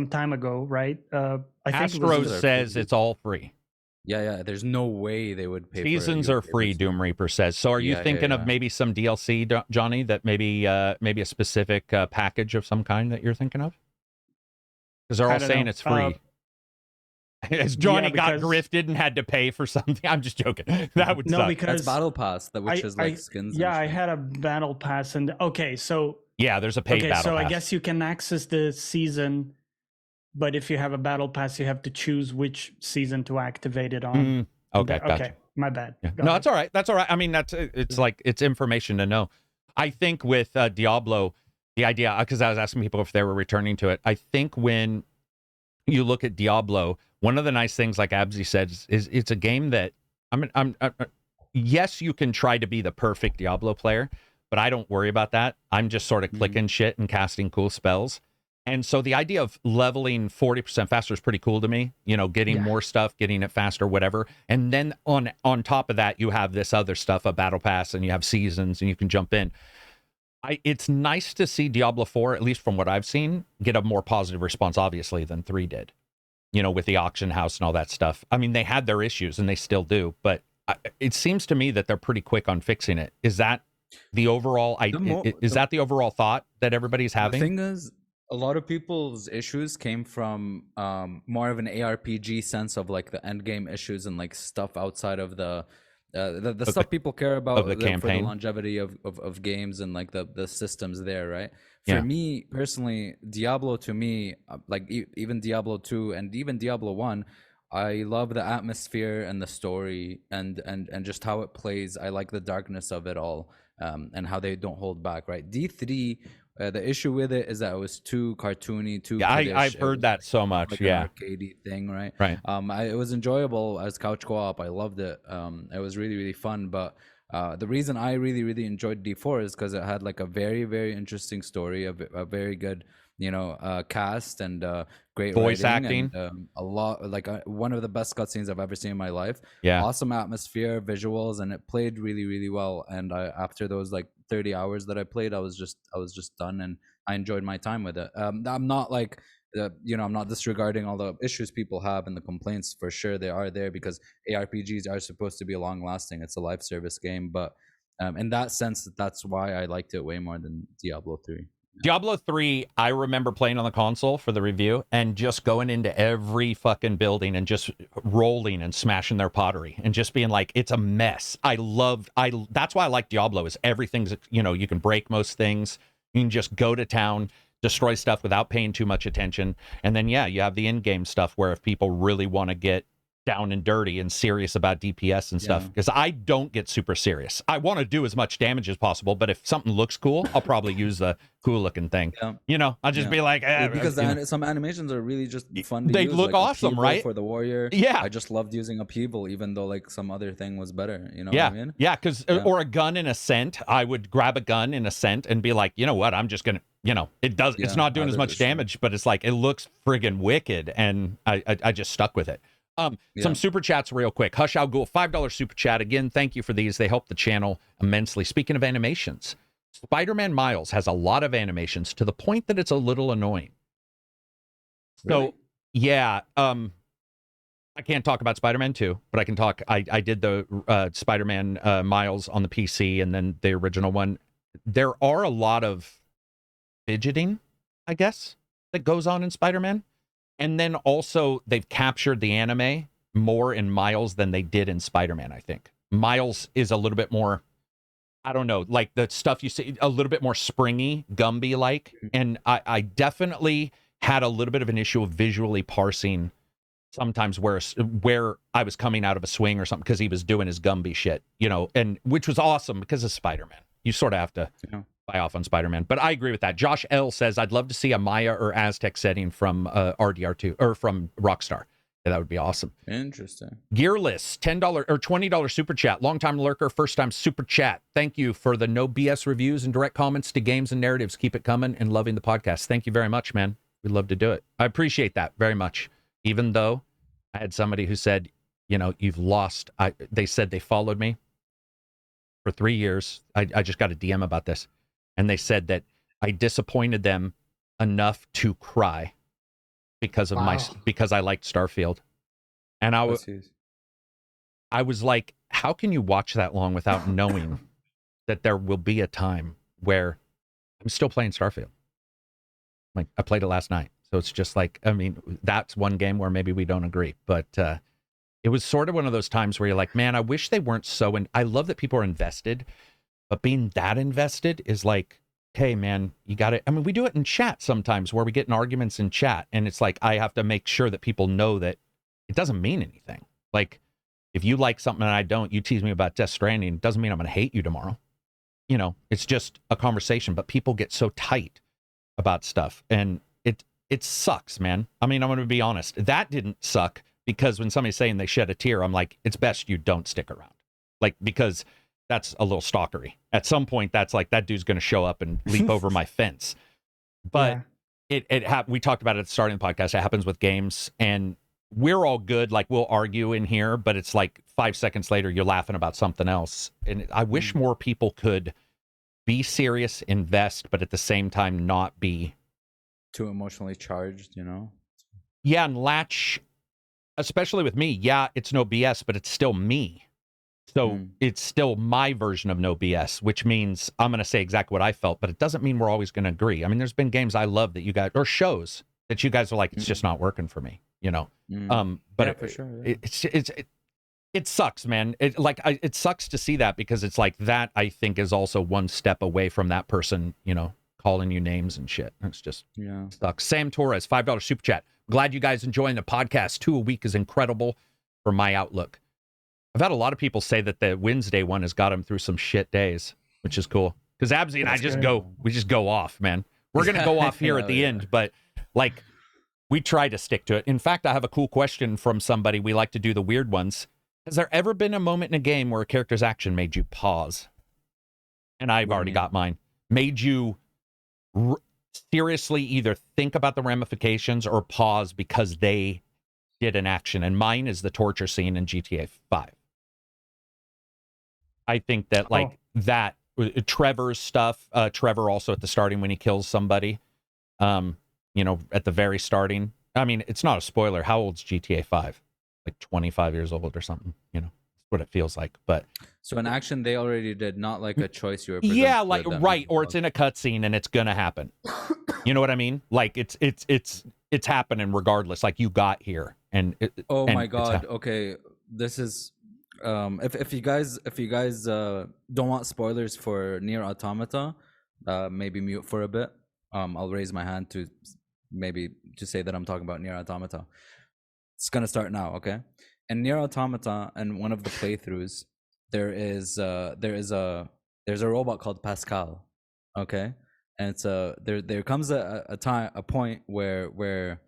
time ago, right? I think Astro says it's all free. Yeah. There's no way they would pay. Seasons are free. Doom Reaper says. So, are you thinking of maybe some DLC, Johnny? That maybe a specific package of some kind that you're thinking of? Because they're all saying it's free. As Johnny got grifted and had to pay for something. I'm just joking. That would suck. Because that's battle pass, which is like skins. Yeah, I had a battle pass, and so yeah, there's a paid battle pass. So I guess you can access the season but if you have a battle pass, you have to choose which season to activate it on. Okay, gotcha. Okay, my bad. Yeah. No, that's all right. That's all right. I mean, it's like, it's information to know. I think with Diablo, the idea, because I was asking people if they were returning to it, I think when you look at Diablo, one of the nice things, like Abzi said, is it's a game that, yes, you can try to be the perfect Diablo player, but I don't worry about that. I'm just sort of clicking shit and casting cool spells. And so the idea of leveling 40% faster is pretty cool to me. You know, getting more stuff, getting it faster, whatever. And then on top of that, you have this other stuff, a battle pass, and you have seasons, and you can jump in. It's nice to see Diablo 4, at least from what I've seen, get a more positive response, obviously, than 3 did. You know, with the auction house and all that stuff. I mean, they had their issues, and they still do. But it seems to me that they're pretty quick on fixing it. Is that the overall? Is that the overall thought that everybody's having? The thing is, a lot of people's issues came from more of an ARPG sense of like the end game issues and like stuff outside of the stuff people care about of the campaign, for the longevity of games and like the systems there, right? For me personally, Diablo to me, like even Diablo 2 and even Diablo 1, I love the atmosphere and the story and just how it plays. I like the darkness of it all, and how they don't hold back, right? D3, the issue with it is that it was too cartoony, too I've heard that so much. Like an arcadey thing, right? It was enjoyable as couch co-op. I loved it. It was really, really fun. But the reason I really, really enjoyed D4 is because it had like a very, very interesting story, a very good, cast and great voice acting, and, a lot like one of the best cutscenes I've ever seen in my life. Awesome atmosphere, visuals, and it played really, really well. And after those like 30 hours that I played, I was just done, and I enjoyed my time with it. I'm not like I'm not disregarding all the issues people have and the complaints. For sure they are there, because ARPGs are supposed to be long lasting. It's a live service game, but in that sense, that's why I liked it way more than Diablo 3. Diablo 3, I remember playing on the console for the review and just going into every fucking building and just rolling and smashing their pottery and just being like, it's a mess. That's why I like Diablo, is everything's, you can break most things. You can just go to town, destroy stuff without paying too much attention. And then, you have the in-game stuff where if people really want to get down and dirty and serious about DPS and stuff, because I don't get super serious. I want to do as much damage as possible, but if something looks cool, I'll probably use the cool looking thing. I'll just be like, because some animations are really just fun to they use. Look like awesome, right? For the warrior, I just loved using upheaval, even though like some other thing was better. You know what I mean? Because or a gun in Ascent. I would grab a gun in Ascent and be like, you know what? I'm just gonna, it's not doing as much damage, but it's like, it looks friggin' wicked, and I just stuck with it. Some super chats real quick. Hush Al Ghul, $5 super chat. Again, thank you for these. They help the channel immensely. Speaking of animations, Spider-Man Miles has a lot of animations to the point that it's a little annoying. Really? So, I can't talk about Spider-Man 2, but I can talk. I did the Spider-Man Miles on the PC and then the original one. There are a lot of fidgeting, I guess, that goes on in Spider-Man. And then also they've captured the anime more in Miles than they did in Spider-Man, I think. Miles is a little bit more, I don't know, like the stuff you see, a little bit more springy, Gumby-like. And I definitely had a little bit of an issue of visually parsing sometimes where I was coming out of a swing or something, because he was doing his Gumby shit, and which was awesome because of Spider-Man. You sort of have to buy off on Spider-Man. But I agree with that. Josh L says, I'd love to see a Maya or Aztec setting from RDR2 or from Rockstar. Yeah, that would be awesome. Interesting. Gearless, $10 or $20 super chat. Longtime lurker, first time super chat. Thank you for the no BS reviews and direct comments to games and narratives. Keep it coming, and loving the podcast. Thank you very much, man. We'd love to do it. I appreciate that very much. Even though I had somebody who said, you've lost. They said they followed me for 3 years. I just got a DM about this. And they said that I disappointed them enough to cry because of because I liked Starfield. And I was like, how can you watch that long without knowing that there will be a time where I'm still playing Starfield? Like, I played it last night. So it's just like, I mean, that's one game where maybe we don't agree, but it was sort of one of those times where you're like, man, I wish they weren't so, and I love that people are invested. But being that invested is like, okay, man, you got it. I mean, we do it in chat sometimes where we get in arguments in chat, and it's like I have to make sure that people know that it doesn't mean anything. Like, if you like something and I don't, you tease me about Death Stranding, it doesn't mean I'm going to hate you tomorrow. You know, it's just a conversation, but people get so tight about stuff, and it sucks, man. I mean, I'm going to be honest. That didn't suck, because when somebody's saying they shed a tear, I'm like, it's best you don't stick around. Like, because that's a little stalkery. At some point, that's like, that dude's going to show up and leap over my fence. But we talked about it at the starting of the podcast. It happens with games, and we're all good. Like, we'll argue in here, but it's like 5 seconds later, you're laughing about something else. And I wish more people could be serious, invest, but at the same time, not be too emotionally charged, you know? Yeah, and latch, especially with me, yeah, it's no BS, but it's still me. So it's still my version of no BS, which means I'm going to say exactly what I felt, but it doesn't mean we're always going to agree. I mean, there's been games I love that you guys, or shows that you guys are like, it's just not working for me, you know? But yeah, for sure, yeah. It sucks, man. It sucks to see that, because it's like that, I think, is also one step away from that person, you know, calling you names and shit. It's just sucks. Sam Torres, $5 super chat. Glad you guys enjoying the podcast. 2 a week is incredible for my outlook. I've had a lot of people say that the Wednesday one has got them through some shit days, which is cool. Because Absy and I just go off, man. We're going to go off here at the end, but like, we try to stick to it. In fact, I have a cool question from somebody. We like to do the weird ones. Has there ever been a moment in a game where a character's action made you pause? And I've already got mine. Made you seriously either think about the ramifications or pause because they did an action. And mine is the torture scene in GTA 5. I think that that Trevor's stuff, Trevor also at the starting when he kills somebody, you know, at the very starting. I mean, it's not a spoiler. How old's GTA 5? Like 25 years old or something, you know, that's what it feels like. But so an action they already did, not like a choice you were like right, or it's in a cutscene and it's gonna happen. You know what I mean? Like it's happening regardless. Like, you got here, and my god. Okay, this is if you guys don't want spoilers for Nier Automata, maybe mute for a bit. I'll raise my hand to say that I'm talking about Nier Automata. It's gonna start now, okay? And Nier Automata, and one of the playthroughs, there's a robot called Pascal, okay? And it's there comes a point where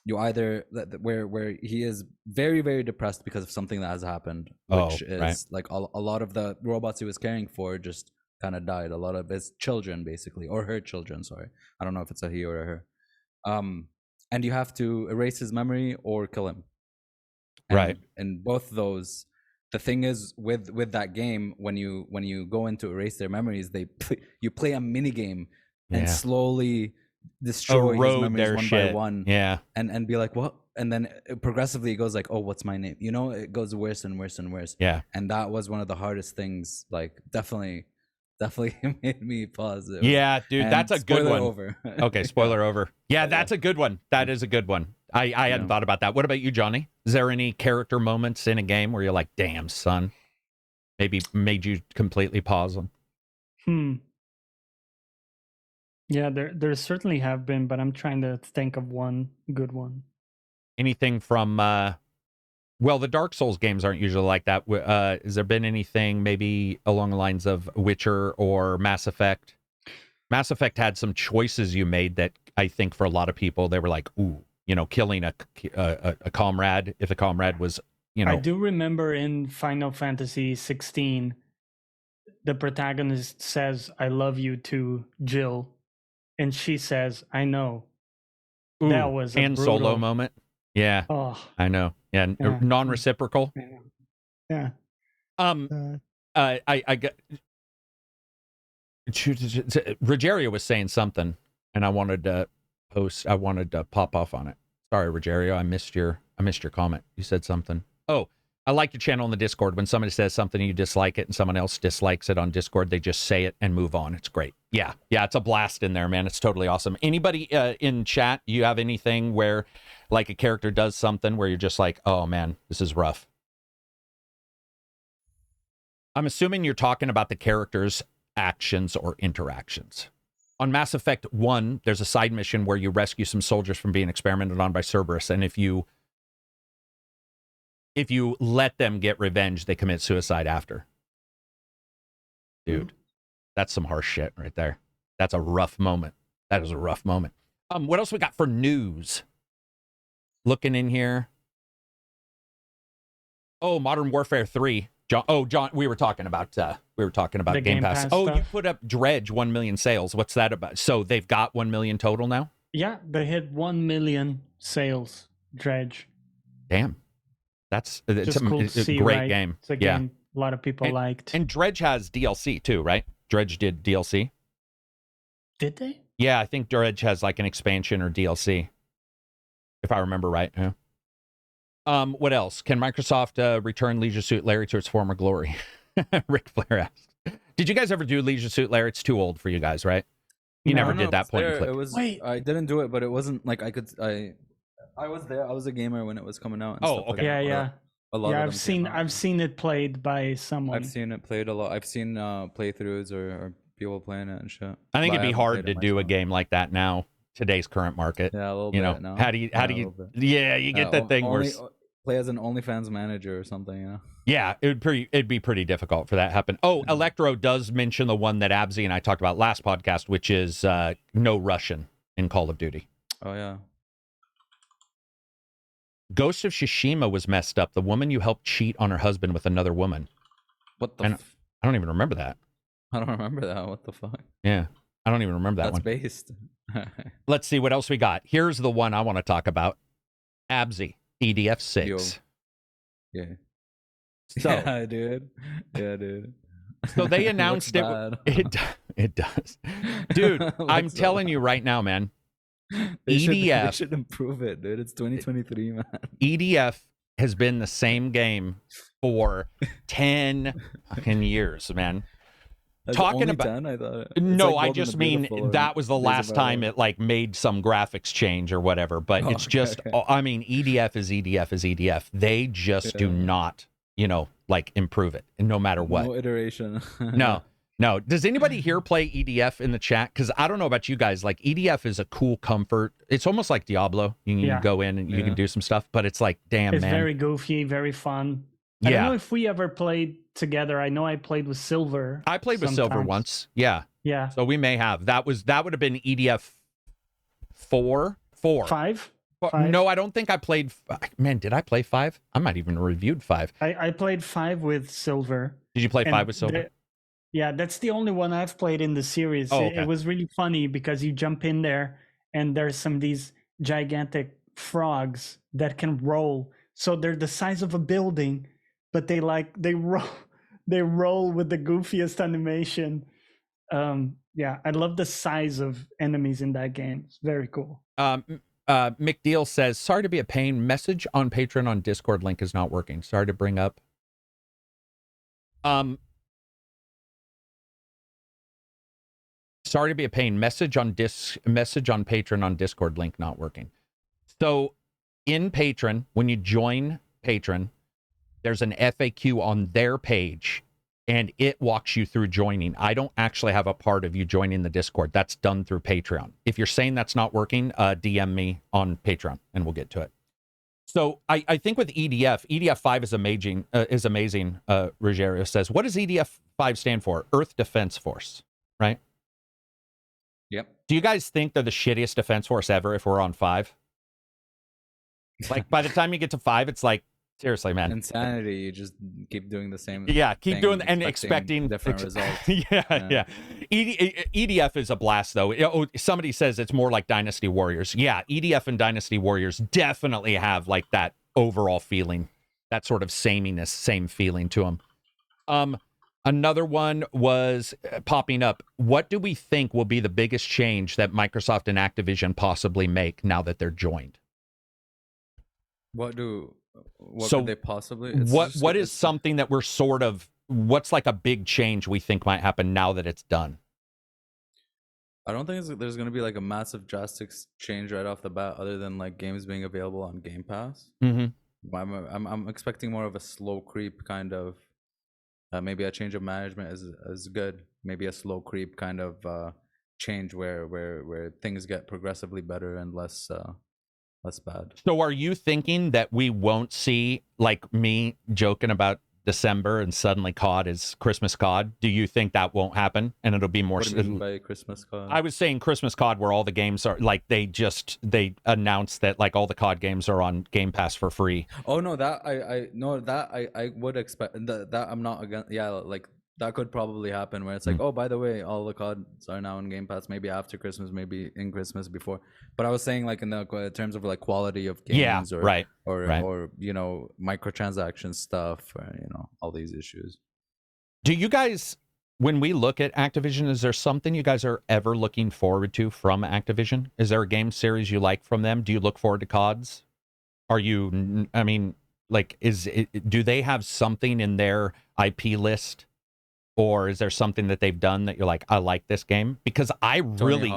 you either where he is very, very depressed because of something that has happened, which is like a lot of the robots he was caring for just kind of died. A lot of his children, basically, or her children. Sorry, I don't know if it's a he or a her. And you have to erase his memory or kill him. And both those, the thing is with that game, when you go in to erase their memories, you play a mini game and slowly destroy his memories one by one. Yeah. And be like, what? And then progressively it goes like, oh, what's my name? You know, it goes worse and worse and worse. Yeah. And that was one of the hardest things. Like, definitely made me pause. Yeah, dude, and that's a good one. Over. Okay, spoiler over. Yeah, that's a good one. That is a good one. I hadn't thought about that. What about you, Johnny? Is there any character moments in a game where you're like, damn, son, maybe made you completely pause them? Yeah, there certainly have been, but I'm trying to think of one good one. Anything from well, the Dark Souls games aren't usually like that. Has there been anything maybe along the lines of Witcher or Mass Effect? Mass Effect had some choices you made that I think for a lot of people, they were like, ooh, you know, killing a comrade, if a comrade was, you know. I do remember in Final Fantasy 16, the protagonist says, I love you to Jill, and she says, I know. Ooh, that was a Han Solo moment. Yeah, I know. Yeah, non-reciprocal. Yeah. I got. Rogerio was saying something, and I wanted to post. I wanted to pop off on it. Sorry, Rogerio, I missed your comment. You said something. Oh, I like your channel on the Discord. When somebody says something and you dislike it, and someone else dislikes it on Discord, they just say it and move on. It's great. Yeah, it's a blast in there, man. It's totally awesome. Anybody in chat, you have anything where, like, a character does something where you're just like, oh man, this is rough? I'm assuming you're talking about the character's actions or interactions. On Mass Effect 1, there's a side mission where you rescue some soldiers from being experimented on by Cerberus, and if you let them get revenge, they commit suicide after. Dude, that's some harsh shit right there. That's a rough moment. That is a rough moment. What else we got for news? Looking in here. Oh, Modern Warfare 3. John, we were talking about The Game Pass. Oh, stuff. you put up Dredge 1 million sales. What's that about? So they've got 1 million total now? Yeah, they hit 1 million sales. Dredge. Damn. It's Just cool to see, great right? game. It's a game a lot of people liked. And Dredge has DLC too, right? Dredge did DLC. Did they? Yeah, I think Dredge has like an expansion or DLC, if I remember right. Yeah. What else? Can Microsoft return Leisure Suit Larry to its former glory? Rick Flair asks. Did you guys ever do Leisure Suit Larry? It's too old for you guys, right? You No. never No, did that point and there. click. It was. Wait. I didn't do it, but it wasn't like I was there. I was a gamer when it was coming out. And Oh, stuff like okay. that, Yeah. but a lot of I've them seen came out. I've seen it played by someone. I've seen it played a lot. I've seen playthroughs or people playing it and shit. I think But it'd be haven't hard played to it do a myself. game like that now, today's current market. Yeah, a little You know, bit. No? how do you a little bit. yeah, you get that thing where play as an OnlyFans manager or something, you know. yeah, it'd be pretty difficult for that to happen. Oh, Electro does mention the one that Abzi and I talked about last podcast, which is no Russian in Call of Duty. Oh yeah. Ghost of Tsushima was messed up. The woman you helped cheat on her husband with another woman. What the? And I don't even remember that. I don't remember that. What the fuck? Yeah, I don't even remember that That's one. based. Let's see what else we got. Here's the one I want to talk about. Abzi, EDF 6. Yeah. So, Yeah, dude. Yeah, dude. so they announced it. It does. Dude, I'm Looks telling bad. you right now, man. They EDF should improve it, dude. It's 2023, man. EDF has been the same game for 10 fucking years, man. That's Talking only about 10, I thought. It's no, like I Bold and just the mean Beautiful or that was the Days of last Our time Lives. it like made some graphics change or whatever. But Oh, it's okay, just, okay. I mean, EDF is EDF is EDF. They just do Yeah. not, like improve it, no matter what. No iteration. No. Does anybody here play EDF in the chat? Because I don't know about you guys. Like EDF is a cool comfort. It's almost like Diablo. You can Yeah. go in and you Yeah. can do some stuff. But it's like, damn, It's man. very goofy, very fun. I don't know Yeah, if we ever played together. I know I played with Silver. I played with Silver sometimes. once. Yeah, Yeah. so we may have. That would have been EDF 4. Five? But Five? no, I don't think I played. Man, did I play 5? I might even reviewed 5. I played 5 with Silver. Did you play and 5 with Silver? Yeah, that's the only one I've played in the series. Oh, It- okay. It was really funny because you jump in there and there's these gigantic frogs that can roll. So they're the size of a building, but they roll with the goofiest animation. Yeah, I love the size of enemies in that game. It's very cool. Mick Deal says, sorry to be a pain. Message on Patreon on Discord link is not working. Sorry to bring up. Sorry to be a pain. Message on Patreon on Discord link not working. So in Patreon, when you join Patreon, there's an FAQ on their page and it walks you through joining. I don't actually have a part of you joining the Discord. That's done through Patreon. If you're saying that's not working, DM me on Patreon and we'll get to it. So I think with EDF 5 is amazing. Ruggiero says, what does EDF 5 stand for? Earth Defense Force, right? Yep. Do you guys think they're the shittiest defense force ever if we're on 5? Like by the time you get to 5, it's like, seriously, man. Insanity. You just keep doing the same. Yeah, keep thing, doing and expecting different results. yeah. EDF is a blast, though. Oh, somebody says it's more like Dynasty Warriors. Yeah, EDF and Dynasty Warriors definitely have like that overall feeling, that sort of sameness, same feeling to them. Another one was popping up. What do we think will be the biggest change that Microsoft and Activision possibly make now that they're joined? What So, could they possibly? What is something that we're sort of, what's like a big change we think might happen now that it's done? I don't think there's going to be like a massive drastic change right off the bat, other than like games being available on Game Pass. Mm-hmm. I'm expecting more of a slow creep kind of. Maybe a change of management is good. Maybe a slow creep kind of change where things get progressively better and less bad. So are you thinking that we won't see, like me joking about December and suddenly COD is Christmas COD? Do you think that won't happen and it'll be more? What do you mean by Christmas COD? I was saying Christmas COD, where all the games are like they announced that like all the COD games are on Game Pass for free. Oh no, that I would expect that I'm not against. Yeah, like that could probably happen where it's like, oh, by the way, all the CODs are now in Game Pass. Maybe after Christmas, maybe in Christmas before. But I was saying like in the terms of like quality of games, or you know, microtransaction stuff, or you know, all these issues. Do you guys, when we look at Activision, is there something you guys are ever looking forward to from Activision? Is there a game series you like from them? Do you look forward to CODs? Are you? I mean, like, do they have something in their IP list? Or is there something that they've done that you're like, I like this game? Because I really...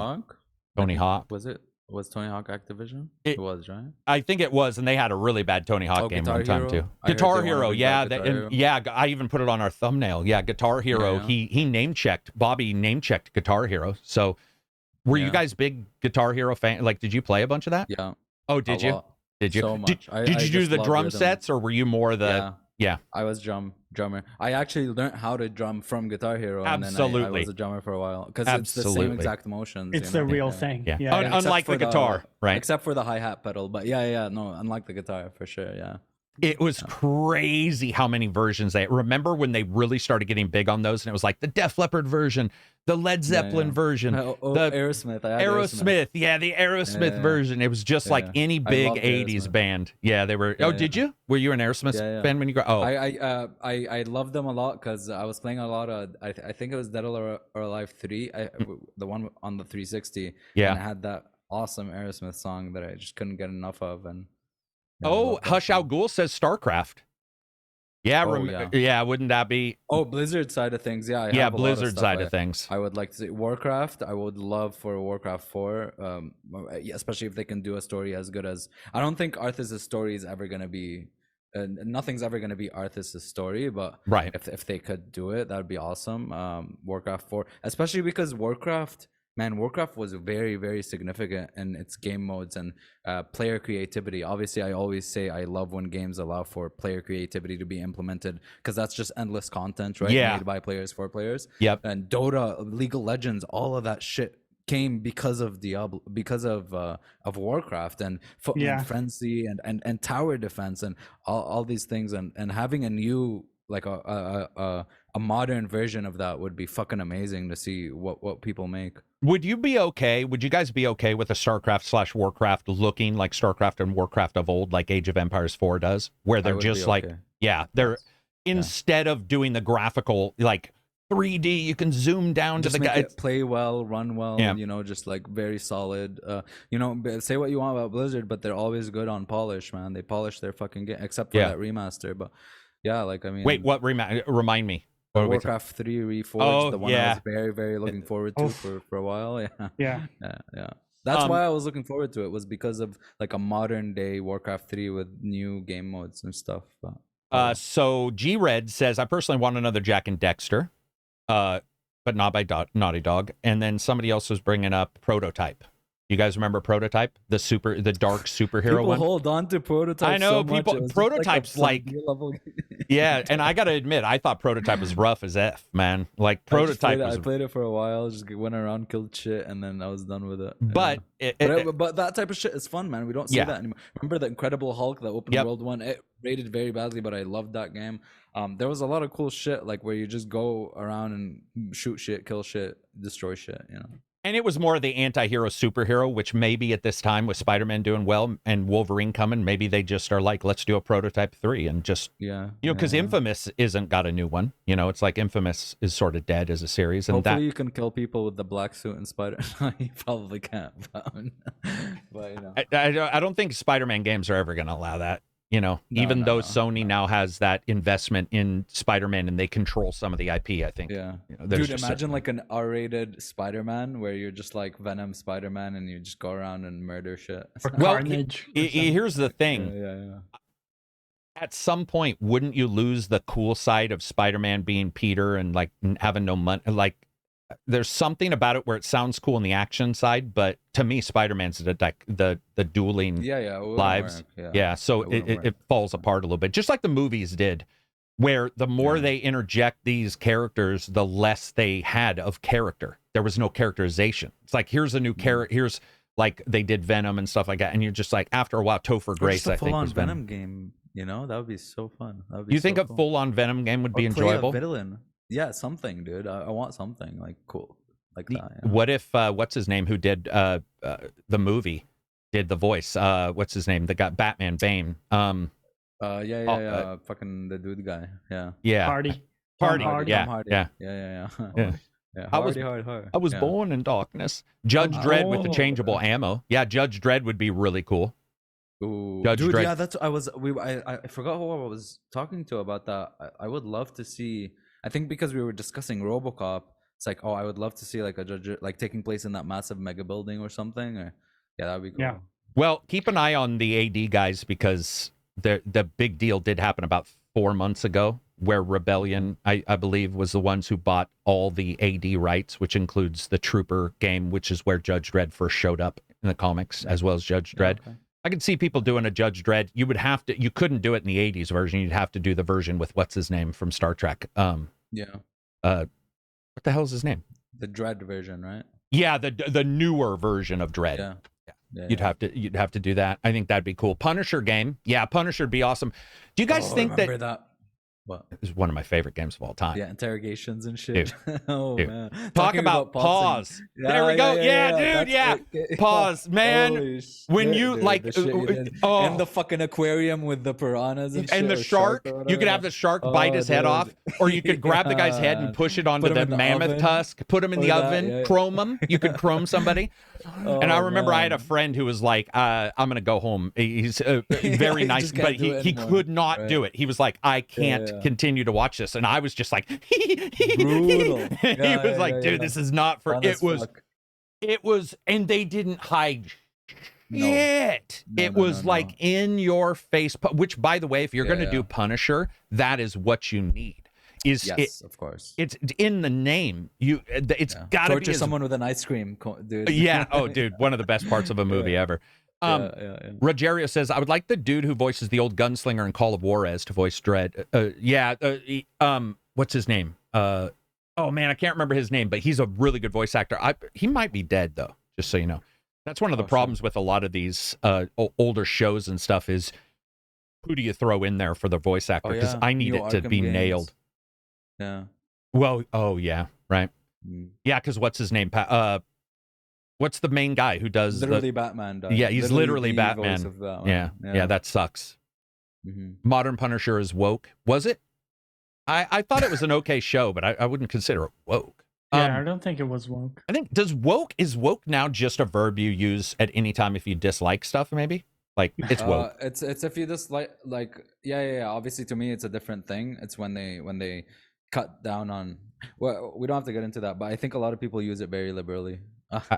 Tony Hawk? Was Tony Hawk Activision? It was, right? I think it was, and they had a really bad Tony Hawk game one time, too. Guitar Hero, yeah. Yeah, I even put it on our thumbnail. Yeah, Guitar Hero. Yeah. He name-checked, Bobby name-checked Guitar Hero. So were you guys big Guitar Hero fan? Like, did you play a bunch of that? Yeah. Oh, did you? Did you? So much. Did you do the drum sets, or were you more the... Yeah, I was drummer. I actually learned how to drum from Guitar Hero. Absolutely, and then I was a drummer for a while because it's the same exact motions. It's the real thing. Yeah. Unlike the guitar, right? Except for the hi-hat pedal, but no, unlike the guitar for sure. Yeah. It was crazy how many versions they remember when they really started getting big on those, and it was like the Def Leppard version, the Led Zeppelin version, the Aerosmith. Yeah, the Aerosmith version. It was just like any big '80s band. Yeah, they were. Did you? Were you an Aerosmith fan when you grew? Oh, I loved them a lot because I was playing a lot of. I think it was Dead or Alive 3, the one on the 360. Yeah, and I had that awesome Aerosmith song that I just couldn't get enough of, and. Hush Al Ghul says StarCraft. Yeah, yeah, wouldn't that be? Oh, Blizzard side of things, yeah. Blizzard side of things. I would like to see Warcraft. I would love for Warcraft 4, especially if they can do a story as good as. I don't think Arthas' story is ever gonna be. Nothing's ever gonna be Arthas' story, but right. If they could do it, that'd be awesome. Warcraft 4, especially because Warcraft was very, very significant in its game modes and player creativity. Obviously, I always say I love when games allow for player creativity to be implemented because that's just endless content, right? Yeah. Made by players for players. Yep. And Dota, League of Legends, all of that shit came because of Diablo, because of Warcraft and Frenzy and tower defense and all these things, and having a new like a modern version of that would be fucking amazing to see what people make. Would you guys be okay with a StarCraft/Warcraft looking like StarCraft and Warcraft of old, like Age of Empires 4 does, where they're just like, instead of doing the graphical like 3D, you can zoom down just to the guy. Play well, run well, you know, just like very solid. You know, say what you want about Blizzard, but they're always good on polish, man. They polish their fucking game, except for that remaster. But yeah, like I mean, wait, what remind me? Warcraft 3 Reforged, the one I was very, very looking forward to for a while. Yeah. That's why I was looking forward to it, was because of like a modern day Warcraft 3 with new game modes and stuff. So G-Red says, I personally want another Jack and Dexter, but not by Naughty Dog. And then somebody else was bringing up Prototype. You guys remember Prototype, the dark superhero people one? Hold on to Prototype. I know, so people. Prototype's like yeah, and I gotta admit, I thought Prototype was rough as f, man. Like Prototype. I played it for a while, just went around, killed shit, and then I was done with it. But but that type of shit is fun, man. We don't see that anymore. Remember the Incredible Hulk, the open world one? It rated very badly, but I loved that game. There was a lot of cool shit, like where you just go around and shoot shit, kill shit, destroy shit, you know. And it was more the anti-hero superhero, which maybe at this time with Spider-Man doing well and Wolverine coming, maybe they just are like, let's do a Prototype 3 and just, because Infamous isn't got a new one. You know, it's like Infamous is sort of dead as a series. And hopefully you can kill people with the black suit and Spider. You probably can't, but you know. I don't think Spider-Man games are ever going to allow that. You know, even though Sony now has that investment in Spider-Man and they control some of the IP, I think. Yeah. You know, dude, imagine like an R-rated Spider-Man where you're just like Venom Spider-Man and you just go around and murder shit. Well, here's the thing. Yeah. At some point, wouldn't you lose the cool side of Spider-Man being Peter and like having no money? Like, there's something about it where it sounds cool in the action side, but to me, Spider-Man's the dueling it wouldn't lives. work, Yeah, so it falls apart a little bit, just like the movies did, where the more they interject these characters, the less they had of character. There was no characterization. It's like, here's a new character. Here's like they did Venom and stuff like that, and you're just like, after a while, Topher Grace, I think, was Venom game. You know, that would be so fun. You think a full-on Venom game would be enjoyable? Play a villain. Yeah, something, dude. I want something like cool like that. Yeah. What if what's his name who did the movie did the voice? What's his name that got Batman Bane? Fucking the dude guy. Yeah. Hardy. Yeah. I was born in darkness. Judge Dredd with the changeable ammo. Yeah, Judge Dredd would be really cool. Ooh, Judge dude, Dredd. yeah, that's I forgot who I was talking to about that. I would love to see. I think because we were discussing RoboCop, it's like, oh, I would love to see like a Judge like taking place in that massive mega building or something. Or that'd be cool. Yeah. Well, keep an eye on the AD guys, because the big deal did happen about 4 months ago, where Rebellion, I believe, was the ones who bought all the AD rights, which includes the Trooper game, which is where Judge Dredd first showed up in the comics, as well as Judge Dredd. Okay. I could see people doing a Judge Dredd. You couldn't do it in the 80s version. You'd have to do the version with what's his name from Star Trek. What the hell's his name? The Dredd version, right? Yeah, the newer version of Dredd. Yeah. You'd have to do that. I think that'd be cool. Punisher game. Yeah, Punisher would be awesome. Do you guys think that What? is one of my favorite games of all time? Yeah, interrogations and shit. Dude. Man. Talk about pause. There we go. Yeah, dude. Yeah. Pause, man. When you like, in the fucking aquarium with the piranhas and shit, and the shark, you could have the shark bite his head off, or you could grab the guy's head and push it onto the mammoth tusk, put him in the oven, chrome him. You could chrome somebody. And I remember I had a friend who was like, I'm going to go home. He's very nice, but he could not do it. He was like, I can't continue to watch this. And I was just like, brutal. He was like, dude, this is not for, it was, and they didn't hide shit. It was like in your face, which, by the way, if you're going to do Punisher, that is what you need. Of course, it's in the name. It's got to torture someone with an ice cream, dude. Yeah. Oh, dude, one of the best parts of a movie ever. Rogerio says, I would like the dude who voices the old gunslinger in Call of Juarez to voice Dredd. What's his name? Oh man, I can't remember his name, but he's a really good voice actor. He might be dead though, just so you know. That's one of the problems with a lot of these older shows and stuff is, who do you throw in there for the voice actor? Because I need it to be nailed. Yeah. Well, right. Yeah, because what's his name? What's the main guy who does literally Batman? Yeah, he's literally Batman. Yeah, that sucks. Mm-hmm. Modern Punisher is woke. Was it? I thought it was an okay show, but I wouldn't consider it woke. I don't think it was woke. I think is woke now just a verb you use at any time if you dislike stuff, maybe? Like, it's woke. It's if you dislike, like, obviously to me it's a different thing. It's when they cut down on, well, we don't have to get into that, but I think a lot of people use it very liberally.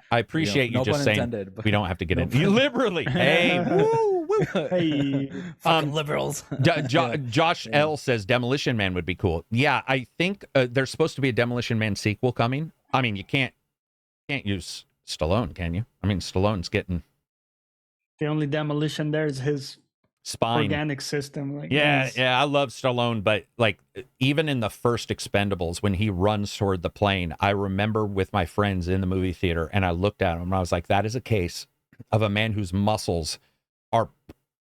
I appreciate you just saying intended, we don't have to get into liberally. Hey, woo, woo. Hey, fucking liberals. Josh L says Demolition Man would be cool. Yeah, I think there's supposed to be a Demolition Man sequel coming. I mean, you can't use Stallone, can you? I mean, Stallone's getting, the only demolition there is his spine, organic system. Like, yeah, I love Stallone, but like even in the first Expendables, when he runs toward the plane, I remember with my friends in the movie theater, and I looked at him and I was like, that is a case of a man whose muscles are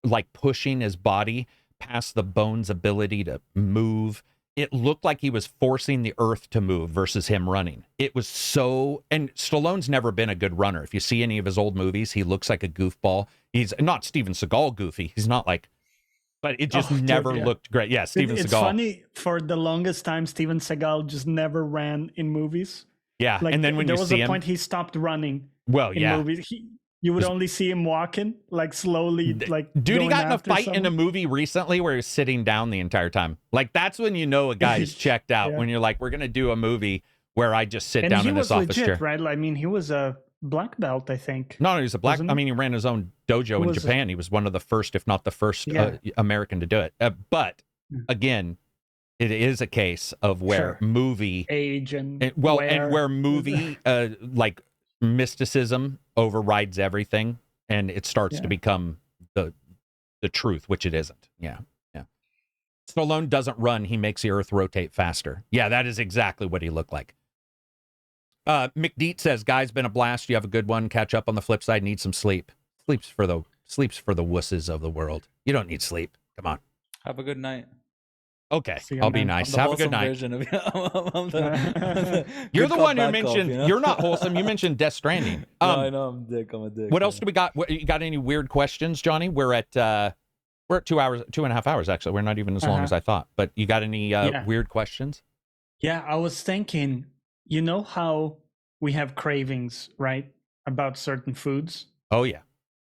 like pushing his body past the bone's ability to move. It looked like he was forcing the earth to move versus him running. It was so, and Stallone's never been a good runner. If you see any of his old movies, he looks like a goofball. He's not Steven Seagal goofy. He's not like, but it just never looked great. Yeah, Steven Seagal. It's funny, for the longest time, Steven Seagal just never ran in movies. Yeah, like, and then when there you was see a him, point he stopped running. Well, in movies. You would only see him walking, like slowly, like. Dude, he got in a fight in a movie recently where he was sitting down the entire time. Like, that's when you know a guy's checked out. When you're like, we're gonna do a movie where I just sit down in this office chair. Right? I mean, he was a black belt, I think. No, he was a black. I mean, he ran his own dojo in Japan. He was one of the first, if not the first, American to do it. But again, it is a case of where movie age and and where movie like mysticism overrides everything, and it starts to become the truth, which it isn't. Yeah. Stallone doesn't run; he makes the Earth rotate faster. Yeah, that is exactly what he looked like. McDeet says, "Guys, been a blast. You have a good one. Catch up on the flip side. Need some sleep. Sleeps for the wusses of the world. You don't need sleep. Come on. Have a good night." Okay, I'll be nice. Have a good night. You're You're the one who mentioned you're not wholesome. You mentioned Death Stranding. No, I know I'm a dick. What else do we got? You got any weird questions, Johnny? We're at 2.5 hours actually. We're not even as long as I thought. But you got any weird questions? Yeah, I was thinking, you know how we have cravings, right, about certain foods? Oh yeah.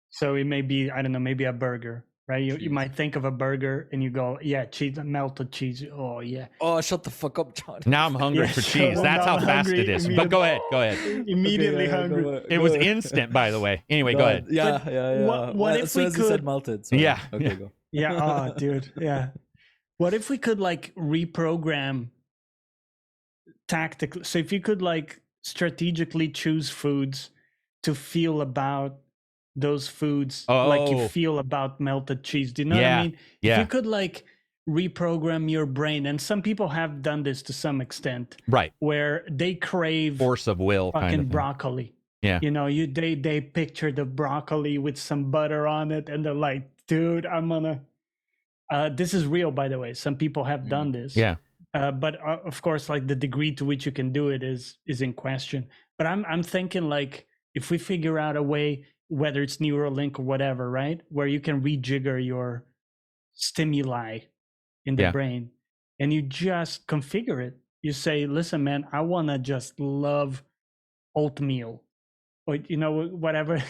So it may be, I don't know, maybe a burger, right? You might think of a burger and you go, yeah, cheese, melted cheese. Oh yeah. Oh, shut the fuck up, John. Now I'm hungry for cheese. Well, that's how fast it is. But go ahead. Immediately hungry. It was instant, by the way. Anyway, go ahead. Yeah. What if as soon we as you could? said melted. Sorry. Yeah. Okay, go. Yeah. Oh, dude. Yeah. What if we could like reprogram tactically? So if you could like strategically choose foods to feel about those foods like you feel about melted cheese. Do you know what I mean? Yeah. If you could like reprogram your brain, and some people have done this to some extent, right? Where they crave force of will, fucking kind of broccoli. Yeah. You know, they picture the broccoli with some butter on it, and they're like, dude, I'm gonna. This is real, by the way. Some people have done this. Yeah. But of course, like the degree to which you can do it is in question. But I'm thinking like if we figure out a way, whether it's Neuralink or whatever, right, where you can rejigger your stimuli in the brain, and you just configure it. You say, listen, man, I want to just love oatmeal, or whatever.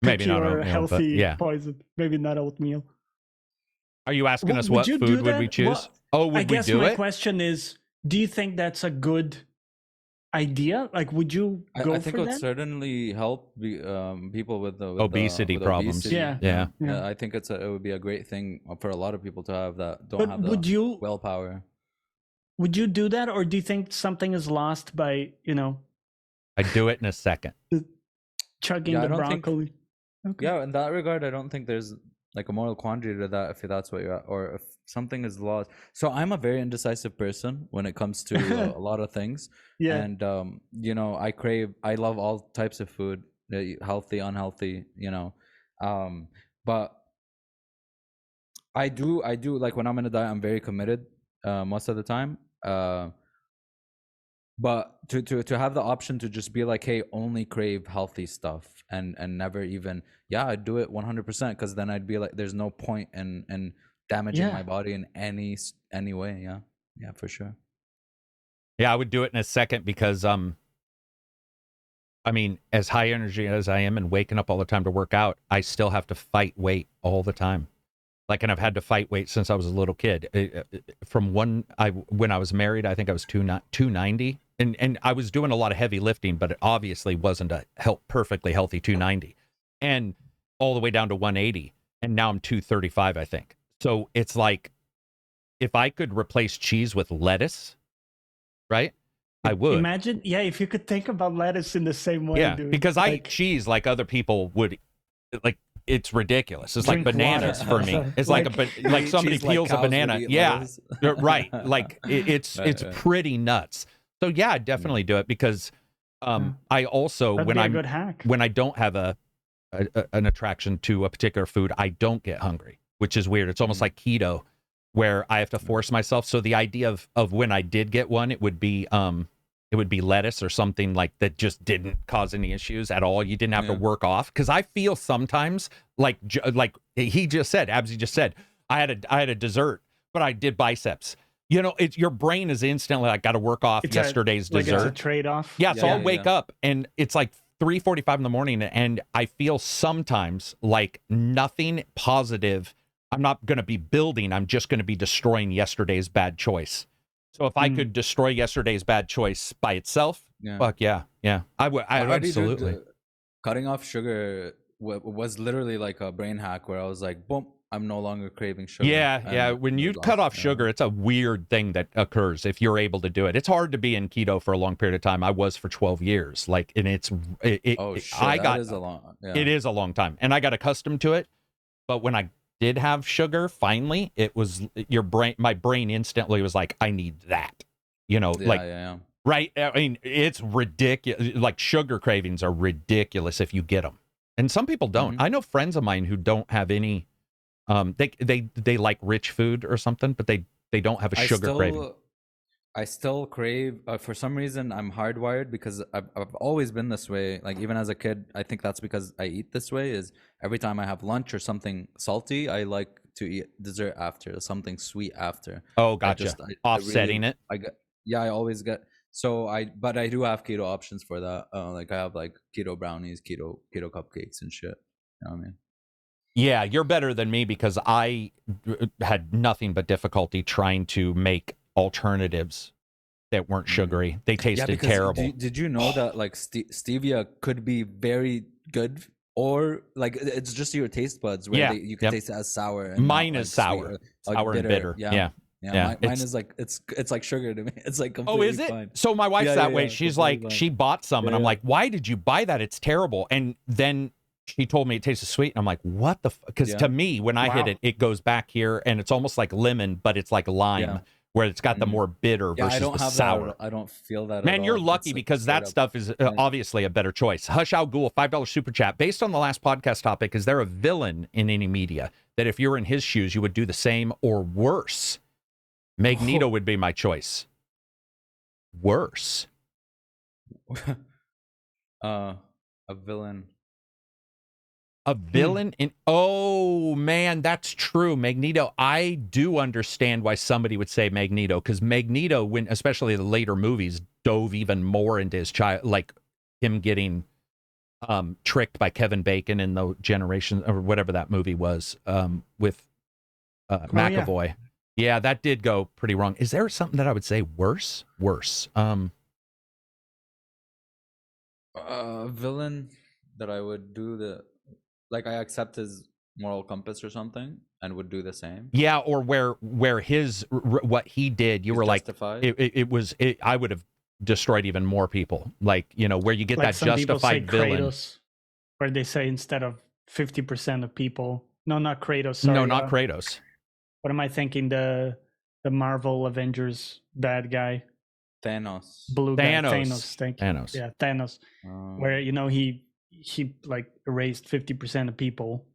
Maybe not oatmeal, healthy but poison. Maybe not oatmeal. Are you asking us what food would we choose? Well, I guess my question is, do you think that's a good idea? Like, would you go I think for it would that? certainly help people with obesity problems. Obesity. Yeah. I think it would be a great thing for a lot of people to have that don't have would you, willpower. Would you do that, or do you think something is lost by I'd do it in a second. Chugging the broccoli. Okay. Yeah, in that regard, I don't think there's like a moral quandary to that if that's what you're at, or if something is lost. So I'm a very indecisive person when it comes to a lot of things. Yeah. And I love all types of food, healthy, unhealthy, but I do like when I'm in a diet, I'm very committed most of the time. But to have the option to just be like, hey, only crave healthy stuff and never even, I'd do it 100%, because then I'd be like, there's no point in damaging my body in any way. Yeah, for sure. Yeah, I would do it in a second because I mean, as high energy as I am and waking up all the time to work out, I still have to fight weight all the time. Like, and I've had to fight weight since I was a little kid. When I was married, I think I was 290. And I was doing a lot of heavy lifting, but it obviously wasn't a perfectly healthy 290. And all the way down to 180. And now I'm 235, I think. So it's like, if I could replace cheese with lettuce, right? I would. Imagine, if you could think about lettuce in the same way. Yeah, dude. because I eat cheese like other people would. Like, it's ridiculous. It's like bananas for me. It's like somebody peels a banana. Yeah, right. Like it's pretty nuts. So yeah, I'd definitely do it because I also when I don't have an attraction to a particular food, I don't get hungry, which is weird. It's almost like keto, where I have to force myself. So the idea of when I did get one, it would be lettuce or something like that just didn't cause any issues at all. You didn't have to work off, because I feel sometimes like he just said, Absy just said, I had a dessert, but I did biceps. It's your brain is instantly like, got to work off yesterday's dessert. It's a trade-off. Yeah, so I'll wake up and it's like 3:45 in the morning, and I feel sometimes like nothing positive. I'm not going to be building. I'm just going to be destroying yesterday's bad choice. So if I could destroy yesterday's bad choice by itself, fuck yeah. I would. I absolutely. Cutting off sugar was literally like a brain hack where I was like, boom, I'm no longer craving sugar. Yeah. When you cut off sugar, it's a weird thing that occurs if you're able to do it. It's hard to be in keto for a long period of time. I was for 12 years. Like, and it is a long. Yeah. It is a long time, and I got accustomed to it. But when I did have sugar, finally, it was my brain instantly was like, I need that. Right? I mean, it's ridiculous. Like, sugar cravings are ridiculous if you get them, and some people don't. I know friends of mine who don't have any. They like rich food or something, but they don't have a sugar craving. I still crave. For some reason, I'm hardwired because I've always been this way. Like, even as a kid, I think that's because I eat this way. Is every time I have lunch or something salty, I like to eat dessert after, something sweet after. Oh, gotcha. Offsetting it. I always get. But I do have keto options for that. Like, I have like keto brownies, keto cupcakes and shit. You know what I mean? Yeah, you're better than me because I had nothing but difficulty trying to make alternatives that weren't sugary. They tasted terrible. Did you know that like stevia could be very good, or like it's just your taste buds where you can taste it as sour? And mine is sour, sour and bitter. Yeah. Mine is like it's like sugar to me. It's like completely is it? Fine. So my wife's that way. She's like, she bought some, and I'm like, why did you buy that? It's terrible. And then she told me it tastes sweet, and I'm like, what the? Because to me, when I hit it, it goes back here, and it's almost like lemon, but it's like lime, where it's got the more bitter versus the sour. I don't feel that. Man, you're lucky because that stuff is obviously a better choice. Hush Al Ghul, $5 super chat. Based on the last podcast topic, is there a villain in any media that if you're in his shoes, you would do the same or worse? Magneto would be my choice. Worse. A villain. A villain in man, that's true. Magneto. I do understand why somebody would say Magneto, because Magneto, when especially the later movies, dove even more into his child, like him getting tricked by Kevin Bacon in the Generation or whatever that movie was with McAvoy. Yeah, that did go pretty wrong. Is there something that I would say worse? Villain that I would do like I accept his moral compass or something and would do the same. Yeah, or where his what he did, you were justified. Like I would have destroyed even more people. Like, where you get like that justified villain. Kratos, where they say instead of 50% of people. No, not Kratos. Sorry, no, not Kratos. What am I thinking? The Marvel Avengers bad guy. Thanos. Blue guy. Thanos. Thank you. Thanos. Yeah, Thanos. Where he like erased 50% of people.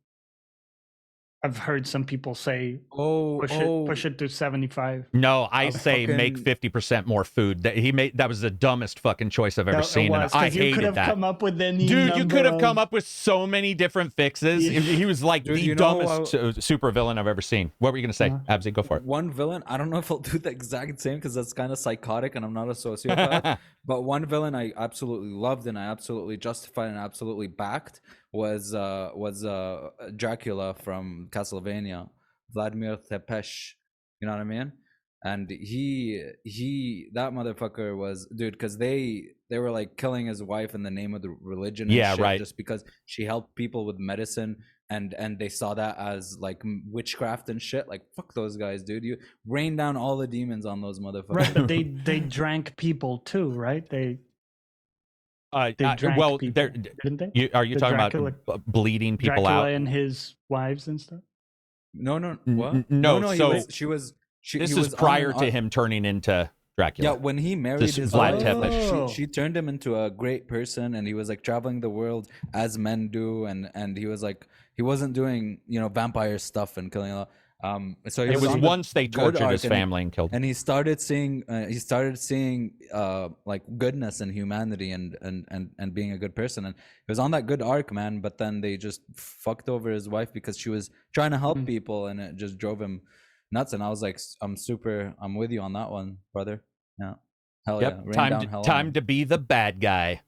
I've heard some people say, push it to 75. No, I say make 50% more food. That was the dumbest fucking choice I've ever seen. And I hated that. You could have come up with any Dude, you could have come up with so many different fixes. Yeah. He was like the dumbest super villain I've ever seen. What were you going to say? Abzi, go for it. One villain, I don't know if I'll do the exact same because that's kind of psychotic and I'm not a sociopath. But one villain I absolutely loved and I absolutely justified and absolutely backed was Dracula from Castlevania, Vladimir Tepesh. You know what I mean? And that motherfucker was, dude, because they were like killing his wife in the name of the religion. And shit, just because she helped people with medicine, and they saw that as like witchcraft and shit. Like, fuck those guys, dude. You rain down all the demons on those motherfuckers. Right, but they drank people too, right? They people, didn't they? Are you talking Dracula, about bleeding people Dracula out and his wives and stuff? No. What? No. This is prior to him turning into Dracula. Yeah, when he married his wife, she turned him into a great person, and he was like traveling the world as men do, and he was like, he wasn't doing vampire stuff and killing a lot. So it was once they tortured his family and killed him. And he started seeing like goodness and humanity and being a good person, and he was on that good arc, man. But then they just fucked over his wife because she was trying to help people, and it just drove him nuts. And I was like, I'm with you on that one, brother. Yeah, hell yeah. Time to be the bad guy.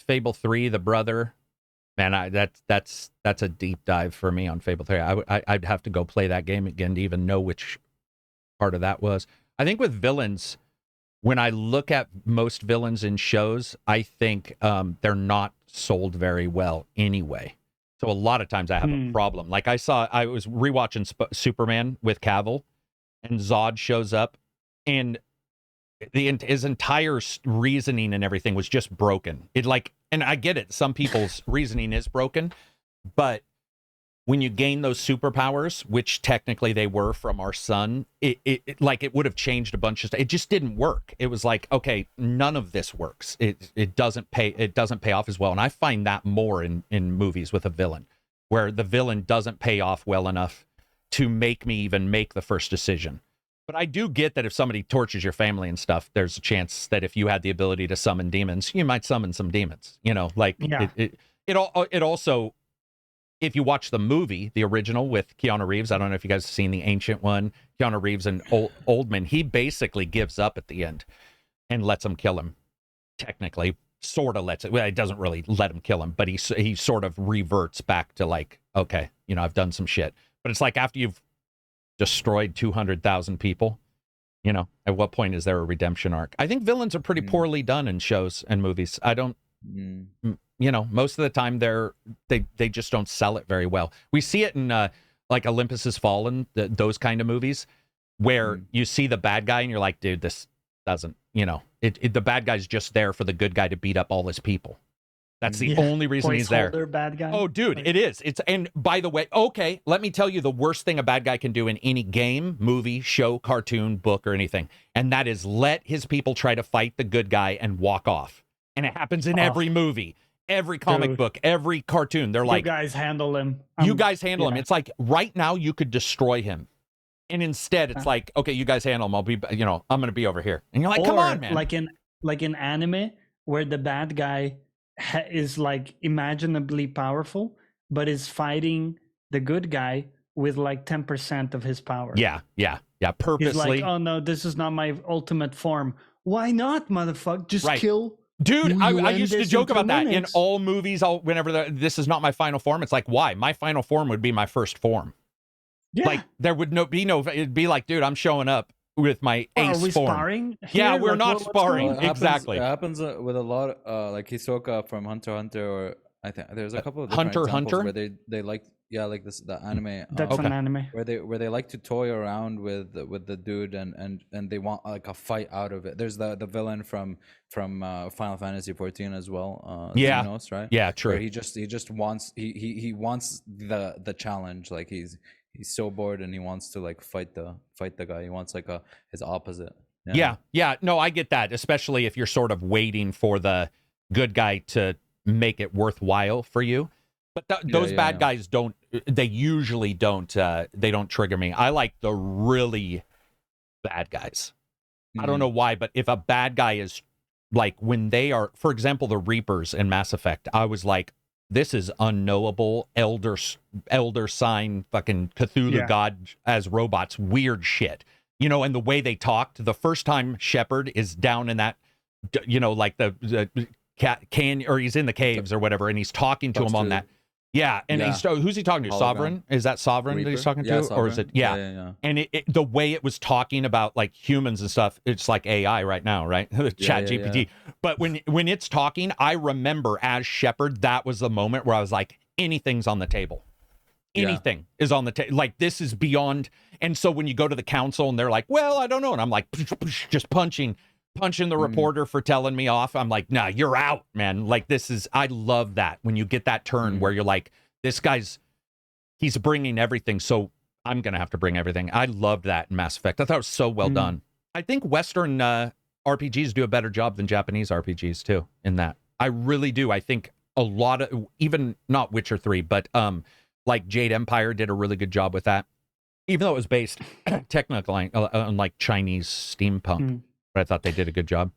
Fable 3, the brother. Man, that's a deep dive for me on Fable 3. I'd have to go play that game again to even know which part of that was. I think with villains, when I look at most villains in shows, I think they're not sold very well anyway. So a lot of times I have a problem. Like I was rewatching Superman with Cavill, and Zod shows up, and his entire reasoning and everything was just broken. And I get it. Some people's reasoning is broken, but when you gain those superpowers, which technically they were from our son, it would have changed a bunch of stuff. It just didn't work. It was like, okay, none of this works. It doesn't pay off as well. And I find that more in movies with a villain, where the villain doesn't pay off well enough to make me even make the first decision. But I do get that if somebody tortures your family and stuff, there's a chance that if you had the ability to summon demons, you might summon some demons. It also, if you watch the movie, the original with Keanu Reeves, I don't know if you guys have seen the ancient one, Keanu Reeves and Oldman, he basically gives up at the end and lets him kill him. Technically, sort of lets it. Well, it doesn't really let him kill him, but he sort of reverts back to like, okay, I've done some shit. But it's like after you've destroyed 200,000 people, at what point is there a redemption arc? I think villains are pretty poorly done in shows and movies. I don't. Most of the time they just don't sell it very well. We see it in like Olympus Has Fallen, those kind of movies, where you see the bad guy and you're like, dude, this doesn't, the bad guy's just there for the good guy to beat up all his people. That's the only reason he's there. Bad guy. Oh, dude, it is. And by the way, okay, let me tell you the worst thing a bad guy can do in any game, movie, show, cartoon, book, or anything, and that is let his people try to fight the good guy and walk off. And it happens in every movie, every comic book, every cartoon. They're like, you guys handle him. You guys handle him. It's like right now you could destroy him. And instead it's like, okay, you guys handle him. I'll be, I'm going to be over here. And you're like, come on, man. Like in anime where the bad guy is like imaginably powerful, but is fighting the good guy with like 10% of his power. Yeah. Purposely. He's like, oh no, this is not my ultimate form. Why not, motherfucker? Just kill. Dude, I used to joke about that in all movies. Whenever this is not my final form, it's like, why? My final form would be my first form. Yeah. Like there would be no. It'd be like, dude, I'm showing up with my ace Are we form. Sparring here? Yeah, we're not sparring. Exactly. It happens with a lot. Like Hisoka from Hunter x Hunter, or I think there's a couple of different Hunter where they like. Yeah, like the anime. That's an anime where they like to toy around with the dude and they want like a fight out of it. There's the villain from Final Fantasy 14 as well. Xenos, right? Yeah, true. Where he just wants he wants the challenge. Like he's so bored and he wants to like fight the guy. He wants like his opposite. Yeah. No, I get that, especially if you're sort of waiting for the good guy to make it worthwhile for you. But those bad guys they usually don't trigger me. I like the really bad guys. I don't know why, but if a bad guy is like when they are, for example, the Reapers in Mass Effect, I was like, this is unknowable elder sign, fucking Cthulhu god as robots, weird shit. And the way they talked, the first time Shepard is down in that, like the canyon, or he's in the caves or whatever, and he's talking to him on that. Yeah, and who's he talking to? Hologram. Sovereign? Is that Sovereign Reaper that he's talking to? Sovereign. Or is it? Yeah. And the way it was talking about like humans and stuff, it's like AI right now, right? Chat GPT. But when it's talking, I remember as Shepard, that was the moment where I was like, anything's on the table. Anything is on the table. Like this is beyond. And so when you go to the council and they're like, well, I don't know. And I'm like, just punching the reporter for telling me off. I'm like, nah, you're out, man. Like I love that when you get that turn where you're like, this guy's, he's bringing everything. So I'm going to have to bring everything. I loved that in Mass Effect. I thought it was so well done. I think Western RPGs do a better job than Japanese RPGs too in that. I really do. I think a lot of, even not Witcher 3, but like Jade Empire did a really good job with that. Even though it was based technically on like Chinese steampunk. But I thought they did a good job.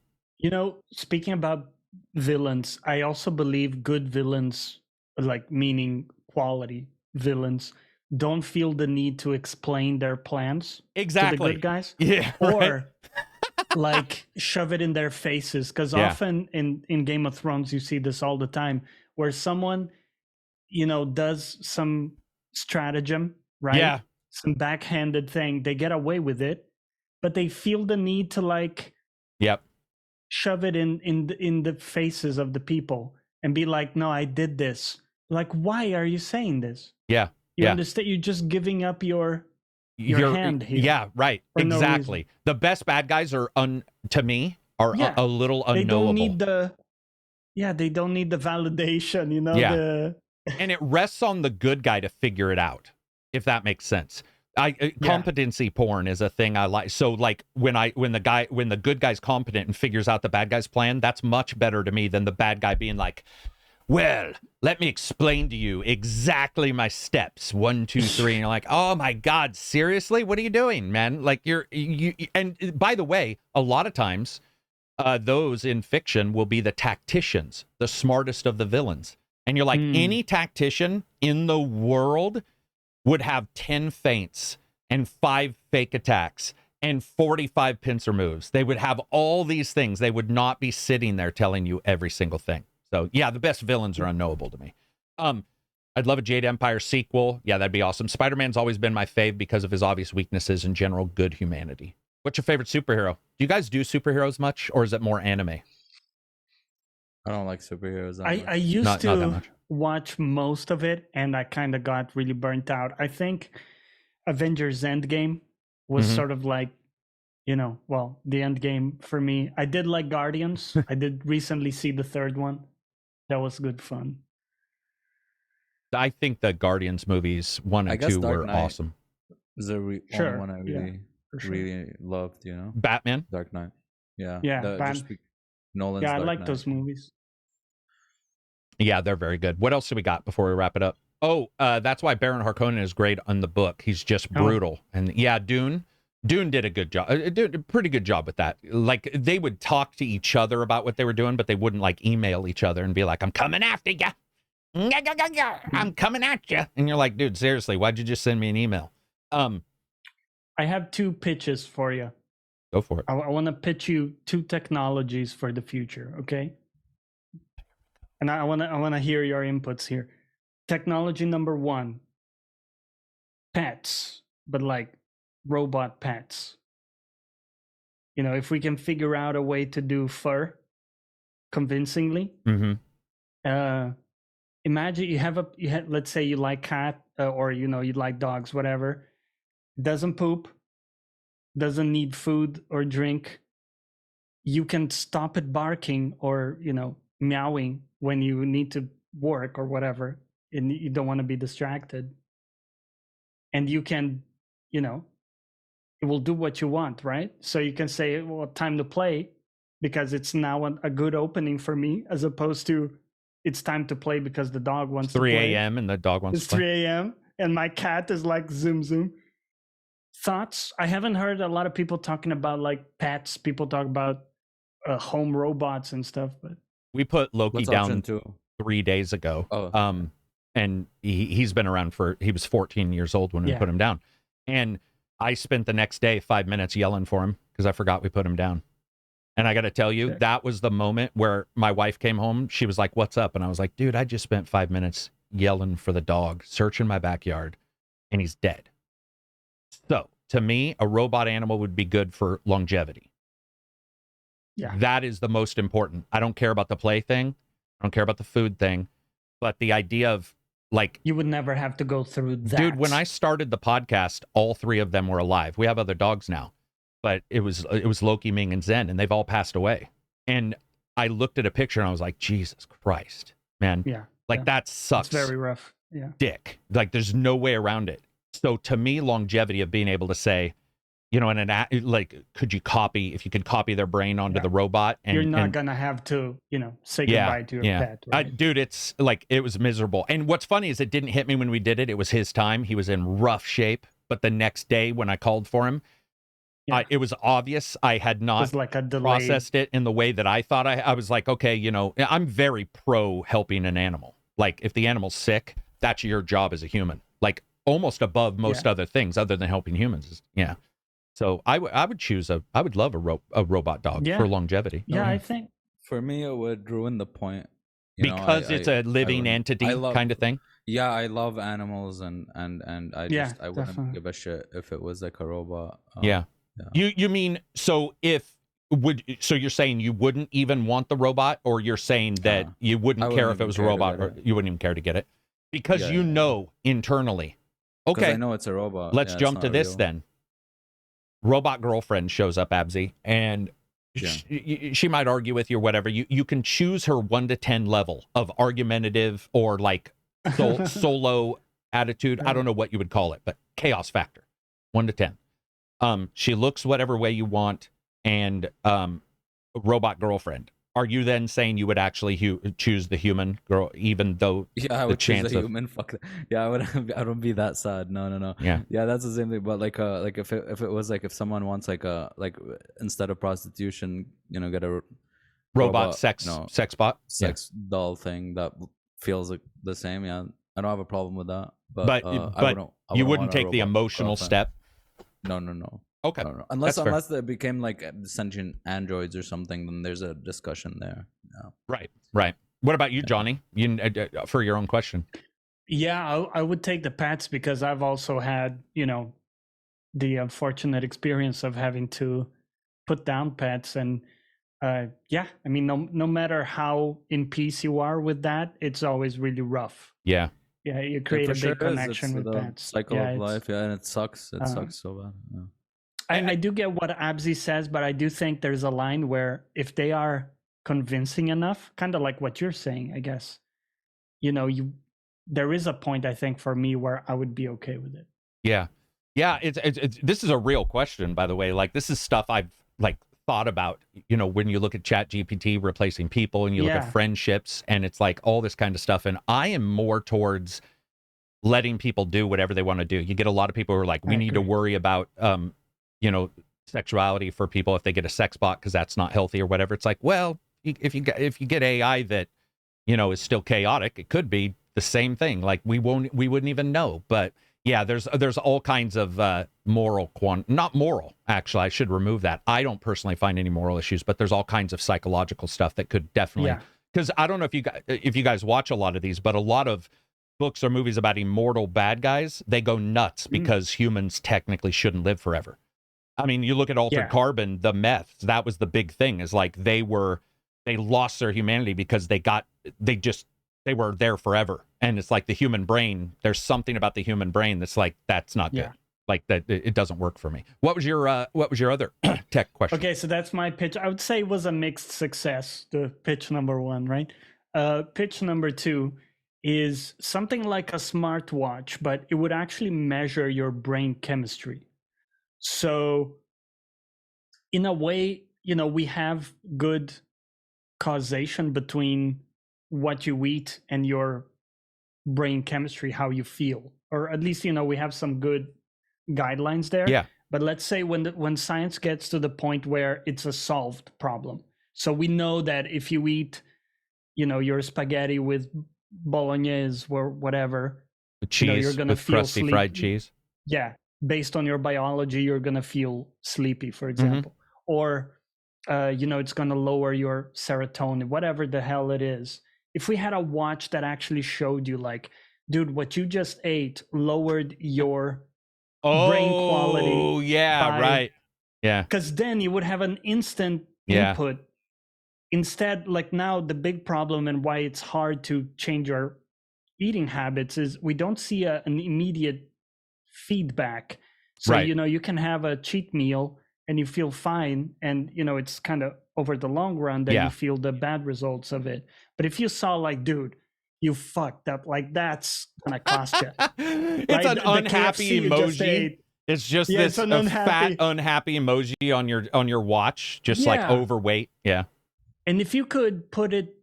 Speaking about villains, I also believe good villains, like meaning quality villains, don't feel the need to explain their plans to the good guys. Yeah. Or like shove it in their faces. Because often in Game of Thrones, you see this all the time, where someone, does some stratagem, right? Yeah. Some backhanded thing. They get away with it. But they feel the need to like shove it in the faces of the people and be like, no, I did this like, why are you saying this? Yeah. You Yeah. understand? You're just giving up your hand here. Yeah, right. for no Exactly. reason. The best bad guys are to me are Yeah. a little They unknowable. don't need they don't need the validation, you know. Yeah. And it rests on the good guy to figure it out, if that makes sense. Competency porn is a thing I like. So like when the good guy's competent and figures out the bad guy's plan, that's much better to me than the bad guy being like, well, let me explain to you exactly my steps. 1, 2, 3. And you're like, oh my God, seriously? What are you doing, man? Like and by the way, a lot of times those in fiction will be the tacticians, the smartest of the villains. And you're like, any tactician in the world would have 10 feints and 5 fake attacks and 45 pincer moves. They would have all these things. They would not be sitting there telling you every single thing. So yeah, the best villains are unknowable to me. I'd love a Jade Empire sequel. Yeah, that'd be awesome. Spider-Man's always been my fave because of his obvious weaknesses and general good humanity. What's your favorite superhero? Do you guys do superheroes much, or is it more anime? I don't like superheroes. I used to watch most of it, and I kind of got really burnt out. I think Avengers Endgame was sort of like, the end game for me. I did like Guardians. I did recently see the third one. That was good fun. I think the Guardians movies 1 and 2 were awesome. Is the one I really loved, Batman? Dark Knight. Yeah. Yeah, Nolan's I Dark like Knight. those movies. Yeah, they're very good. What else do we got before we wrap it up? Oh, that's why Baron Harkonnen is great on the book. He's just brutal. And yeah, Dune did a good job. Did a pretty good job with that. Like, they would talk to each other about what they were doing, but they wouldn't like email each other and be like, I'm coming after you. I'm coming at you. And you're like, dude, seriously, why'd you just send me an email? I have 2 pitches for you. Go for it. I want to pitch you 2 technologies for the future, okay? And I want to hear your inputs here. Technology number 1, pets, but like robot pets. If we can figure out a way to do fur convincingly. Imagine you have let's say you like cat or you like dogs, whatever. Doesn't poop, doesn't need food or drink. You can stop it barking or meowing when you need to work or whatever, and you don't want to be distracted. And you can, it will do what you want, right? So you can say, well, time to play, because it's now a good opening for me, as opposed to it's time to play because the dog wants to play. 3 a.m. and the dog wants to play. It's 3 a.m. and my cat is like zoom zoom. Thoughts? I haven't heard a lot of people talking about like pets. People talk about home robots and stuff, but we put Loki down 3 days ago. And he's been around he was 14 years old when we put him down. And I spent the next day 5 minutes yelling for him because I forgot we put him down. And I got to tell you, that was the moment where my wife came home. She was like, what's up? And I was like, dude, I just spent 5 minutes yelling for the dog, searching my backyard, and he's dead. So to me, a robot animal would be good for longevity. Yeah. That is the most important. I don't care about the play thing. I don't care about the food thing. But the idea of like, you would never have to go through that. Dude, when I started the podcast, all 3 of them were alive. We have other dogs now, but it was Loki, Ming, and Zen, and they've all passed away. And I looked at a picture and I was like, Jesus Christ, man. Yeah. Like that sucks. It's very rough. Yeah. Dick. Like there's no way around it. So to me, longevity of being able to say, could you if you could copy their brain onto the robot, and you're not gonna have to, say goodbye to your pet. Right? Dude, it's like, it was miserable. And what's funny is it didn't hit me when we did it. It was his time. He was in rough shape. But the next day when I called for him, it was obvious I had not like a processed it in the way that I thought. I was like, okay, I'm very pro helping an animal. Like if the animal's sick, that's your job as a human. Like almost above most other things other than helping humans. Yeah. So I would love a robot dog for longevity. Yeah, I think for me it would ruin the point. Because it's a living entity kind of thing. Yeah, I love animals and I wouldn't definitely. give a shit if it was like a robot. Yeah. You mean, so you're saying you wouldn't even want the robot, or you're saying that you wouldn't care if it was a robot, or you wouldn't even care to get it? because Yeah, you yeah, yeah. know internally. 'Cause Okay, I know it's a robot. let's Yeah, it's jump to not this real. then. Robot girlfriend shows up, Abzi, and Yeah. she might argue with you or whatever. You can choose her 1 to 10 level of argumentative or like solo attitude. I don't know what you would call it, but chaos factor, 1 to 10. She looks whatever way you want, and robot girlfriend. Are you then saying you would actually choose the human girl, even though Yeah, I would choose a human. Fuck that. Yeah, I would. I don't be that sad. No. Yeah. Yeah, that's the same thing. But like if it was like if someone wants like instead of prostitution, get a robot sex bot sex doll thing that feels like the same. Yeah, I don't have a problem with that. But you wouldn't take the emotional step. No. Okay. No. Unless they became like sentient androids or something, then there's a discussion there. Yeah. Right. What about you, Johnny? You for your own question. Yeah, I would take the pets because I've also had, the unfortunate experience of having to put down pets. And yeah, I mean, no matter how in peace you are with that, it's always really rough. Yeah. Yeah, you create a big connection with pets. Cycle of life, and it sucks. It sucks so bad. Yeah. I do get what Abzi says, but I do think there's a line where if they are convincing enough, kind of like what you're saying, I guess, there is a point, I think, for me where I would be okay with it. Yeah. It's this is a real question, by the way. Like, this is stuff I've like thought about, when you look at ChatGPT replacing people and you look at friendships, and it's like all this kind of stuff. And I am more towards letting people do whatever they want to do. You get a lot of people who are like, we need to worry about, sexuality for people if they get a sex bot because that's not healthy or whatever. It's like, well, if you get AI that, is still chaotic, it could be the same thing. Like we wouldn't even know. But yeah, there's all kinds of not moral, actually, I should remove that. I don't personally find any moral issues, but there's all kinds of psychological stuff that could definitely, because I don't know if you guys watch a lot of these, but a lot of books or movies about immortal bad guys, they go nuts because humans technically shouldn't live forever. I mean, you look at Altered Carbon, the meth, that was the big thing, is like they lost their humanity because they were there forever. And it's like the human brain, there's something about the human brain that's like, that's not good. Like that, it doesn't work for me. What was your other tech question? Okay, so that's my pitch. I would say it was a mixed success, the pitch number 1, right? Pitch number 2 is something like a smartwatch, but it would actually measure your brain chemistry. So in a way, we have good causation between what you eat and your brain chemistry, how you feel, or at least, we have some good guidelines there. Yeah. But let's say when science gets to the point where it's a solved problem. So we know that if you eat, your spaghetti with bolognese or whatever, the cheese, you're gonna with feel crusty fried cheese. Yeah. Based on your biology, you're going to feel sleepy, for example, or, it's going to lower your serotonin, whatever the hell it is. If we had a watch that actually showed you like, dude, what you just ate lowered your brain quality. Oh, yeah, right. Yeah. Because then you would have an instant input. Instead, like now, the big problem and why it's hard to change our eating habits is we don't see an immediate feedback. So you can have a cheat meal and you feel fine, and it's kind of over the long run that you feel the bad results of it. But if you saw like, dude, you fucked up, like that's gonna cost you. It's an unhappy emoji. It's just this fat unhappy emoji on your watch, just like overweight. Yeah. And if you could put it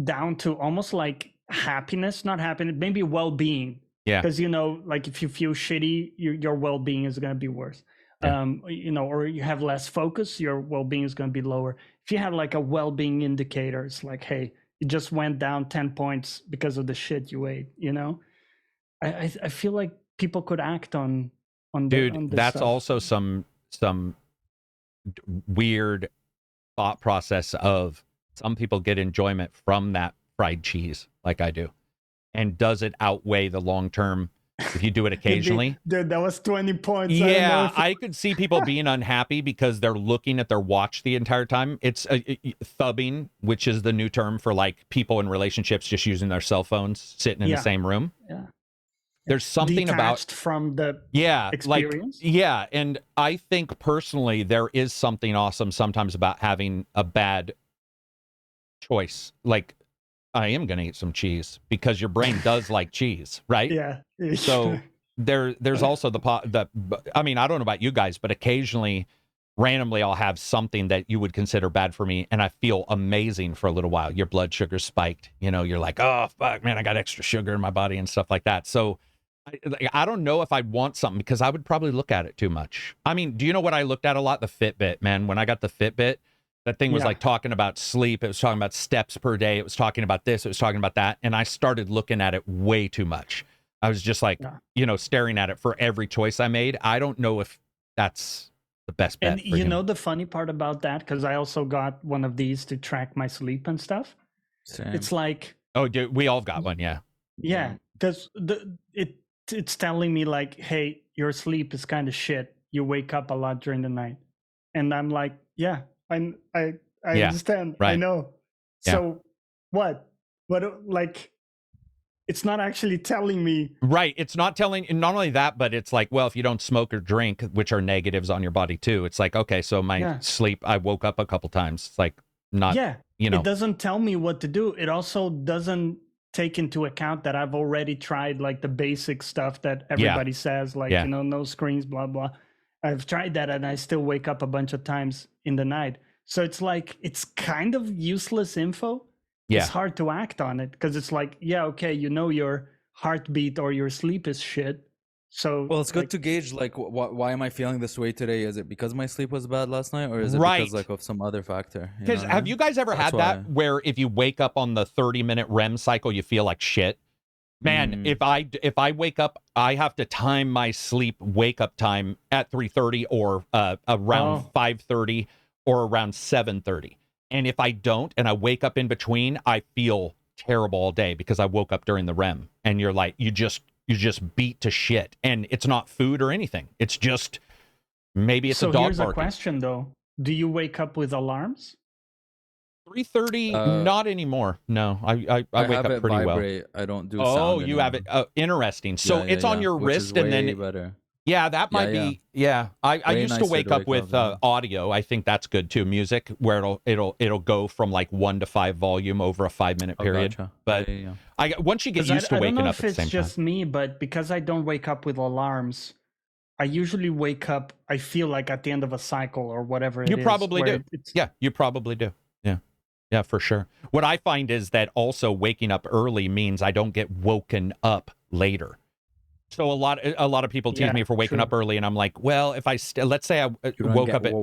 down to almost like happiness, not happiness, maybe well-being. Yeah. Because, like if you feel shitty, your well-being is going to be worse. Or you have less focus, your well-being is going to be lower. If you have like a well-being indicator, it's like, hey, you just went down 10 points because of the shit you ate, I feel like people could act on Dude, on this that's stuff. also some weird thought process of some people get enjoyment from that fried cheese like I do. And does it outweigh the long term if you do it occasionally? Dude, that was 20 points. Yeah, I could see people being unhappy because they're looking at their watch the entire time. It's thubbing, which is the new term for like people in relationships just using their cell phones, sitting in the same room. Yeah. There's something detached about from the experience. And I think personally there is something awesome sometimes about having a bad choice. Like, I am going to eat some cheese because your brain does like cheese, right? Yeah. So there's also I mean, I don't know about you guys, but occasionally, randomly, I'll have something that you would consider bad for me, and I feel amazing for a little while. Your blood sugar spiked. You know, you're like, oh, fuck, man, I got extra sugar in my body and stuff like that. So I don't know if I'd want something because I would probably look at it too much. I mean, do you know what I looked at a lot? The Fitbit, man. When I got the Fitbit, that thing was like talking about sleep. It was talking about steps per day. It was talking about this. It was talking about that. And I started looking at it way too much. I was just like, you know, staring at it for every choice I made. I don't know if that's the best bet. And you know the funny part about that, because I also got one of these to track my sleep and stuff. Same. It's like, oh, dude, we all got one, yeah. Yeah, because it's telling me like, hey, your sleep is kind of shit. You wake up a lot during the night, and I'm like, yeah, I understand, right. I know. Yeah. So what? Like, it's not actually telling me. Right. It's not telling, not only that, but it's like, well, if you don't smoke or drink, which are negatives on your body too, it's like, okay, so my sleep, I woke up a couple times. It's like not, you know. It doesn't tell me what to do. It also doesn't take into account that I've already tried like the basic stuff that everybody says, like, you know, no screens, blah, blah. I've tried that and I still wake up a bunch of times in the night. So it's like, it's kind of useless info. It's hard to act on it because it's like, okay, you know, your heartbeat or your sleep is shit. So, well, it's good to gauge, like, why am I feeling this way today? Is it because my sleep was bad last night, or is it because, like, of some other factor? Because have you guys ever had that where if you wake up on the 30-minute REM cycle, you feel like shit? Man, if I wake up, I have to time my sleep wake up time at 3:30 or around 5:30 or around 7:30. And if I don't, and I wake up in between, I feel terrible all day because I woke up during the REM. And you're like, you just beat to shit. And it's not food or anything. It's just, maybe it's a dog barking. So here's a question though. Do you wake up with alarms? 3:30, not anymore. No, I wake up pretty vibrate. Well. I don't do sound you anymore. have it. Interesting. So it's on your wrist and then better. Yeah, that might be. Yeah, I used to wake up with audio. I think that's good too. Music, where it'll go from like 1 to 5 volume over a 5-minute period. Gotcha. But once you get used to waking up at the same time. I don't know if it's just me, but because I don't wake up with alarms, I usually wake up, I feel like at the end of a cycle or whatever it is. You probably do. Yeah, you probably do. Yeah. Yeah, for sure. What I find is that also waking up early means I don't get woken up later. So a lot of people tease me for waking up early, and I'm like, well, if I let's say I woke up at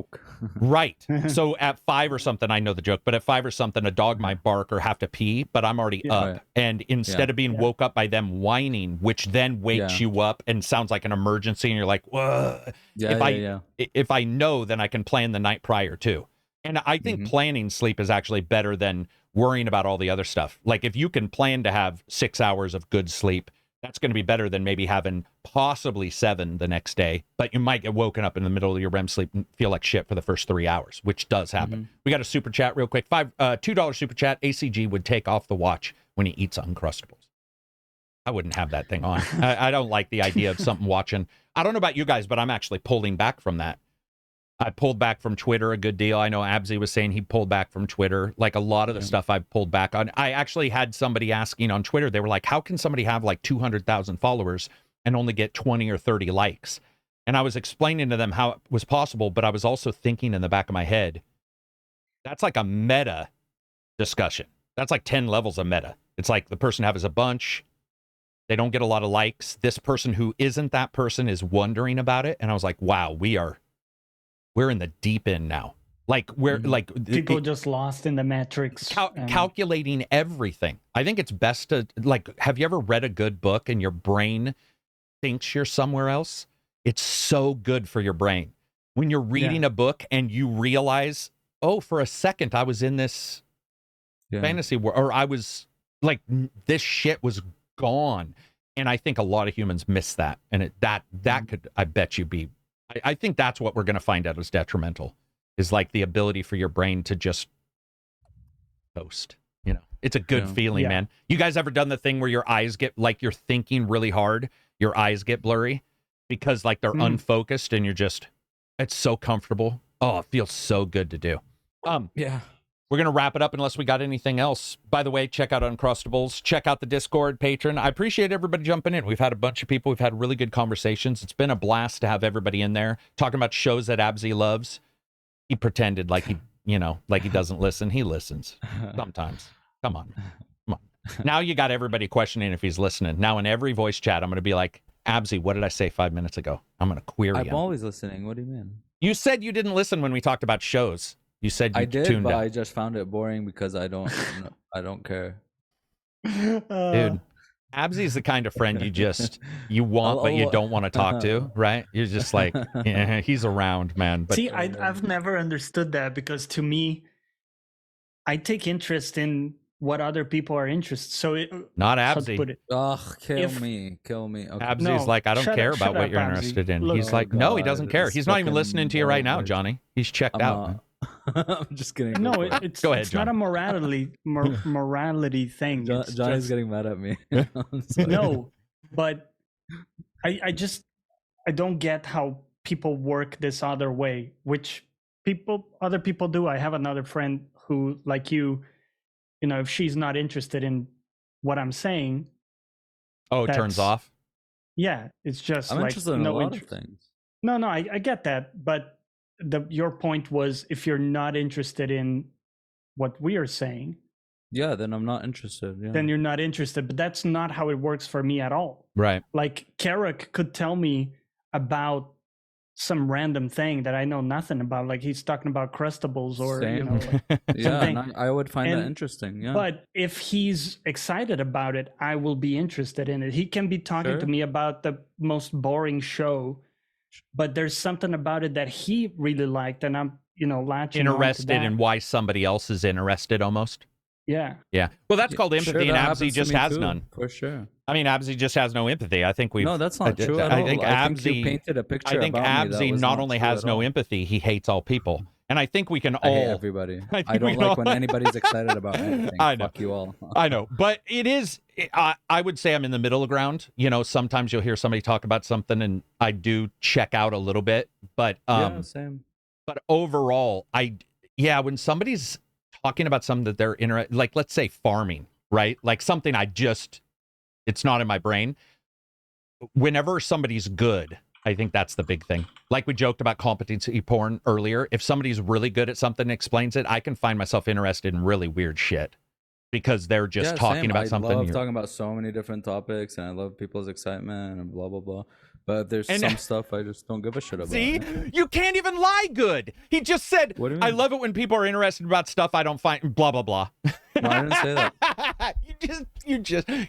right. So at 5 or something, I know the joke, but at 5 or something, a dog might bark or have to pee, but I'm already up. Right. And instead of being woke up by them whining, which then wakes you up and sounds like an emergency, and you're like, whoa. If I know, then I can plan the night prior too. And I think planning sleep is actually better than worrying about all the other stuff. Like if you can plan to have 6 hours of good sleep, that's going to be better than maybe having possibly 7 the next day, but you might get woken up in the middle of your REM sleep and feel like shit for the first 3 hours, which does happen. We got a super chat real quick. $2 super chat. ACG would take off the watch when he eats Uncrustables. I wouldn't have that thing on. I don't like the idea of something watching. I don't know about you guys, but I'm actually pulling back from that. I pulled back from Twitter a good deal. I know Absy was saying he pulled back from Twitter. Like a lot of the stuff I've pulled back on. I actually had somebody asking on Twitter, they were like, how can somebody have like 200,000 followers and only get 20 or 30 likes? And I was explaining to them how it was possible, but I was also thinking in the back of my head, that's like a meta discussion. That's like 10 levels of meta. It's like the person has a bunch. They don't get a lot of likes. This person who isn't that person is wondering about it. And I was like, wow, we're in the deep end now. Like we're like people just lost in the matrix, calculating everything. I think it's best to like, have you ever read a good book and your brain thinks you're somewhere else? It's so good for your brain. When you're reading a book and you realize, oh, for a second, I was in this fantasy world, or I was like, this shit was gone. And I think a lot of humans miss that. And that could, I bet you be, I think that's what we're going to find out is detrimental, is like the ability for your brain to just toast. You know, it's a good feeling, man. You guys ever done the thing where your eyes get like you're thinking really hard? your eyes get blurry because like they're unfocused and it's so comfortable. Oh, it feels so good to do. Yeah. We're going to wrap it up unless we got anything else. By the way, check out Uncrustables. Check out the Discord, Patreon. I appreciate everybody jumping in. We've had a bunch of people. We've had really good conversations. It's been a blast to have everybody in there talking about shows that Abzi loves. He pretended like he doesn't listen. He listens sometimes. Come on. Now you got everybody questioning if he's listening. Now in every voice chat, I'm going to be like, Abzi, what did I say 5 minutes ago? I'm going to query him. I'm always listening. What do you mean? You said you didn't listen when we talked about shows. You said you I did, tuned but out. I just found it boring because I don't care. Dude, Abzi's the kind of friend you want, but you don't want to talk to, right? You're just like, yeah, he's around, man. But see, I've never understood that because to me, I take interest in what other people are interested. So not how to Abzi. put it? Ugh, kill me. Okay. Abzi's No, like, I don't care about what up, you're Abzi. interested in. Look, He's like, no, he doesn't care. it's He's not even fucking listening to you right now, boring. Johnny. He's checked out. Man. I'm just kidding. No, it's Go ahead, it's not a morality thing. It's Johnny's just- getting mad at me. no, but I don't get how people work this other way, which other people do. I have another friend who, like you know, if she's not interested in what I'm saying, Oh, it turns that's- off. yeah, it's just I'm like interested in no a lot interest. of things. No, I get that, but your point was if you're not interested in what we are saying, Yeah, then I'm not interested. Yeah. then you're not interested. But that's not how it works for me at all. Right. Like Karak could tell me about some random thing that I know nothing about. Like he's talking about Crustables or you Same. know. Like, yeah, something. and I would find that And- interesting. Yeah. But if he's excited about it, I will be interested in it. He can be talking to Sure. me about the most boring show, but there's something about it that he really liked, and I'm, latching onto Interested that. in why somebody else is interested almost. Yeah. Yeah. Well, that's called empathy, Sure, and that Abzi happens to just me has too, none. for sure. I mean, Abzi just has no empathy. I think we've. No, that's not true at I all. think I think you Abzi. painted a picture I think about me that Abzi was not only true has at no all. empathy, he hates all people. And I think we can I hate all. everybody. I think I we don't can all- like when anybody's excited about anything. I know. Fuck you all. I know, but it is. I would say I'm in the middle ground. Sometimes you'll hear somebody talk about something, and I do check out a little bit. But Yeah, same. but overall, when somebody's talking about something that they're interested, like let's say farming, right? Like something it's not in my brain. Whenever somebody's good, I think that's the big thing. Like we joked about competency porn earlier. If somebody's really good at something and explains it, I can find myself interested in really weird shit because they're just Yeah, talking same. about something. I love you're- talking about so many different topics, and I love people's excitement and blah blah blah. But there's And- some stuff I just don't give a shit about. See, you can't even lie good. He just said, What do you I mean? love it when people are interested about stuff I don't find, blah, blah, blah. No, I didn't say that.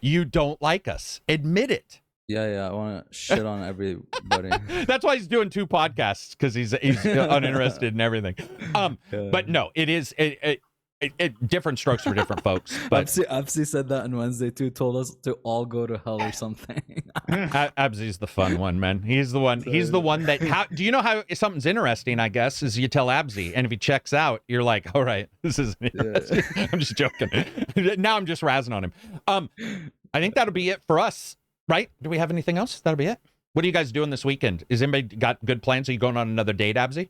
you don't like us. Admit it. Yeah, I want to shit on everybody. That's why he's doing 2 podcasts, because he's uninterested in everything. But no, it is different strokes for different folks. But Absi said that on Wednesday too. Told us to all go to hell or something. Abzi's the fun one, man. He's the one. He's the one that. Do you know how something's interesting? I guess is you tell Abzi, and if he checks out, you're like, all right, this is interesting. I'm just joking. Now I'm just razzing on him. I think that'll be it for us. Right? Do we have anything else? That'll be it. What are you guys doing this weekend? Is anybody got good plans? Are you going on another date, Abzi?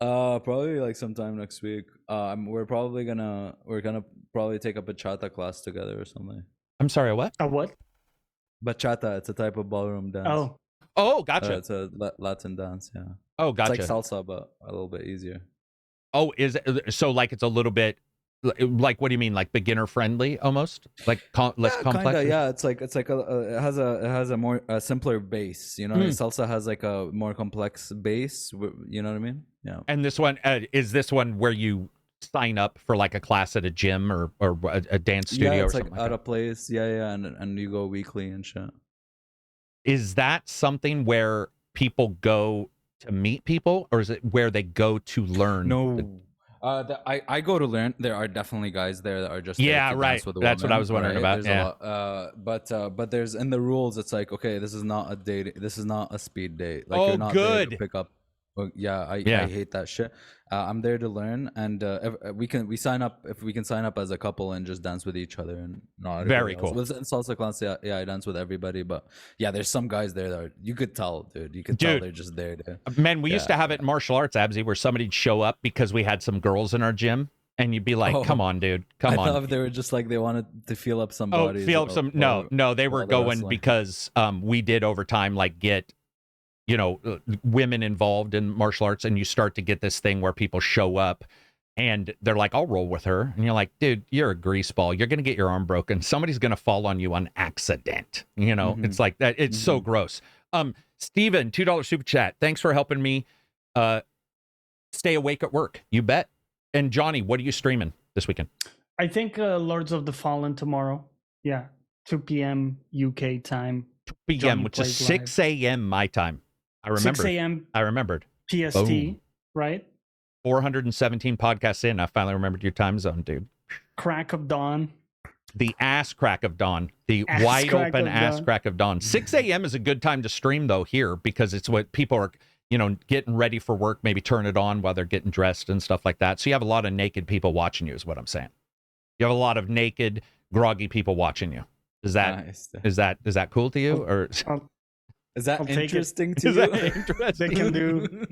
Probably like sometime next week. We're gonna probably take a bachata class together or something. I'm sorry, what? A what? Bachata, it's a type of ballroom dance. Oh, Gotcha. It's a Latin dance. Yeah. Oh, gotcha. It's like salsa, but a little bit easier. Oh, is it so? Like it's a little bit. Like what do you mean? Like beginner friendly, almost? Like less complex? Kinda, yeah. It's like it has a more simpler base. You know, salsa has like a more complex base. You know what I mean? Yeah. And this one is this one where you sign up for like a class at a gym or a dance studio Yeah, or it's something like like at that? a place. Yeah, and you go weekly and shit. Is that something where people go to meet people, or is it where they go to learn? No. I go to learn. There are definitely guys there that are just there Yeah, to right. dance with a That's what I woman, was wondering right? about, There's yeah. a lot, but there's in the rules. It's like, okay, this is not a date. This is not a speed date. Like Oh, you're not there to good. pick up. Well, yeah, I hate that shit. I'm there to learn, and we sign up if we can sign up as a couple and just dance with each other and not Very everybody cool. else. With salsa class, yeah, I dance with everybody, but yeah, there's some guys there that you could tell, dude. You could tell they're just there to. Man, we used to have it in martial arts, Absy, where somebody'd show up because we had some girls in our gym, and you'd be like, "Come on, dude, come on." I thought they were just like they wanted to feel up somebody. Oh, feel up some? No, they were going because we did over time like get, women involved in martial arts, and you start to get this thing where people show up and they're like, I'll roll with her. And you're like, dude, you're a grease ball. You're going to get your arm broken. Somebody's going to fall on you on accident. It's like that. It's so gross. Steven, $2 super chat. Thanks for helping me stay awake at work. You bet. And Johnny, what are you streaming this weekend? I think Lords of the Fallen tomorrow. Yeah. 2 p.m. UK time. 2 p.m., which is 6 a.m. my time. I remember. 6 a.m. I remembered. PST, Boom. right? 417 podcasts in. I finally remembered your time zone, dude. Crack of dawn. The ass crack of dawn. The Ass wide crack open of ass dawn. crack of dawn. 6 a.m. is a good time to stream, though, here, because it's what people are, getting ready for work, maybe turn it on while they're getting dressed and stuff like that. So you have a lot of naked people watching you, is what I'm saying. You have a lot of naked, groggy people watching you. Is that is that cool to you, or is that I'll take interesting it. to is you? that interesting? They can do.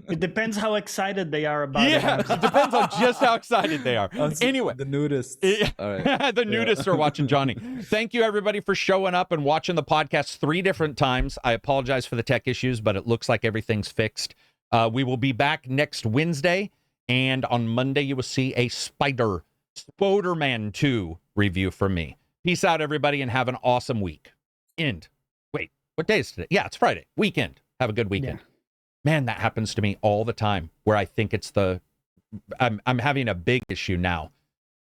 It depends how excited they are about it. Yeah, it depends on just how excited they are. Anyway, the nudists. All right. The nudists are watching Johnny. Thank you, everybody, for showing up and watching the podcast 3 different times. I apologize for the tech issues, but it looks like everything's fixed. We will be back next Wednesday, and on Monday you will see a Spider-Man 2 review from me. Peace out, everybody, and have an awesome week. Wait, what day is today? Yeah, it's Friday. Weekend. Have a good weekend. Yeah. Man, that happens to me all the time, where I think it's I'm having a big issue now